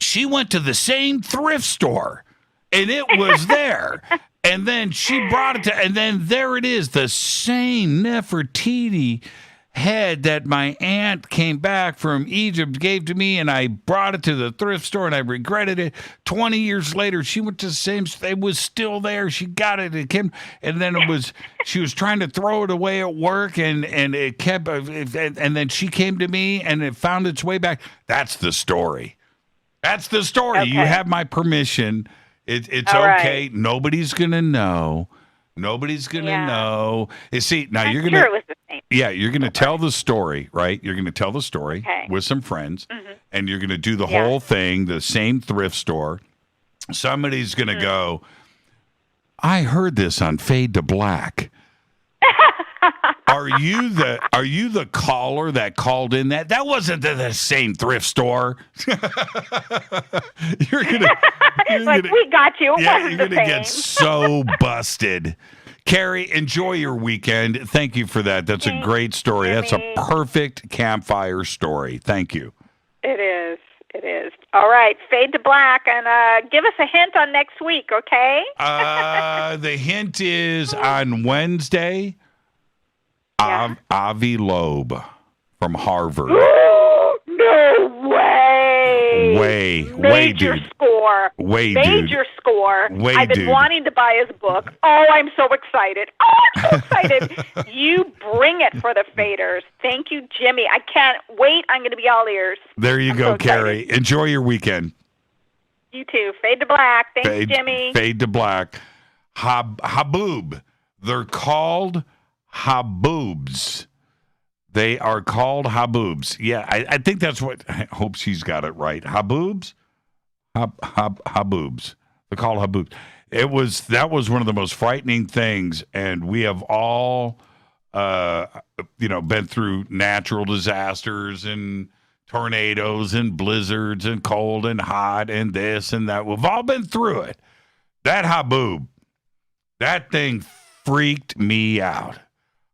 "She went to the same thrift store, and it was there." And then she brought it and then there it is, the same Nefertiti head that my aunt came back from Egypt, gave to me, and I brought it to the thrift store, and I regretted it. 20 years later, she went to the same, it was still there. She got it. It came, and then she was trying to throw it away at work, and it kept, and then she came to me, and it found its way back. That's the story. That's the story. Okay. You have my permission. It's all okay. Right. Nobody's going to know. Nobody's going to know. You see, now you're going to... Sure it was the same. Yeah, you're going to tell the story, right? You're going to tell the story with some friends, and you're going to do the whole thing, the same thrift store. Somebody's going to go, "I heard this on Fade to Black." Are you the caller that called in that? That wasn't the same thrift store. You're gonna we got you. It yeah, wasn't you're the gonna same. get so busted. Carrie, enjoy your weekend. Thank you for that. That's a great story. That's a perfect campfire story. Thank you. It is. It is. All right, Fade to Black, and give us a hint on next week, okay? The hint is on Wednesday. Avi Loeb from Harvard. No way. Major score. Major score. I've been wanting to buy his book. Oh, I'm so excited. You bring it for the Faders. Thank you, Jimmy. I can't wait. I'm going to be all ears. There you go, Carrie. Enjoy your weekend. You too. Fade to Black. Thanks, Jimmy. Fade to Black. Haboob. They're called Haboobs. They are called Haboobs. Yeah, I think that's what. I hope she's got it right. Haboobs? Haboobs. They're called Haboobs. That was one of the most frightening things, and we have all, been through natural disasters and tornadoes and blizzards and cold and hot and this and that. We've all been through it. That Haboob, that thing freaked me out.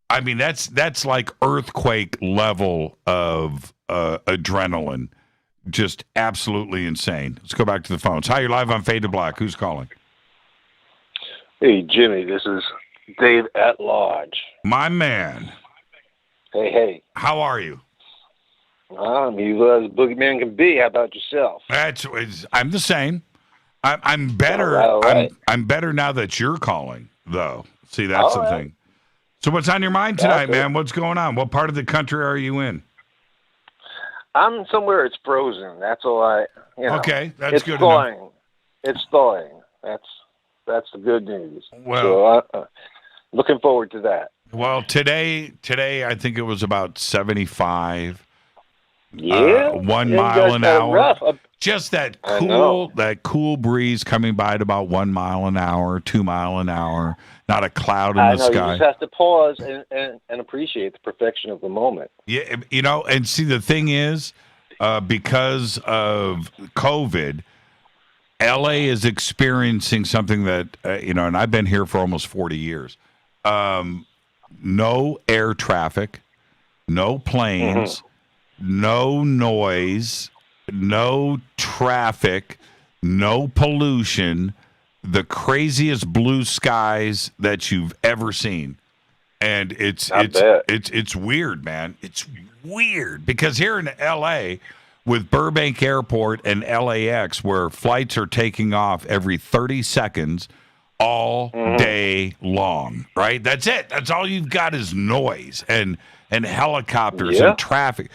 I mean, that's like earthquake level of adrenaline. Just absolutely insane. Let's go back to the phones. Hi, you're live on Fade to Black. Who's calling? Hey, Jimmy, this is Dave at Lodge. My man. Hey. How are you? I'm evil as a boogeyman can be. How about yourself? I'm the same. I'm better. All right. I'm better now that you're calling, though. See, that's the thing. So what's on your mind tonight, man? What's going on? What part of the country are you in? I'm somewhere it's frozen. That's all Okay, that's it's good thawing. enough. It's thawing. That's the good news. Well, so looking forward to that. Well, today I think it was about 75. Yeah, 1 you mile guys an got hour. rough. Just that I know. cool breeze coming by at about 1 mile an hour, 2 mile an hour. Not a cloud in I the know. sky. You just have to pause and appreciate the perfection of the moment. Yeah, and see, the thing is, because of COVID, LA is experiencing something that, and I've been here for almost 40 years. No air traffic, no planes, no noise, no traffic, no pollution, the craziest blue skies that you've ever seen. And it's weird, man. It's weird because here in LA with Burbank Airport and LAX, where flights are taking off every 30 seconds all day long, right? That's it. That's all you've got is noise and helicopters and traffic.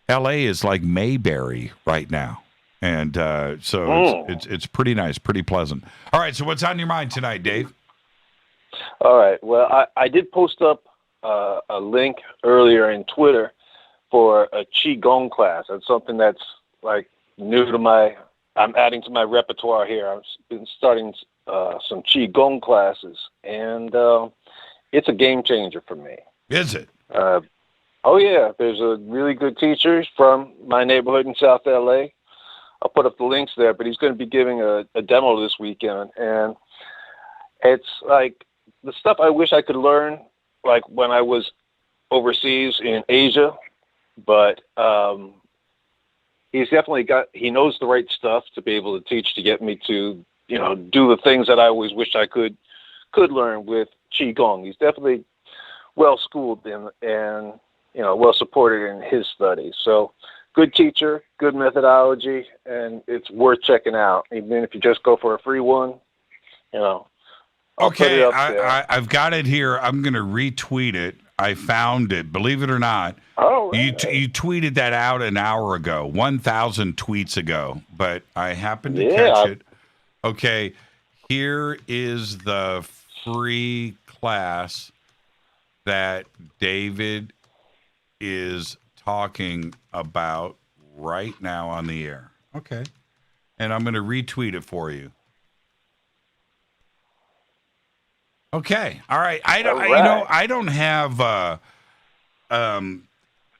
LA is like Mayberry right now. And so it's pretty nice, pretty pleasant. All right, so what's on your mind tonight, Dave? All right. Well, I did post up a link earlier in Twitter for a Qigong class. That's something that's like new to I'm adding to my repertoire here. I've been starting some Qigong classes, and it's a game changer for me. Is it? Oh, yeah. There's a really good teacher from my neighborhood in South LA. I'll put up the links there, but he's going to be giving a demo this weekend, and it's like the stuff I wish I could learn, like when I was overseas in Asia, but he's definitely he knows the right stuff to be able to teach to get me to, do the things that I always wished I could learn with Qigong. He's definitely well-schooled and well supported in his studies. So good teacher, good methodology, and it's worth checking out. Even if you just go for a free one, Okay, I've got it here. I'm going to retweet it. I found it. Believe it or not. Oh, right. You tweeted that out an hour ago, 1,000 tweets ago, but I happened to catch it. Okay, here is the free class that David is talking about right now on the air. Okay. And I'm going to retweet it for you. Okay. All right. I don't have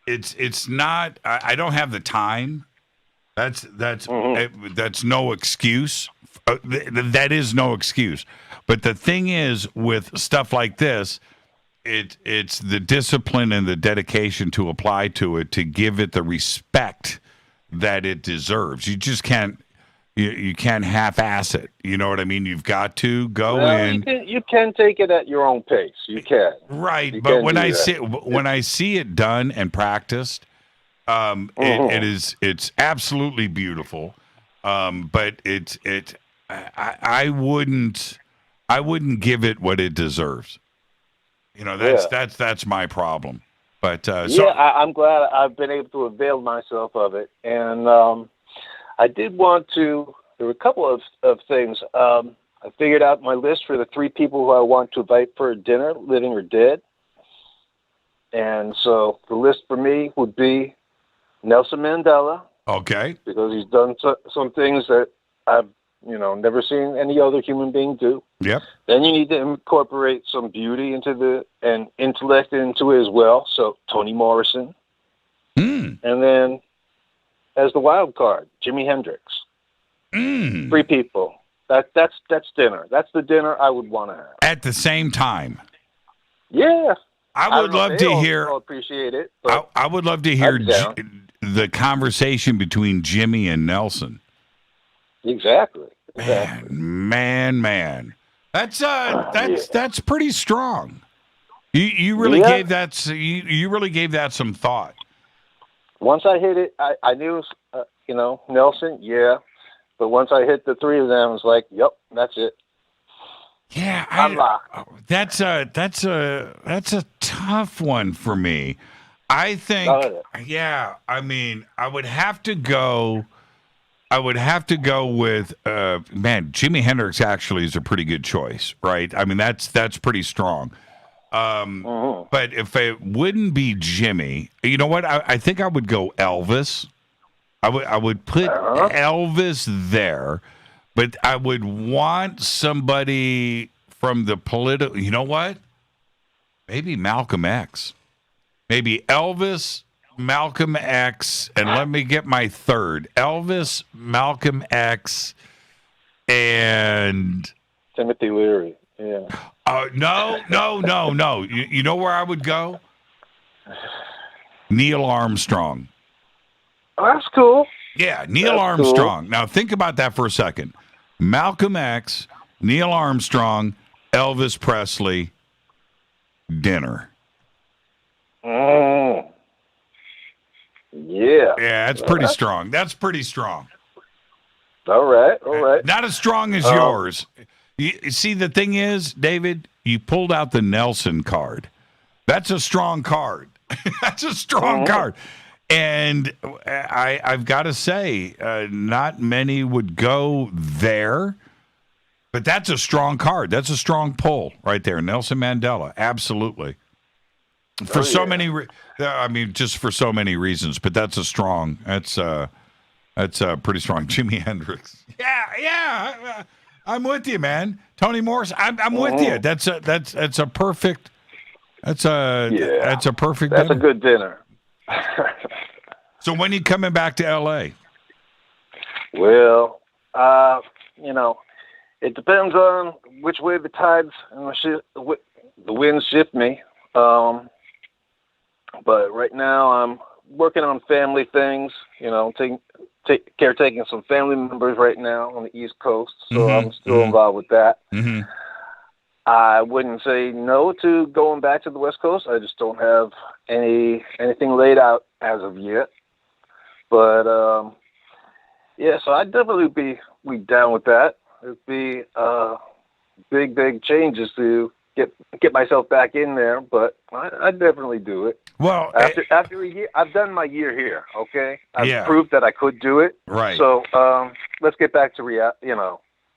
it's not I don't have the time. That's no excuse. That is no excuse. But the thing is with stuff like this, it's the discipline and the dedication to apply to it, to give it the respect that it deserves. You just can't you can't half-ass it. You know what I mean? You've got to go in. You can take it at your own pace. You can. Right, but when I see it done and practiced, it's absolutely beautiful. But I wouldn't give it what it deserves. That's my problem. But I'm glad I've been able to avail myself of it, and I did want to. There were a couple of things. I figured out my list for the 3 people who I want to invite for a dinner, living or dead. And so the list for me would be Nelson Mandela. Okay. Because he's done some things that I've never seen any other human being do. Yep. Then you need to incorporate some beauty and intellect into it as well. So Toni Morrison. And then as the wild card, Jimi Hendrix. 3 people. That's dinner. That's the dinner I would want to have. At the same time. Yeah. I would love to hear. I'll appreciate it. I would love to hear the conversation between Jimmy and Nelson. Exactly. Man. That's pretty strong. You really gave that. You really gave that some thought. Once I hit it, I knew, Nelson, yeah. But once I hit the 3 of them, I was like, yep, that's it. Yeah, I'm locked. That's a tough one for me. I think, yeah. I mean, I would have to go with, Jimi Hendrix actually is a pretty good choice, right? I mean, that's pretty strong. But if it wouldn't be Jimmy, you know what? I think I would go Elvis. I would put Elvis there, but I would want somebody from the political. You know what? Maybe Malcolm X. Maybe Elvis, Malcolm X, and let me get my third. Elvis, Malcolm X, and Timothy Leary. Yeah. No. You know where I would go? Neil Armstrong. Oh, that's cool. Yeah, Neil Armstrong. Cool. Now think about that for a second. Malcolm X, Neil Armstrong, Elvis Presley, dinner. Yeah. Yeah, that's pretty strong. That's pretty strong. All right. Not as strong as yours. You see, the thing is, David, you pulled out the Nelson card. That's a strong card. That's a strong card. And I've got to say, not many would go there, but that's a strong card. That's a strong pull right there. Nelson Mandela, absolutely. For so many, just for so many reasons, but that's a strong, that's pretty strong. Jimi Hendrix. Yeah. I'm with you, man. Tony Morris, I'm with you. That's a perfect. That's a perfect. That's dinner. A good dinner. So when are you coming back to L.A.? Well, it depends on which way the tides and the winds shift me. But right now I'm working on family things. Caretaking some family members right now on the East Coast, so I'm still involved with that. I wouldn't say no to going back to the West Coast. I just don't have anything laid out as of yet. But so I'd definitely be down with that. It'd be big changes to get myself back in there, but I'd definitely do it. Well, after a year, I've done my year here. Okay, I've proved that I could do it. Right. So let's get back to reality.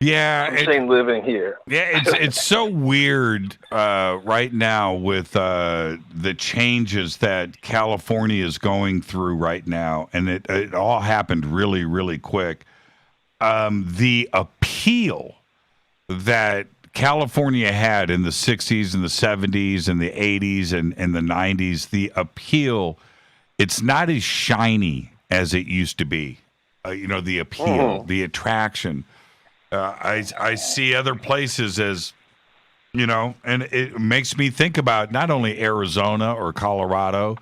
Yeah, insane living here. Yeah, it's so weird right now with the changes that California is going through right now, and it all happened really, really quick. The appeal that California had in the 60s and the 70s and the 80s and the 90s, the appeal, it's not as shiny as it used to be. The appeal, the attraction. I see other places as, and it makes me think about not only Arizona or Colorado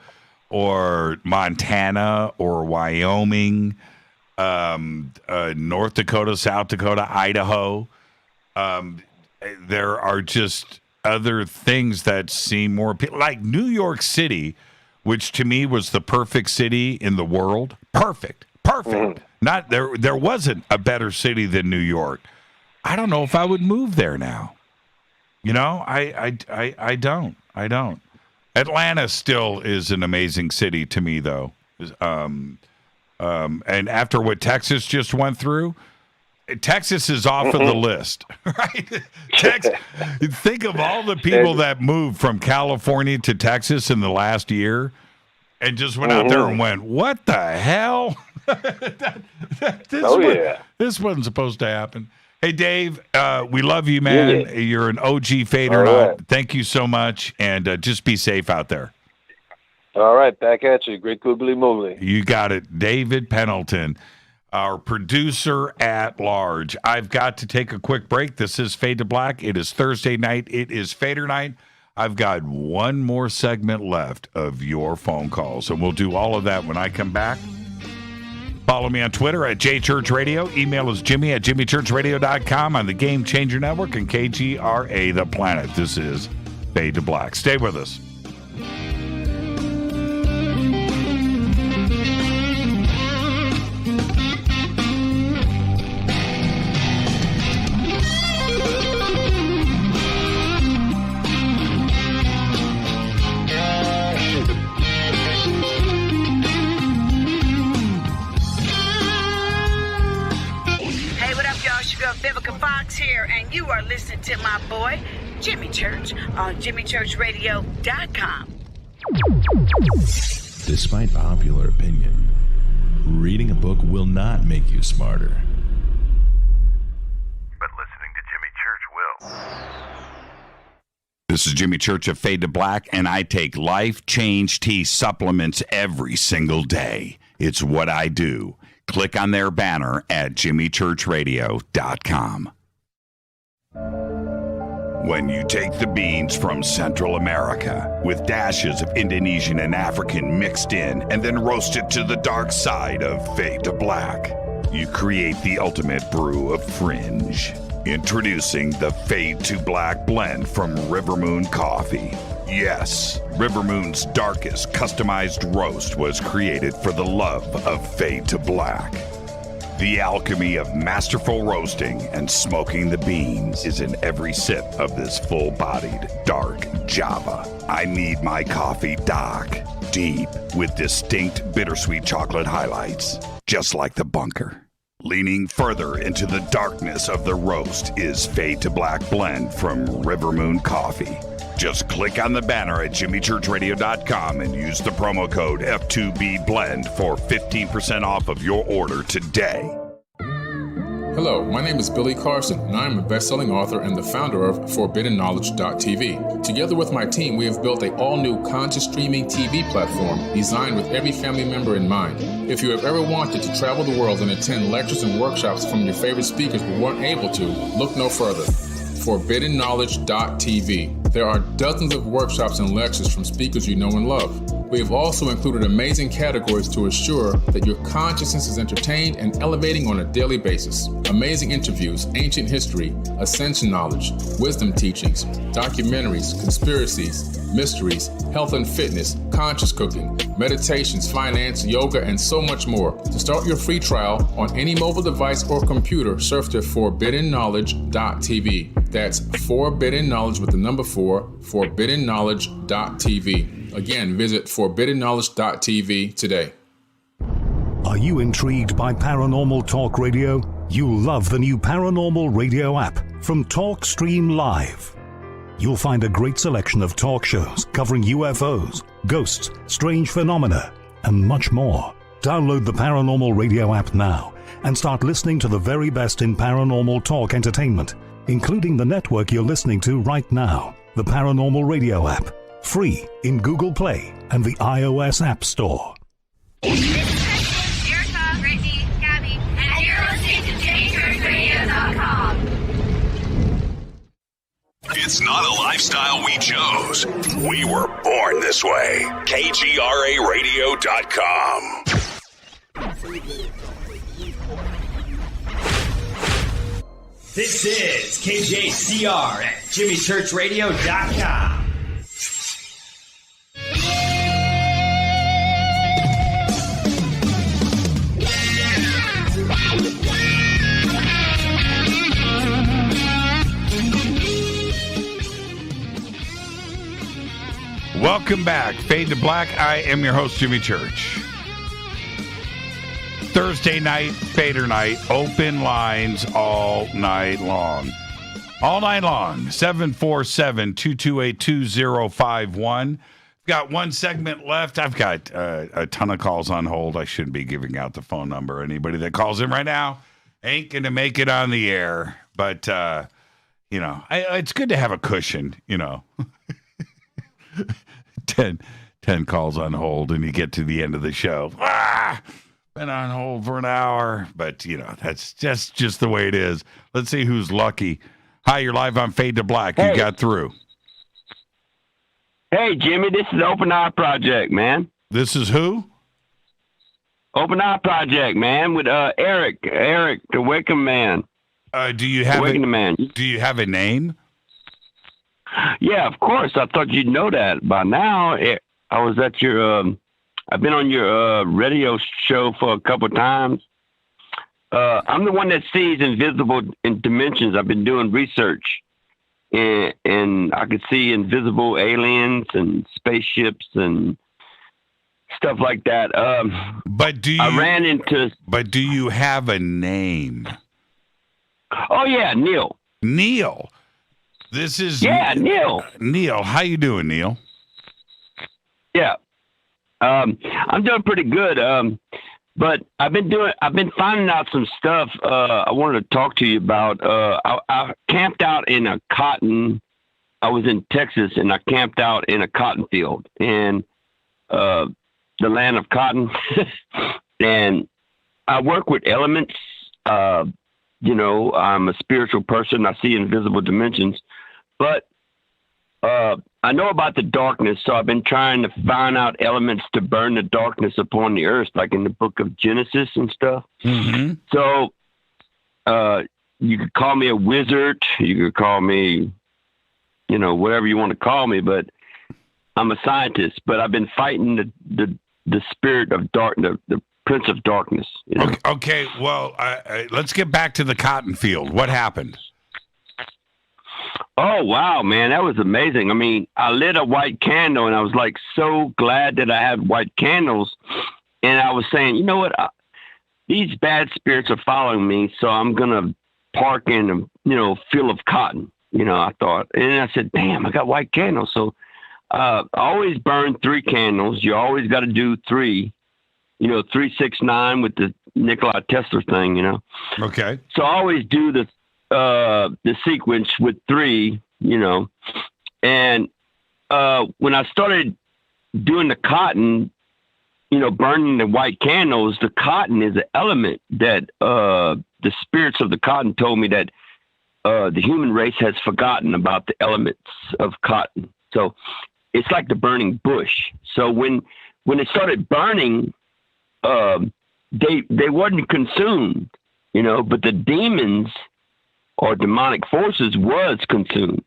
or Montana or Wyoming, North Dakota, South Dakota, Idaho. There are just other things that seem more like New York City, which to me was the perfect city in the world. Perfect. Not there wasn't a better city than New York. I don't know if I would move there now. I don't. Atlanta still is an amazing city to me, though. And after what Texas just went through, Texas is off of the list, right? Think of all the people that moved from California to Texas in the last year and just went out there and went, what the hell? This wasn't supposed to happen. Hey, Dave, we love you, man. Yeah. You're an OG Fadernight. Right. Thank you so much, and just be safe out there. All right, back at you. Great googly moogly. You got it. David Pendleton, our producer at large. I've got to take a quick break. This is Fade to Black. It is Thursday night. It is Fader Night. I've got one more segment left of your phone calls, and we'll do all of that when I come back. Follow me on Twitter at JChurchRadio. Email is Jimmy at JimmyChurchRadio.com on the Game Changer Network and KGRA The Planet. This is Fade to Black. Stay with us. listening to my boy, Jimmy Church, on JimmyChurchRadio.com. Despite popular opinion, reading a book will not make you smarter. But listening to Jimmy Church will. This is Jimmy Church of Fade to Black, and I take Life Change Tea supplements every single day. It's what I do. Click on their banner at JimmyChurchRadio.com. When you take the beans from Central America with dashes of Indonesian and African mixed in and then roast it to the dark side of Fade to Black, you create the ultimate brew of fringe. Introducing the Fade to Black blend from River Moon Coffee. Yes, River Moon's darkest customized roast was created for the love of Fade to Black. The alchemy of masterful roasting and smoking the beans is in every sip of this full-bodied, dark Java. I need my coffee dark, deep, with distinct bittersweet chocolate highlights, just like the bunker. Leaning further into the darkness of the roast is Fade to Black blend from River Moon Coffee. Just click on the banner at JimmyChurchRadio.com and use the promo code F2BBLEND for 15% off of your order today. Hello, my name is Billy Carson, and I am a best-selling author and the founder of ForbiddenKnowledge.tv. Together with my team, we have built an all-new conscious streaming TV platform designed with every family member in mind. If you have ever wanted to travel the world and attend lectures and workshops from your favorite speakers but weren't able to, look no further. ForbiddenKnowledge.tv. There are dozens of workshops and lectures from speakers you know and love. We have also included amazing categories to assure that your consciousness is entertained and elevating on a daily basis. Amazing interviews, ancient history, ascension knowledge, wisdom teachings, documentaries, conspiracies, mysteries, health and fitness, conscious cooking, meditations, finance, yoga, and so much more. To start your free trial on any mobile device or computer, surf to ForbiddenKnowledge.tv. That's Forbidden Knowledge with the number 4, ForbiddenKnowledge.tv. Again, visit ForbiddenKnowledge.tv today. Are you intrigued by Paranormal Talk Radio? You'll love the new Paranormal Radio app from TalkStream Live. You'll find a great selection of talk shows covering UFOs, ghosts, strange phenomena, and much more. Download the Paranormal Radio app now and start listening to the very best in paranormal talk entertainment, including the network you're listening to right now, the Paranormal Radio app. Free in Google Play and the iOS App Store. Erica, Brittany, Gabby, and you're listening to JimmyChurchRadio.com. It's not a lifestyle we chose. We were born this way. KGRARadio.com. This is KJCR at JimmyChurchRadio.com. Welcome back. Fade to Black. I am your host, Jimmy Church. Thursday night, Fadernight. Open lines all night long. All night long. 747-228-2051. Got one segment left. I've got a ton of calls on hold. I shouldn't be giving out the phone number. Anybody that calls in right now ain't going to make it on the air. But, it's good to have a cushion, 10 calls on hold and you get to the end of the show. Been on hold for an hour, but that's just the way it is. Let's see who's lucky. Hi, you're live on Fade to Black. You got through. Hey, Jimmy, this is Open Eye Project, man. This is who? Open Eye Project, man, with Eric, the Wickham man. Do you have Wickham man? Do you have a name? Yeah, of course. I thought you'd know that by now. I was at your. I've been on your radio show for a couple of times. I'm the one that sees invisible dimensions. I've been doing research, and I could see invisible aliens and spaceships and stuff like that. But do you have a name? Oh yeah, Neil. Neil. This is Neil. Neil, how you doing, Neil? Yeah, I'm doing pretty good. But I've been finding out some stuff. I wanted to talk to you about. I camped out in a cotton. I was in Texas, and I camped out in a cotton field in the land of cotton, and I work with elements. You know, I'm a spiritual person. I see invisible dimensions, but I know about the darkness, so I've been trying to find out elements to burn the darkness upon the earth, like in the book of Genesis and stuff. Mm-hmm. So you could call me a wizard. You could call me, you know, whatever you want to call me, but I'm a scientist. But I've been fighting the spirit of darkness, the Prince of Darkness. You know? Okay, well, let's get back to the cotton field. What happened? Oh, wow, man, that was amazing. I mean, I lit a white candle, and I was, like, so glad that I had white candles. And I was saying, you know what, these bad spirits are following me, so I'm going to park in a, you know, field of cotton, you know, I thought. And I said, damn, I got white candles. So I always burn 3 candles. You always got to do 3. You know, 3, 6, 9 with the Nikola Tesla thing, you know. Okay. So I always do the sequence with 3, you know. And when I started doing the cotton, you know, burning the white candles, the cotton is an element that the spirits of the cotton told me that the human race has forgotten about the elements of cotton. So it's like the burning bush. So when it started burning, they wasn't consumed, you know, but the demons or demonic forces was consumed,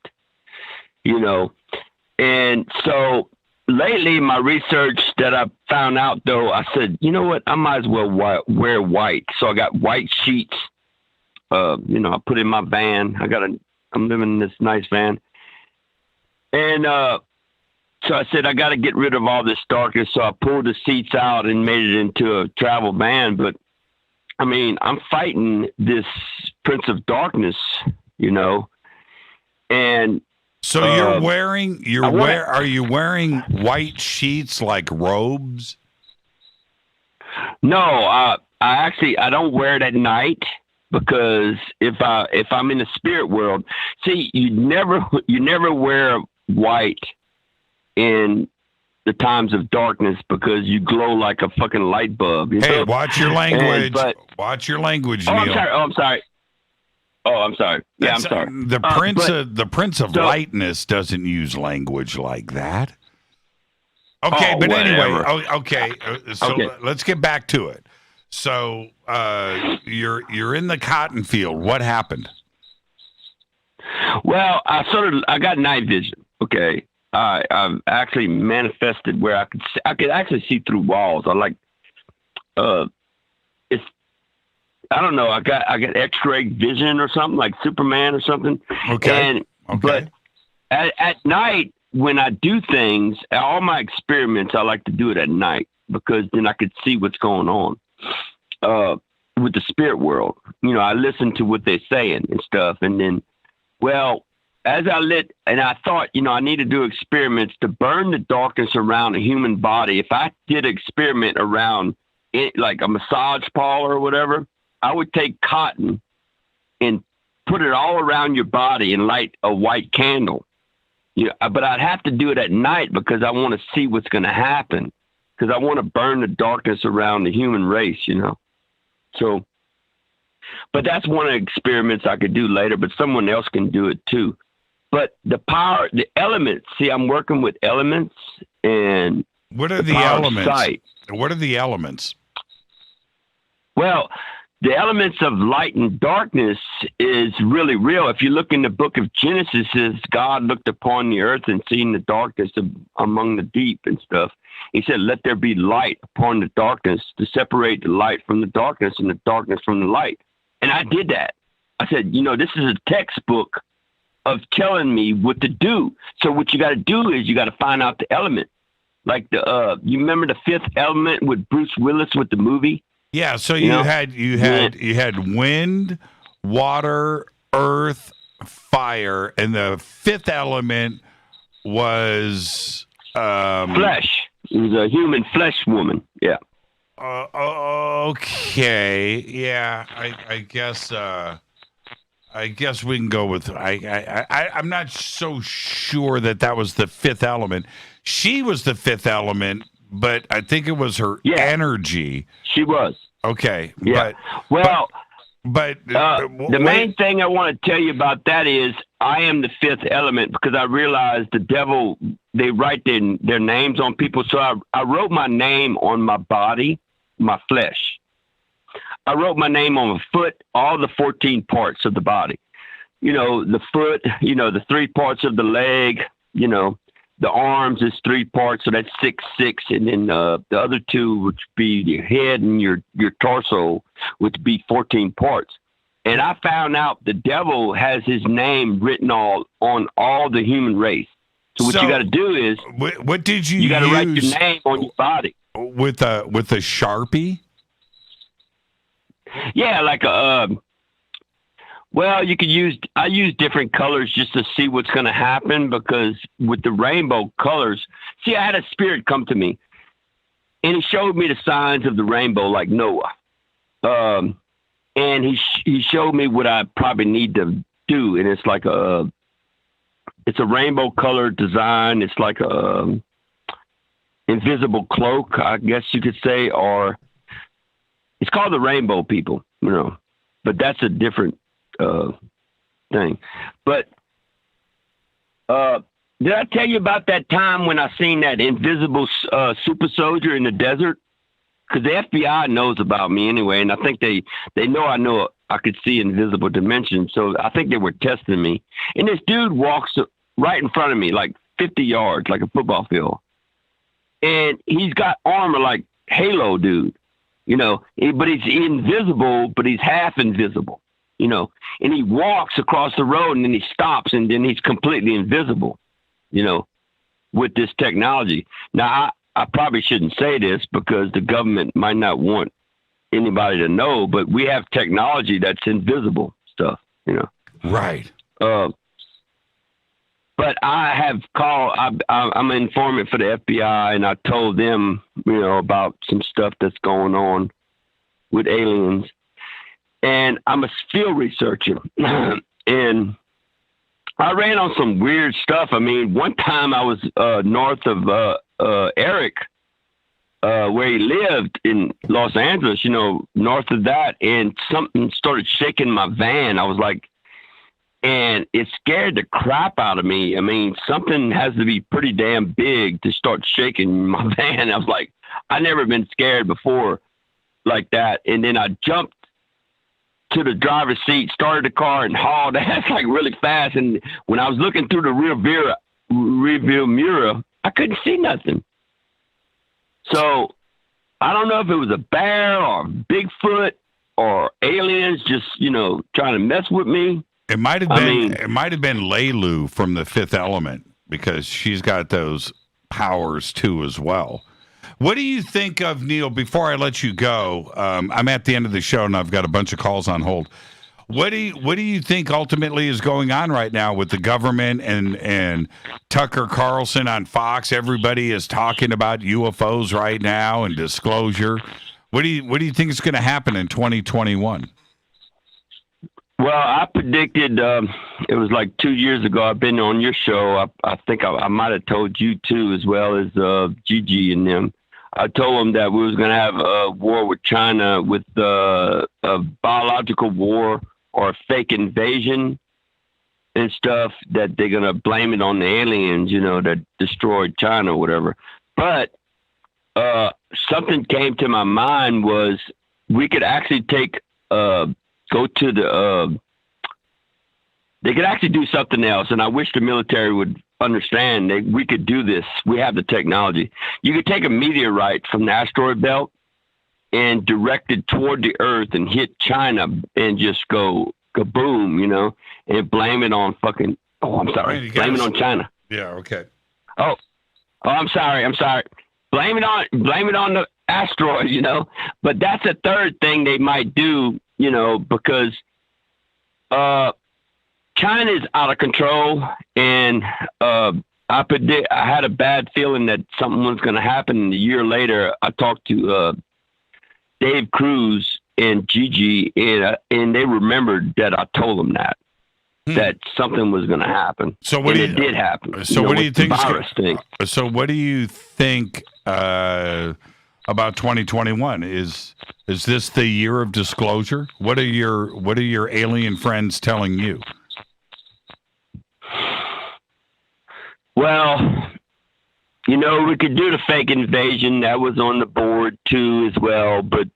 you know. And so lately my research that I found out, though, I said, you know what, I might as well wear white. So I got white sheets, you know, I put in my van. I'm living in this nice van. And, so I said, I got to get rid of all this darkness. So I pulled the seats out and made it into a travel van. But I mean, I'm fighting this Prince of Darkness, you know, and so are you wearing white sheets like robes? No, I don't wear it at night, because if I'm in the spirit world, see, you never wear white in the times of darkness, because you glow like a fucking light bulb. You know? Watch your language. Watch your language, Neil. I'm sorry. I'm sorry. Yeah, I'm sorry. The Prince of Lightness doesn't use language like that. Okay, but whatever. Anyway, okay. So let's get back to it. So you're in the cotton field. What happened? Well, I got night vision. Okay. I've actually manifested where I could actually see through walls. I don't know. I got X-ray vision or something, like Superman or something. Okay. But at night when I do things, all my experiments, I like to do it at night, because then I could see what's going on with the spirit world. You know, I listen to what they're saying and stuff, and then, well, as I lit, and I thought, you know, I need to do experiments to burn the darkness around a human body. If I did an experiment around it, like a massage parlor or whatever, I would take cotton and put it all around your body and light a white candle. Yeah, but I'd have to do it at night, because I want to see what's going to happen, because I want to burn the darkness around the human race, you know. So, but that's one of the experiments I could do later, but someone else can do it too. But the power, the elements, see, I'm working with elements. And what are the elements? What are the elements? Well, the elements of light and darkness is really real. If you look in the book of Genesis, it says God looked upon the earth and seen the darkness among the deep and stuff. He said, let there be light upon the darkness, to separate the light from the darkness and the darkness from the light. And I did that. I said, you know, this is a textbook of telling me what to do. So what you got to do is you got to find out the element. Like you remember the Fifth Element with Bruce Willis with the movie? Yeah. So you had wind, water, earth, fire, and the fifth element was flesh. It was a human flesh woman. Yeah. Okay. Yeah. I guess we can go with. I'm not so sure that was the fifth element. She was the fifth element, but I think it was her energy. She was. Okay. Yeah. But the main thing I want to tell you about that is I am the fifth element, because I realized the devil, they write their names on people. So I wrote my name on my body, my flesh. I wrote my name on my foot, all the 14 parts of the body. The foot, the 3 parts of the leg, the arms is 3 parts, so that's 6, and then the other 2, which be your head and your torso, would be 14 parts. And I found out the devil has his name written on all the human race. So what you got to do is, what did you got to write your name on your body with a Sharpie? Yeah, like you could I use different colors just to see what's going to happen, because with the rainbow colors, I had a spirit come to me, and he showed me the signs of the rainbow, like Noah. And he showed me what I probably need to do, and it's like it's a rainbow color design. It's like a invisible cloak, I guess you could say, or it's called the Rainbow People, but that's a different thing. But did I tell you about that time when I seen that invisible super soldier in the desert? Because the FBI knows about me anyway, and I think they know I could see invisible dimensions, so I think they were testing me. And this dude walks right in front of me, like 50 yards, like a football field. And he's got armor like Halo dude, but he's invisible, but he's half invisible, and he walks across the road and then he stops and then he's completely invisible, with this technology. Now, I probably shouldn't say this because the government might not want anybody to know, but we have technology that's invisible stuff, Right. But I have called, I'm an informant for the FBI, and I told them, about some stuff that's going on with aliens. And I'm a field researcher. And I ran on some weird stuff. I mean, one time I was north of Eric, where he lived in Los Angeles, north of that, and something started shaking my van. I was like, and it scared the crap out of me. I mean, something has to be pretty damn big to start shaking my van. I was like, I never been scared before like that. And then I jumped to the driver's seat, started the car, and hauled ass like really fast. And when I was looking through the rearview mirror, I couldn't see nothing. So I don't know if it was a bear or Bigfoot or aliens just, trying to mess with me. It might have been. It might have been Leilu from the Fifth Element, because she's got those powers too as well. What do you think of, Neil? Before I let you go, I'm at the end of the show and I've got a bunch of calls on hold. What do you think ultimately is going on right now with the government and Tucker Carlson on Fox? Everybody is talking about UFOs right now and disclosure. What do you think is going to happen in 2021? Well, I predicted, it was like 2 years ago, I've been on your show. I think I might have told you too, as well as Gigi and them. I told them that we was going to have a war with China, with a biological war or a fake invasion and stuff, that they're going to blame it on the aliens, that destroyed China or whatever. But something came to my mind was we could actually take go to the they could actually do something else, and I wish the military would understand that we could do this. We have the technology. You could take a meteorite from the asteroid belt and direct it toward the earth and hit China and just go kaboom, and blame it on fucking blame it on China. Yeah, okay. Oh, I'm sorry. Blame it on the asteroid, But that's a third thing they might do, because China's out of control, and I had a bad feeling that something was going to happen. And a year later, I talked to Dave Cruz and Gigi, and they remembered that I told them that something was going to happen. So what it did happen. So what do you think? Virus thing. So what do you think about 2021? Is this the year of disclosure? What are your alien friends telling you? Well, we could do the fake invasion. That was on the board too as well, but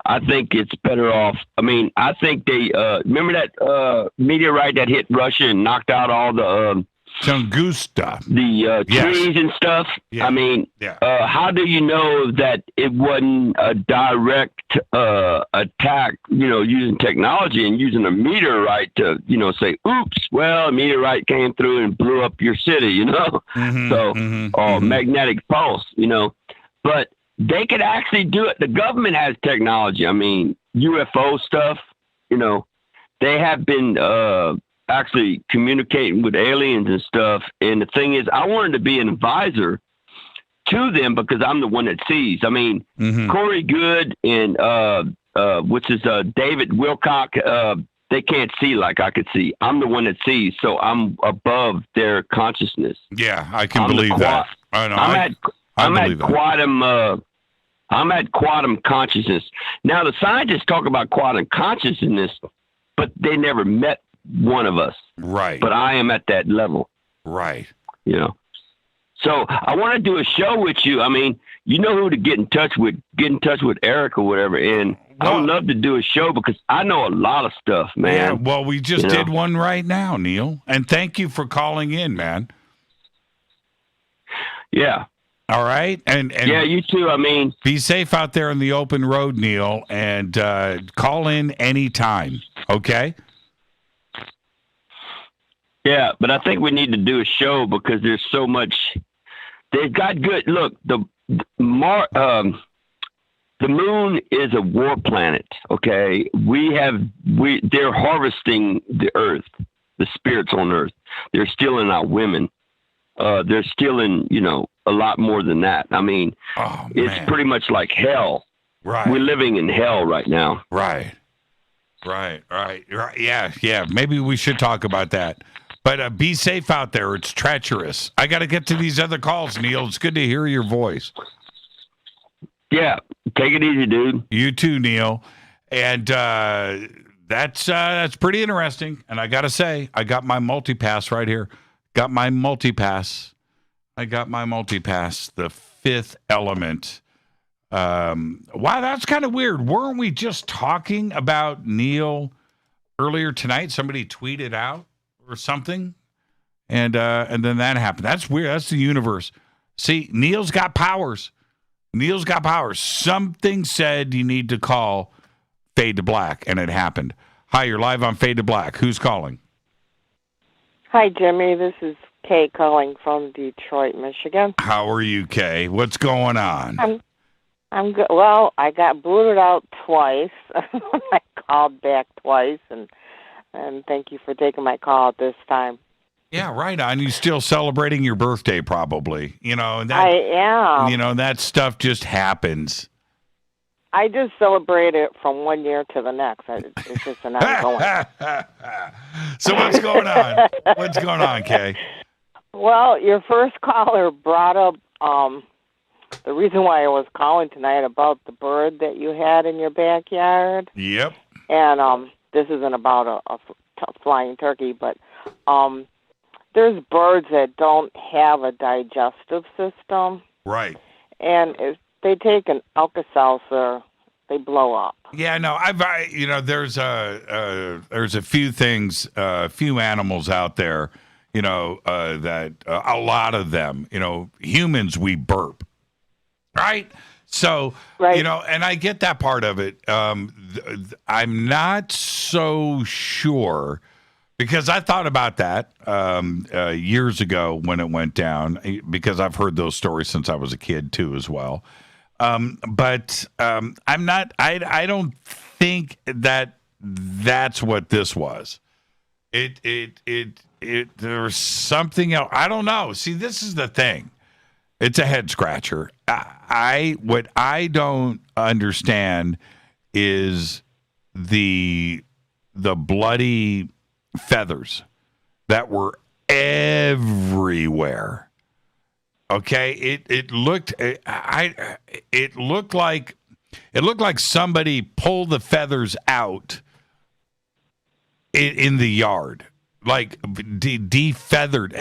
I think it's better off. I mean, I think they remember that meteorite that hit Russia and knocked out all the Tunguska, trees and stuff. Yeah. I mean, how do you know that it wasn't a direct attack? Using technology and using a meteorite to say, "Oops, well, a meteorite came through and blew up your city." Magnetic pulse. But they could actually do it. The government has technology. I mean, UFO stuff, they have been actually communicating with aliens and stuff. And the thing is, I wanted to be an advisor to them because I'm the one that sees. I mean, Corey Good and David Wilcock, they can't see like I could see. I'm the one that sees, so I'm above their consciousness. Yeah, I can believe that. I know. I'm at quantum. I'm at quantum consciousness. Now, the scientists talk about quantum consciousness, but they never met one of us. Right. But I am at that level. Right. So I want to do a show with you. I mean, you know who to get in touch with. Get in touch with Eric or whatever. And I would love to do a show because I know a lot of stuff, man. Yeah, well, we just did one right now, Neil. And thank you for calling in, man. Yeah. All right. And yeah, you too. I mean, be safe out there on the open road, Neil, and call in anytime. Okay? Yeah, but I think we need to do a show because there's so much. They've got good. Look, the moon is a war planet. Okay, they're harvesting the earth, the spirits on earth. They're stealing our women. They're stealing, a lot more than that. I mean, it's pretty much like hell. Right. We're living in hell right now. Right. Yeah. Maybe we should talk about that. But be safe out there. It's treacherous. I got to get to these other calls, Neil. It's good to hear your voice. Yeah. Take it easy, dude. You too, Neil. And that's pretty interesting. And I got to say, I got my multipass right here. I got my multipass, the Fifth Element. Wow, that's kind of weird. Weren't we just talking about Neil earlier tonight? Somebody tweeted out or something, and then that happened. That's weird. That's the universe. See, Neil's got powers. Something said you need to call Fade to Black, and it happened. Hi, you're live on Fade to Black. Who's calling? Hi, Jimmy. This is Kay calling from Detroit, Michigan. How are you, Kay? What's going on? I'm good. Well, I got booted out twice. I called back twice, and thank you for taking my call at this time. Yeah, right on. You still celebrating your birthday, probably. I am. That stuff just happens. I just celebrate it from one year to the next. It's just an ongoing. So what's going on? What's going on, Kay? Well, your first caller brought up the reason why I was calling tonight about the bird that you had in your backyard. Yep. And this isn't about a flying turkey, but there's birds that don't have a digestive system. Right. And if they take an Alka-Seltzer, they blow up. Yeah, no, there's a few things, few animals out there, that a lot of them, humans, we burp, right? So, right. And I get that part of it. I'm not so sure because I thought about that years ago when it went down because I've heard those stories since I was a kid too as well. But I'm not. I don't think that that's what this was. There's something else. I don't know. See, this is the thing. It's a head scratcher. What I don't understand is the bloody feathers that were everywhere. Okay, it looked like somebody pulled the feathers out in the yard, like defeathered.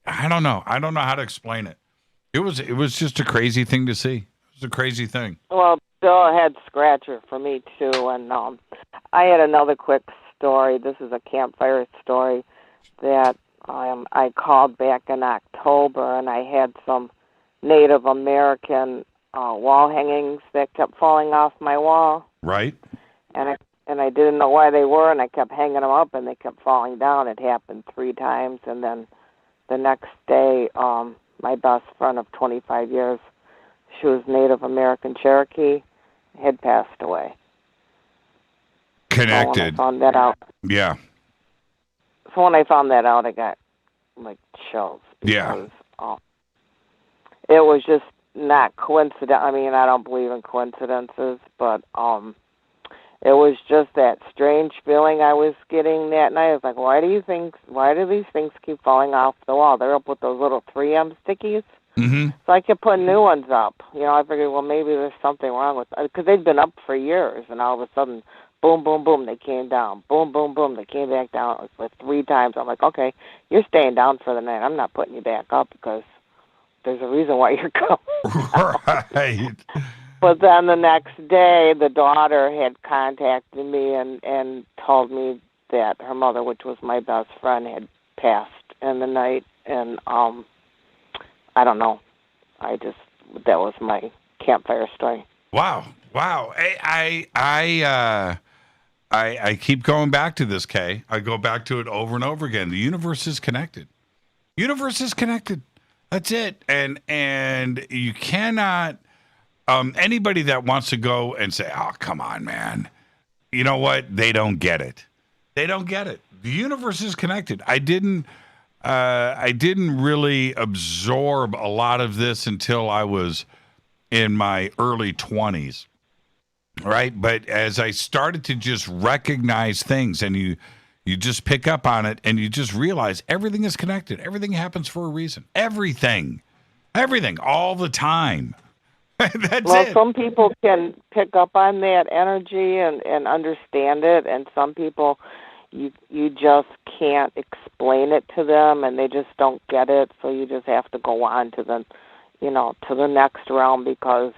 I don't know. I don't know how to explain it. It was just a crazy thing to see. It was a crazy thing. Well, still a head scratcher for me too. And I had another quick story. This is a campfire story that I called back in October, and I had some Native American wall hangings that kept falling off my wall. Right. And I didn't know why they were, and I kept hanging them up, and they kept falling down. It happened 3 times, and then the next day, my best friend of 25 years, she was Native American Cherokee, had passed away. Connected. So when I found that out. Yeah. So when I found that out, I got like chills. Yeah. It was just not coincident. I mean, I don't believe in coincidences, but it was just that strange feeling I was getting that night. I was like, why do these things keep falling off the wall? They're up with those little 3M stickies. Mm-hmm. So I kept putting new ones up. I figured, well, maybe there's something wrong with it. Because they'd been up for years, and all of a sudden, boom, boom, boom, they came down. Boom, boom, boom, they came back down. It was like 3 times. I'm like, okay, you're staying down for the night. I'm not putting you back up because there's a reason why you're coming. Right. But then the next day, the daughter had contacted me and told me that her mother, which was my best friend, had passed in the night. And I don't know. That was my campfire story. Wow. I keep going back to this, Kay. I go back to it over and over again. The universe is connected. That's it. And you cannot. Anybody that wants to go and say, "Oh, come on, man," you know what? They don't get it. The universe is connected. I didn't really absorb a lot of this until I was in my early 20s, right? But as I started to just recognize things, and you just pick up on it, and you just realize everything is connected. Everything happens for a reason. Everything, all the time. That's well, it. Some people can pick up on that energy and understand it, and some people you just can't explain it to them, and they just don't get it. So you just have to go on to the next realm, because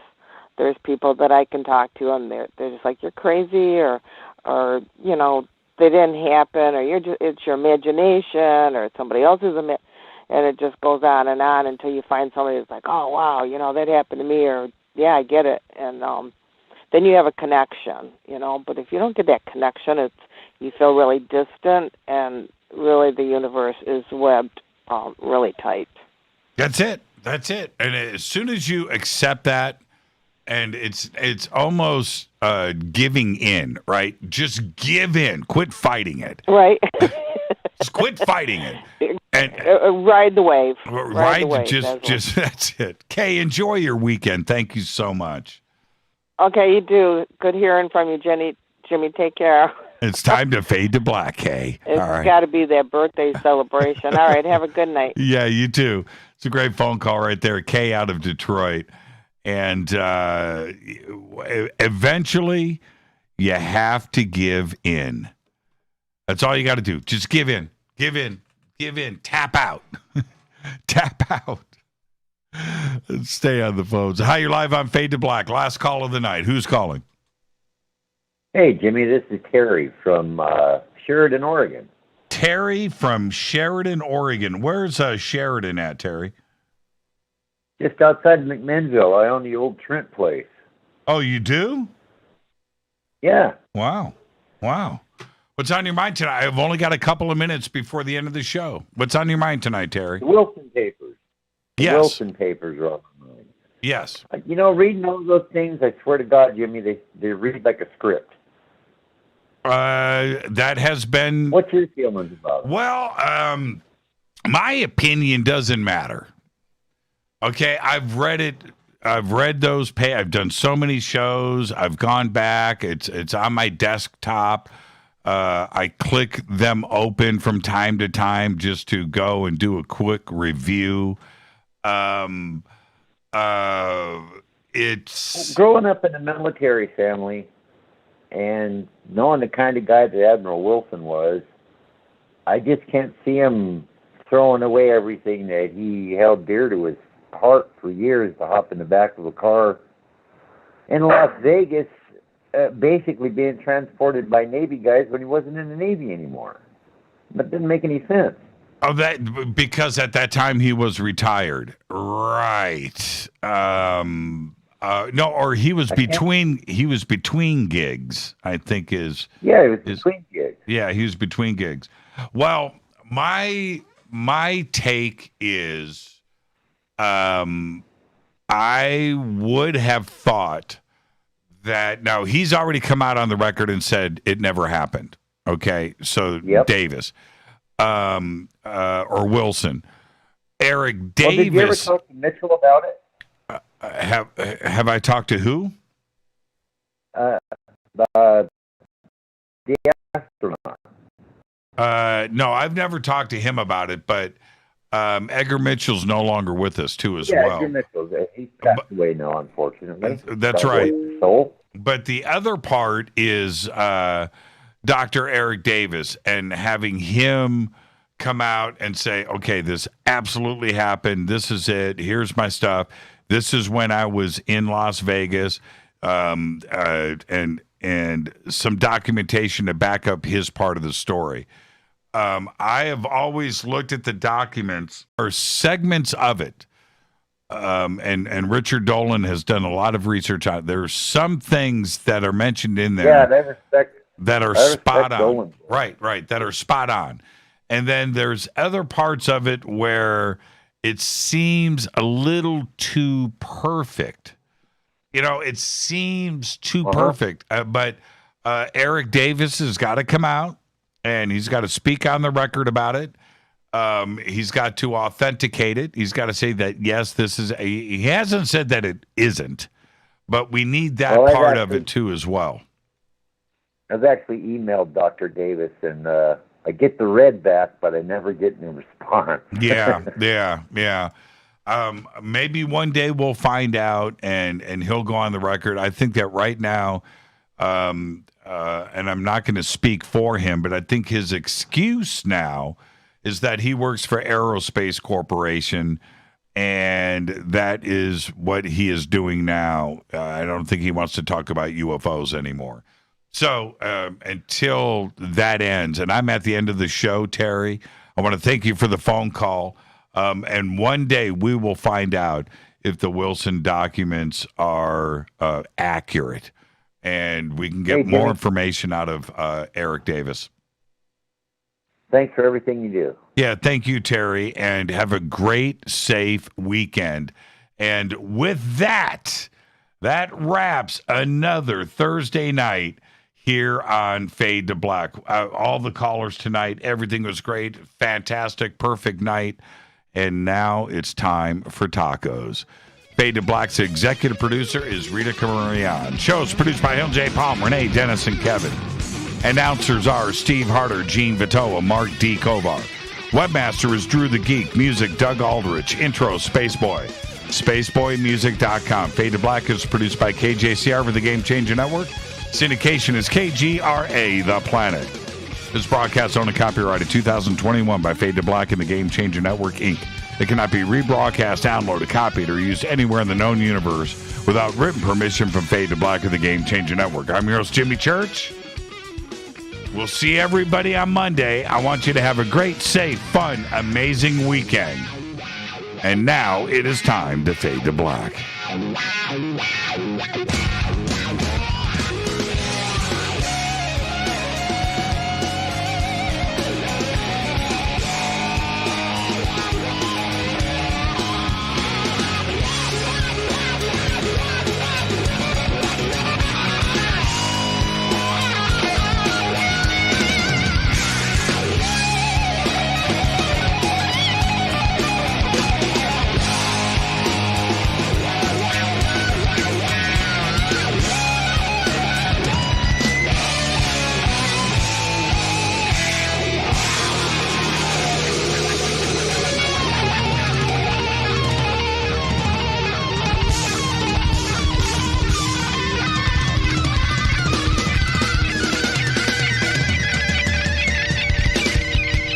there's people that I can talk to, and they're just like, you're crazy, or they didn't happen, or it's your imagination, or it's somebody else's and it just goes on until you find somebody that's like, oh, wow, that happened to me, or, yeah, I get it. And then you have a connection, But if you don't get that connection, you feel really distant, and really the universe is webbed really tight. That's it. And as soon as you accept that, and it's almost giving in, right? Just give in. Quit fighting it. Right. Just quit fighting it. And ride the wave. Ride the wave. Just that's it. Kay, enjoy your weekend. Thank you so much. Okay, you do. Good hearing from you, Jenny. Jimmy, take care. It's time to fade to black, Kay. It's all right. got to be that birthday celebration. All right, have a good night. Yeah, you too. It's a great phone call right there. Kay out of Detroit. And eventually, you have to give in. That's all you got to do. Just give in. Tap out. Tap out. Stay on the phones. Hi, you're live on Fade to Black. Last call of the night. Who's calling? Hey, Jimmy, this is Terry from Sheridan, Oregon. Terry from Sheridan, Oregon. Where's Sheridan at, Terry? Just outside of McMinnville. I own the old Trent place. Oh, you do? Yeah. Wow. What's on your mind tonight? I've only got a couple of minutes before the end of the show. What's on your mind tonight, Terry? The Wilson papers. Yes. The Wilson papers are on my mind. Yes. Reading all those things, I swear to God, Jimmy, they read like a script. That has been. What's your feelings about it? Well, my opinion doesn't matter. Okay, I've read it. I've read those. I've done so many shows. I've gone back. It's on my desktop. I click them open from time to time just to go and do a quick review. It's growing up in a military family and knowing the kind of guy that Admiral Wilson was. I just can't see him throwing away everything that he held dear to his heart for years to hop in the back of a car in Las Vegas, basically being transported by Navy guys when he wasn't in the Navy anymore. That didn't make any sense. Oh, that because at that time he was retired, right? No, or he was between gigs. I think he was between gigs. Yeah, he was between gigs. Well, my take is. I would have thought that now he's already come out on the record and said it never happened. Okay, so Davis, or Wilson, Eric Davis. Well, did you ever talk to Mitchell about it? Have I talked to who? The astronaut. No, I've never talked to him about it, but. Edgar Mitchell's no longer with us, too, as well. Edgar Mitchell, he's passed away now, unfortunately. That's right. But the other part is Dr. Eric Davis and having him come out and say, okay, this absolutely happened. This is it. Here's my stuff. This is when I was in Las Vegas, and some documentation to back up his part of the story. I have always looked at the documents or segments of it, and Richard Dolan has done a lot of research on it. There are some things that are mentioned in there that are spot on. Dolan. Right, that are spot on. And then there's other parts of it where it seems a little too perfect. You know, it seems too perfect. But Eric Davis has got to come out. And he's got to speak on the record about it. He's got to authenticate it. He's got to say that, yes, this is he hasn't said that it isn't, but we need that part of it, too, as well. I've actually emailed Dr. Davis, and I get the red back, but I never get any response. Yeah. Maybe one day we'll find out, and he'll go on the record. I think that right now and I'm not going to speak for him, but I think his excuse now is that he works for Aerospace Corporation, and that is what he is doing now. I don't think he wants to talk about UFOs anymore. So until that ends, and I'm at the end of the show, Terry, I want to thank you for the phone call. And one day we will find out if the Wilson documents are accurate. And we can get more information out of Eric Davis. Thanks for everything you do. Yeah, thank you, Terry, and have a great, safe weekend. And with that, that wraps another Thursday night here on Fade to Black. All the callers tonight, everything was great, fantastic, perfect night. And now it's time for tacos. Fade to Black's executive producer is Rita Camarion. Show's produced by LJ Palm, Renee, Dennis, and Kevin. Announcers are Steve Harder, Gene Vitoa, Mark D. Kovar. Webmaster is Drew the Geek. Music, Doug Aldrich. Intro, Spaceboy. SpaceboyMusic.com. Fade to Black is produced by KJCR for the Game Changer Network. Syndication is KGRA, The Planet. This broadcast owned and copyrighted 2021 by Fade to Black and the Game Changer Network, Inc. It cannot be rebroadcast, downloaded, copied, or used anywhere in the known universe without written permission from Fade to Black of the Game Changer Network. I'm your host, Jimmy Church. We'll see everybody on Monday. I want you to have a great, safe, fun, amazing weekend. And now it is time to Fade to Black.